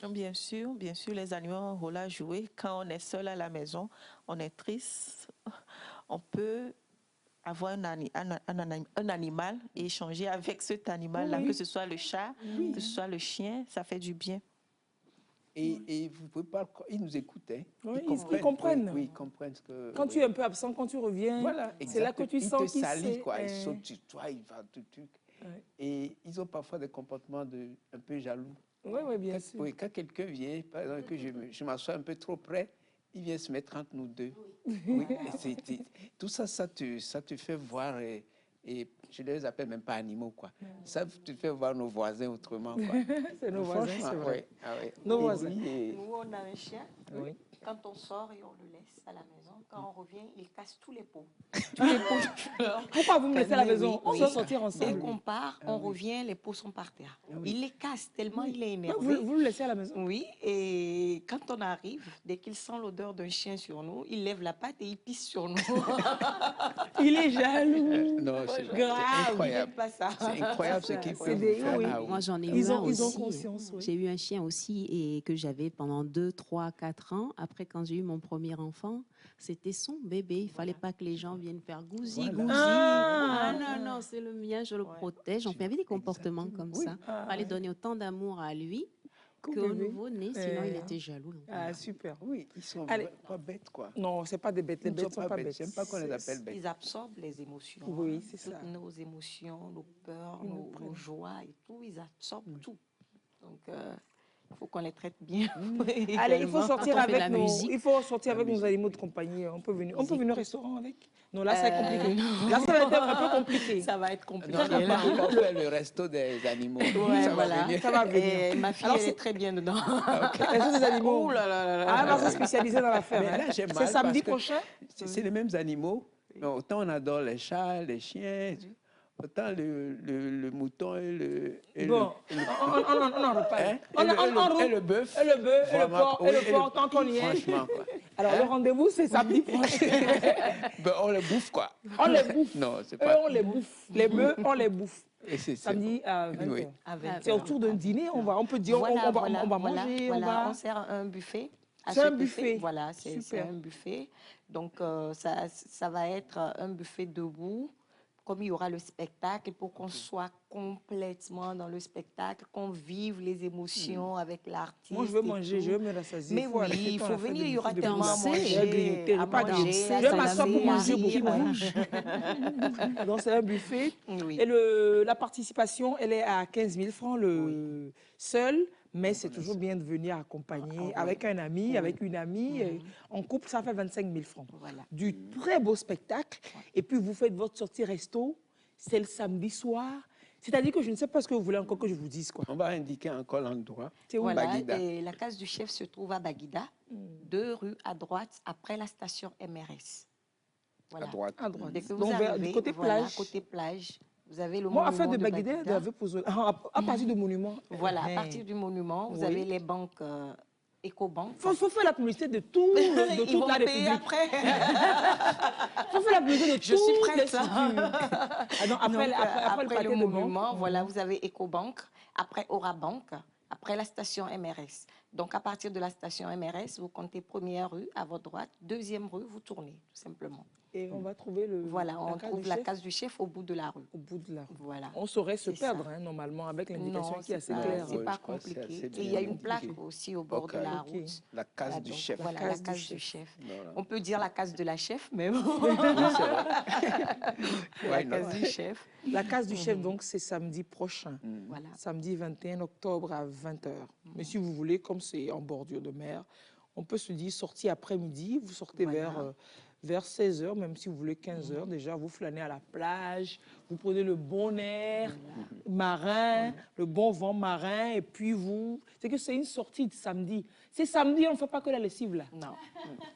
Bien sûr, les animaux ont un rôle à jouer. Quand on est seul à la maison, on est triste, on peut avoir un animal et échanger avec cet animal-là, que ce soit le chat, que ce soit le chien, ça fait du bien. Et vous pouvez pas, ils nous écoutent, hein. Oui, ils comprennent. Oui, ils comprennent ce que... Quand tu es un peu absent, quand tu reviens, voilà, c'est là que tu sens qu'ils salissent, quoi. Ils sautent sur toi, ils vont tout truc. Et ils ont parfois des comportements un peu jaloux. Oui, bien sûr. Oui, quand quelqu'un vient, par exemple, que je m'assois un peu trop près, il vient se mettre entre nous deux. Oui. Tout ça, ça te fait voir, et je ne les appelle même pas animaux, quoi. Ça te fait voir nos voisins autrement, quoi. C'est nos voisins, c'est vrai. Oui. Nos voisins. Nous, on a un chien. Oui. Quand on sort et on le laisse à la maison, quand on revient, il casse tous les pots. Tous les pots. Pourquoi vous me laissez à la maison? On doit sortir ensemble. Dès qu'on part, on revient, les pots sont par terre. Il les casse tellement il est énervé. Vous le laissez à la maison? Oui, et quand on arrive, dès qu'il sent l'odeur d'un chien sur nous, il lève la patte et il pisse sur nous. Il est jaloux. Non, c'est grave. C'est incroyable ce qu'ils peuvent faire. Moi, j'en ai eu un aussi. J'ai eu un chien aussi et que j'avais pendant 2, 3, 4 ans. Après, quand j'ai eu mon premier enfant, c'était son bébé. Il ne fallait pas que les gens viennent faire gousi. Ah non, c'est le mien, je le protège. On fait des comportements comme ça. Il fallait donner autant d'amour à lui qu'au nouveau-né, sinon il était jaloux. Ah, super. Oui, ils sont pas bêtes, quoi. Non, c'est pas des bêtes. Les bêtes sont pas bêtes. J'aime pas qu'on les appelle bêtes. Ils absorbent les émotions. Oui, c'est ça. Toutes nos émotions, nos peurs, nos joies et tout, ils absorbent tout. Donc, il faut qu'on les traite bien. Allez, il faut sortir avec nos animaux de compagnie. On peut venir au restaurant avec. Non, là, c'est compliqué. Là, ça va être un peu compliqué. Ça va être compliqué. On va faire le resto des animaux. Ouais, ça va venir. Ma fille, elle est très bien dedans. Le resto des animaux. Oh là là. Ah, elle va se spécialiser dans l'affaire. C'est samedi prochain. C'est les mêmes animaux. Mais autant on adore les chats, les chiens. Autant le mouton et le... on en reparle. Et le bœuf. Et le porc, tant qu'on y est. Franchement, quoi. Alors, le rendez-vous, c'est samedi prochain. On les bouffe, quoi. On les bouffe. Non, c'est pas... Eux, on les bouffe. Les bœufs, on les bouffe. Et c'est samedi à 20h. Oui. C'est autour d'un dîner, on peut dire, on va manger. On sert un buffet. C'est un buffet. Voilà, c'est un buffet. Donc, ça va être un buffet debout, comme il y aura le spectacle, pour qu'on soit complètement dans le spectacle, qu'on vive les émotions avec l'artiste. Moi, je veux et manger, tout. je veux me rassasier. Mais oui, il faut venir, il y aura tellement à manger, Je vais m'asseoir pour manger beaucoup. Donc, c'est un buffet. Oui. Et la participation, elle est à 15 000 francs seul, mais c'est toujours bien de venir accompagner avec un ami, avec une amie. En couple, ça fait 25 000 francs. Voilà. Du très beau spectacle. Et puis, vous faites votre sortie resto. C'est le samedi soir. C'est-à-dire que je ne sais pas ce que vous voulez encore que je vous dise, quoi. On va indiquer encore l'endroit. C'est où? Voilà, Baguida. et la case du chef se trouve à Baguida, 2 rues à droite, après la station MRS. Voilà. À droite. À droite. Dès que vous Donc, arrivez, du côté voilà, plage. côté plage, vous avez le Moi, monument affaire de de Baguida, Baguida. à partir du monument. Voilà, à partir du monument, vous Oui. avez les banques Ecobank. Il faut faire la publicité de tout, de Ils toute vont la payer République. après. Il faut faire la publicité de Je suis toutes les prête. structures. Ah non, après, Donc, après le paquet de monument, banque. voilà, vous avez Ecobank, après Orabank, après la station MRS. Donc, à partir de la station MRS, vous comptez première rue à votre droite, deuxième rue, vous tournez, tout simplement. Et on va trouver Voilà, on trouve la case du chef au bout de la rue. Au bout de la rue. Voilà. On saurait se C'est ça. perdre, hein, normalement, avec l'indication Non, qui est assez c'est claire. c'est Ouais, pas je crois que c'est compliqué. assez Et il y a bien une plaque indiqué. aussi au bord Ok. de la Ok. route. La case Voilà, du donc, chef. Voilà, La la case case du du chef. chef. Voilà. On peut dire la case de la chef, mais bon. Oui, c'est vrai. La Why not? case du chef. La case du chef, donc, c'est samedi prochain. Voilà. Samedi 21 octobre à 20h. Mais si vous voulez, comme c'est en bordure de mer, on peut se dire sortie après-midi. Vous sortez Voilà. vers 16h, même si vous voulez 15h. Déjà, vous flânez à la plage, vous prenez le bon air marin, le bon vent marin, et puis vous... C'est que c'est une sortie de samedi. C'est samedi, on ne fait pas que la lessive, là. Non.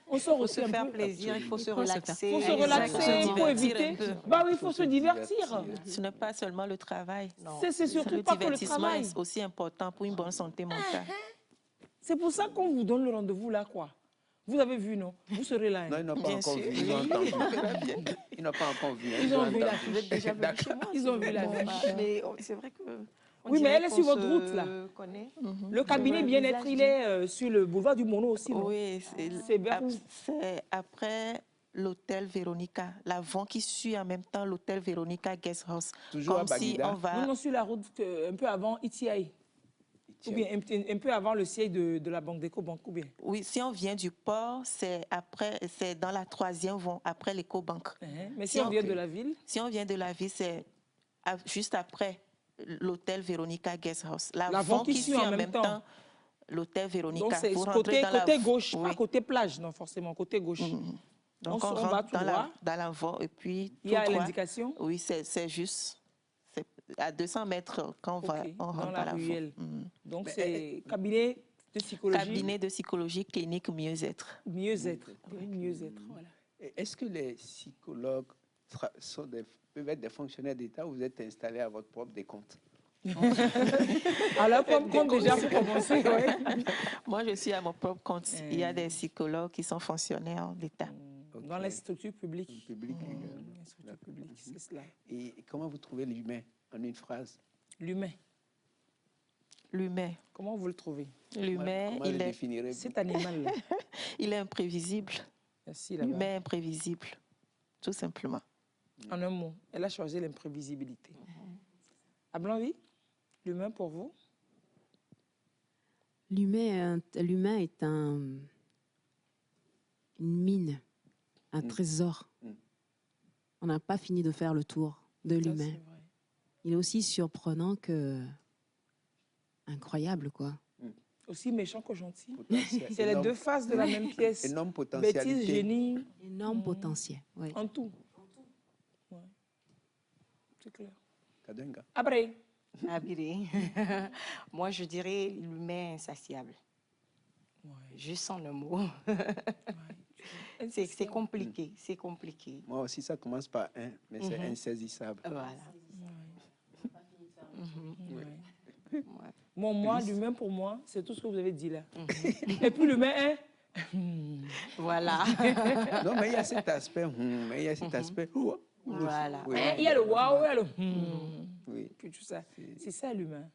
On sort Il faut aussi se un faire peu. plaisir, il faut se Il faut se relaxer. Il faut se relaxer, il faut Divertir éviter. un peu. Bah oui, il faut se divertir. Ce n'est pas seulement le travail. Non. C'est surtout Le pas que le divertissement travail. est aussi important pour une bonne santé mentale. C'est pour ça qu'on vous donne le rendez-vous là, quoi. Vous avez vu, non? Vous serez là. hein. Non, ils n'ont pas Bien encore sûr. vu. Ils ont entendu. Ils n'ont pas encore vu. hein, Ils ont vu la entendu. Vous êtes déjà venu chez moi. Ils ont vu la Bon, fiche. bah, mais c'est vrai que... on Oui, mais dirait elle est qu'on sur votre se route, là. connaît. Le cabinet vois bien-être, le il visage est sur le boulevard du Mono aussi, non? Oui, C'est vers où? c'est après l'hôtel Véronica. L'avant qui suit en même temps l'hôtel Véronica Guest House. Toujours à Comme si Baguida. on va... Non, non, sur la route un peu avant Itiaï. Ou bien un peu avant le siège de la Banque d'Ecobank, ou bien? Oui, si on vient du port, c'est dans la 3e voie, après l'Ecobank. Mais si Si on on- vient de la ville, Si on vient de la ville, c'est juste après l'hôtel Véronica Guest House. L'avant qui suit en même temps. L'hôtel Véronica. donc c'est Vous côté, rentrez dans côté la... gauche, Oui. pas côté plage, non, forcément, côté gauche. Donc on on va rentre tout droit. dans la voie et puis Il y a tout droit. l'indication? Oui, c'est juste à 200 mètres quand Ok, on dans rentre la dans la voie. ruelle. Donc c'est cabinet de psychologie, Cabinet de psychologie clinique mieux-être. mieux-être. Mieux-être, voilà. Est-ce que les psychologues peuvent être des fonctionnaires d'État ou vous êtes installés à votre propre décompte? Alors, comme déjà pour commencer, ouais. Moi, je suis à mon propre compte. Il y a des psychologues qui sont fonctionnaires d'État. Dans les structures publiques. Public également. Les structures publiques, c'est cela. Et comment vous trouvez l'humain en une phrase? L'humain, L'humain. comment vous le trouvez? L'humain, Comment le définirez-vous? Cet animal-là. il est imprévisible. Merci, là-bas. L'humain est imprévisible, tout simplement. En un mot, elle a choisi l'imprévisibilité. À Blanc-Vie, l'humain pour vous? L'humain est une mine, un trésor. On n'a pas fini de faire le tour de Ça, l'humain. c'est vrai. Il est aussi surprenant que incroyable, quoi. Aussi méchant que gentil. Potentiel, C'est les énorme- deux faces de la même pièce. Énorme potentialité. Bêtise, génie, Énorme potentiel. Oui. en tout. Ouais. C'est clair. Kadenga. Après, Abiré. Moi, je dirais l'humain insatiable. Juste en un mot. C'est compliqué, c'est compliqué. Moi aussi, ça commence par un, mais c'est insaisissable. Voilà. Oui. moi, l'humain pour moi, c'est tout ce que vous avez dit là. Et puis l'humain est... Voilà. Non, mais il y a cet aspect, mais il y a cet aspect. Voilà. Oui, Il y a le waouh, il y a le... oui, Puis tout ça. C'est ça l'humain.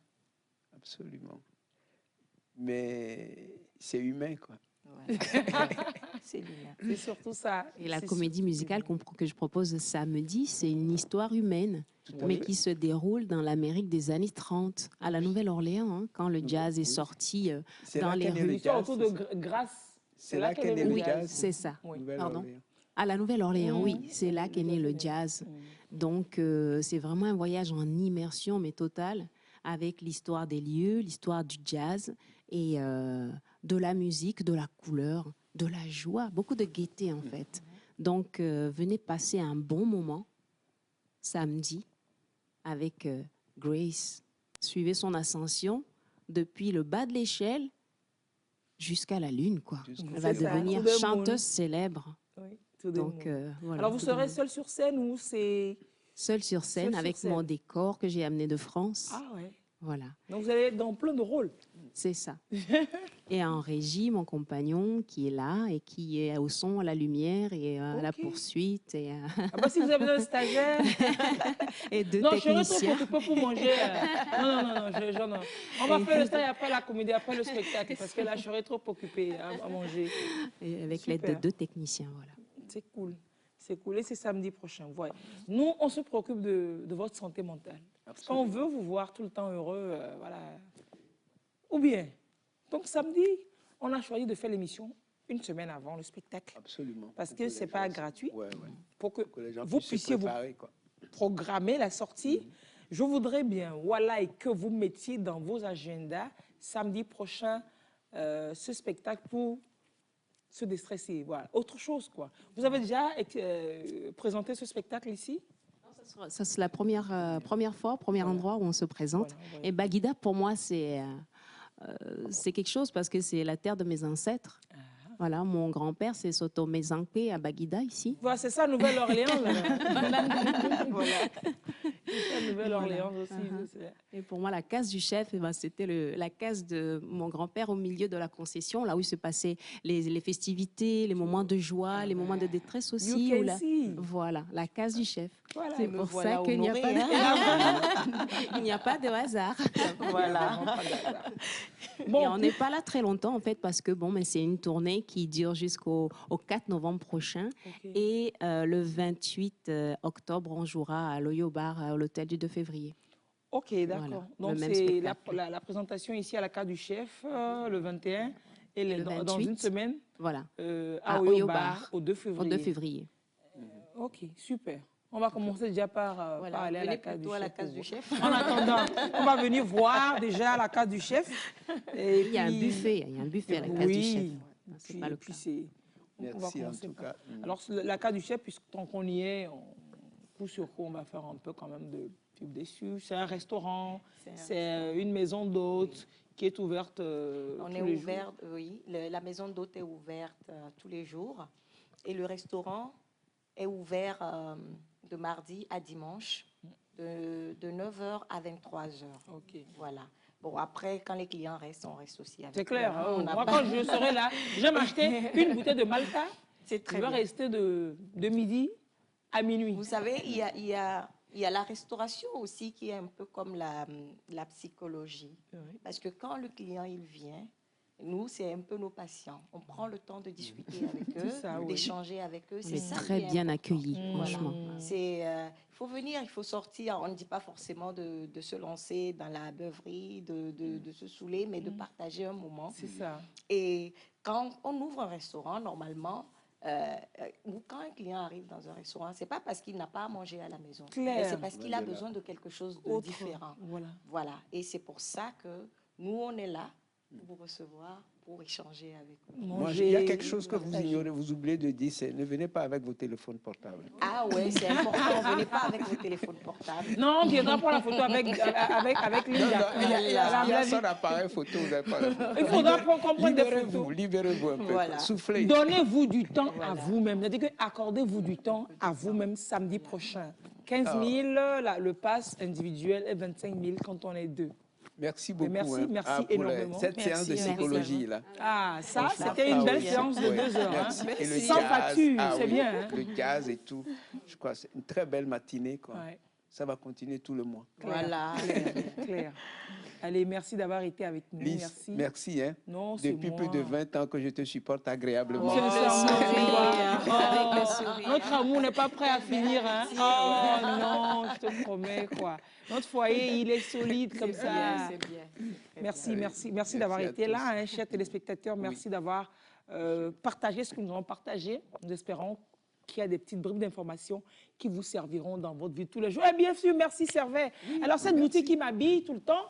absolument. Mais c'est humain, quoi. Voilà. C'est l'humain. C'est surtout ça. Et la C'est comédie musicale que je propose samedi, c'est une histoire humaine, mais qui se déroule dans l'Amérique des années 30, à la Nouvelle-Orléans, hein, quand le jazz est sorti dans les rues. l'histoire autour de Grasse. C'est là qu'est né le Oui, jazz. c'est ça. Oui. Pardon. À la Nouvelle-Orléans, oui, c'est là qu'est né le jazz. Donc, c'est vraiment un voyage en immersion, mais totale, avec l'histoire des lieux, l'histoire du jazz et de la musique, de la couleur, de la joie, beaucoup de gaieté en fait. Donc, venez passer un bon moment samedi avec Grace. Suivez son ascension depuis le bas de l'échelle jusqu'à la lune, quoi. Elle va devenir chanteuse célèbre. Oui, Donc, voilà. Alors, vous serez seul sur scène ou c'est... Seule sur scène Seule sur avec scène. mon décor que j'ai amené de France. Ah ouais. Voilà, Donc, vous allez être dans plein de rôles. c'est ça. Et en régie, mon compagnon qui est là et qui est au son, à la lumière et à la Ok. poursuite et, Ah bah, si vous avez besoin de stagiaires... et de Non, je serai trop techniciens. occupée pour manger. Non. On va faire le stage après la comédie, après le spectacle, parce que là, je serai trop occupée à manger. Et avec l'aide de Super. 2 techniciens, voilà. C'est cool. C'est cool. Et c'est samedi prochain. Ouais. Nous, on se préoccupe de votre santé mentale. Parce qu'on veut vous voir tout le temps heureux. Voilà. Ou bien. Donc, samedi, on a choisi de faire l'émission une semaine avant le spectacle. Absolument. Parce Pour que les ce n'est pas gens- gratuit. Ouais. Pour que Que les gens vous puissent se puissiez vous préparer, quoi. programmer la sortie. Je voudrais bien, voilà, et que vous mettiez dans vos agendas samedi prochain ce spectacle pour se déstresser. Voilà. Autre chose, quoi. Vous avez déjà présenté ce spectacle ici? Ça, c'est la première fois, premier endroit où on se présente. Voilà. Et Baguida, pour moi, c'est quelque chose parce que c'est la terre de mes ancêtres. Voilà, mon grand-père, c'est Soto Mezanque à Baguida, ici. Voilà, c'est ça, Nouvelle-Orléans. Voilà. C'est ça, Nouvelle-Orléans aussi. Et pour moi, la case du chef, eh ben, c'était la case de mon grand-père au milieu de la concession, là où se passaient les festivités, les moments de joie, les moments de détresse aussi. You can see. Voilà, la case du chef. Voilà, C'est me pour voilà ça qu'il n'y a, honorée, pas de... hein. Il n'y a pas de hasard. Voilà. Et on n'est pas là très longtemps, en fait, parce que bon, mais c'est une tournée qui dure jusqu'au 4 novembre prochain. Ok. Et le 28 octobre, on jouera à l'Oyo Bar, à l'hôtel du 2 février. Ok, d'accord. Voilà, Donc, le même c'est spectacle. la présentation ici à la carte du chef, le 21, et Le dans 28. une semaine, Voilà, à à Oyo Oyo Bar, Bar, au 2 au février. 2 février. Ok, super. On va commencer déjà par Voilà. aller à la Venez case du plutôt à la chef. case pour du chef. voir. En attendant, on va venir voir déjà la case du chef. Et Il y a un puis- buffet, il y a un buffet à la case du chef. Oui. C'est pas le Puis cas. on va Merci en commencer tout par- cas. Alors, la case du chef, puisque tant qu'on y est, coup sur coup, on va faire un peu quand même de pub dessus. C'est un restaurant, c'est une maison d'hôtes qui est ouverte On tous est les jours. ouvert, oui. La maison d'hôte est ouverte tous les jours. Et le restaurant est ouvert de mardi à dimanche, de 9h à 23h. Ok. Voilà. Bon, après, quand les clients restent, on reste aussi avec C'est clair. eux, hein. hein. On n'a Moi, pas- quand je serai là, j'aime acheter une bouteille de Malta. C'est Je très vais bien. rester de midi à minuit. Vous savez, il y a la restauration aussi qui est un peu comme la psychologie. Oui. Parce que quand le client il vient, nous, c'est un peu nos patients. On prend le temps de discuter avec eux, ça, oui. d'échanger avec eux. On C'est est ça très qui est bien important. accueillis, Voilà. franchement. Il faut venir, il faut sortir. On ne dit pas forcément de se lancer dans la beuverie, de se saouler, mais de partager un moment. C'est ça. Et quand on ouvre un restaurant, normalement, ou quand un client arrive dans un restaurant, c'est pas parce qu'il n'a pas à manger à la maison, Clair. mais c'est parce qu'il a besoin de quelque chose de Autre. différent. Voilà. Voilà. Et c'est pour ça que nous, on est là pour vous recevoir, pour échanger avec vous. Moi, il y a quelque chose que vous ignorez, vous oubliez de dire, c'est ne venez pas avec vos téléphones portables. Ah ouais, c'est important. Venez pas avec vos téléphones portables. Non, on viendra prendre la photo avec Linda. Il y a son appareil photo. Vous n'avez pas le- Il faudra qu'on prenne des Libérez-vous, photos. libérez-vous un peu. Voilà. Soufflez. Donnez-vous du temps à vous-même. C'est-à-dire que accordez-vous du temps à vous-même samedi prochain. 15 000, le pass individuel est 25 000 quand on est deux. Merci beaucoup. merci, hein, merci pour énormément. cette séance de Merci, psychologie là. Ah, ça, Franchement, c'était une belle oui. séance de Ouais. 2 heures. hein. Merci. Et le Sans jazz, facture, c'est oui, bien. hein. Le jazz et tout. Je crois que c'est une très belle matinée. Quoi. Ouais. ça va continuer tout le mois. Voilà. Claire. Allez, merci d'avoir été avec nous. Lise, merci. Merci. Hein. Non, c'est depuis moi. plus de 20 ans que je te supporte agréablement. C'est le Avec le serment. sourire. Notre amour n'est pas prêt à finir. Hein. Oh non, je te promets, quoi. Notre foyer, il est solide comme ça. C'est bien. Merci d'avoir à été tous. là, hein, chers téléspectateurs. Merci d'avoir partagé ce que nous avons partagé. Nous espérons qu'il y a des petites bribes d'informations qui vous serviront dans votre vie de tous les jours. Et bien sûr, merci Servet. Alors, cette boutique qui m'habille tout le temps,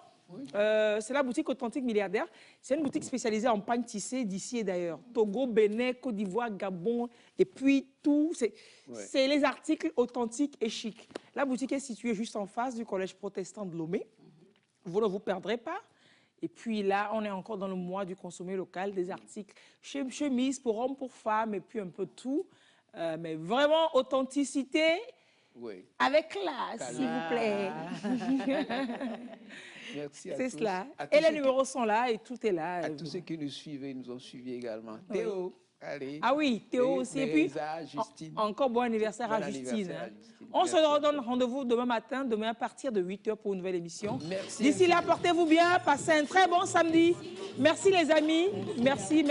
c'est la boutique Authentique Milliardaire. C'est une boutique spécialisée en pagne tissée d'ici et d'ailleurs. Togo, Bénin, Côte d'Ivoire, Gabon, et puis tout. C'est les articles authentiques et chics. La boutique est située juste en face du collège protestant de Lomé. Vous ne vous perdrez pas. Et puis là, on est encore dans le mois du consommé local, des articles chemises pour hommes, pour femmes, et puis un peu tout. Mais vraiment, authenticité avec classe, s'il vous plaît. Merci à tous. C'est cela. À tous Et les ceux numéros sont là et tout est là. À tous ceux qui nous suivent et nous ont suivis également. Théo, allez. Ah oui, Théo aussi. Et puis, Teresa, Justine. encore bon anniversaire Bon à Justine. anniversaire à Hein. Justine. On se Merci à redonne toi. rendez-vous demain matin, demain à partir de 8 h pour une nouvelle émission. Merci. D'ici là, portez-vous bien, passez un très bon samedi. Merci les amis. Merci.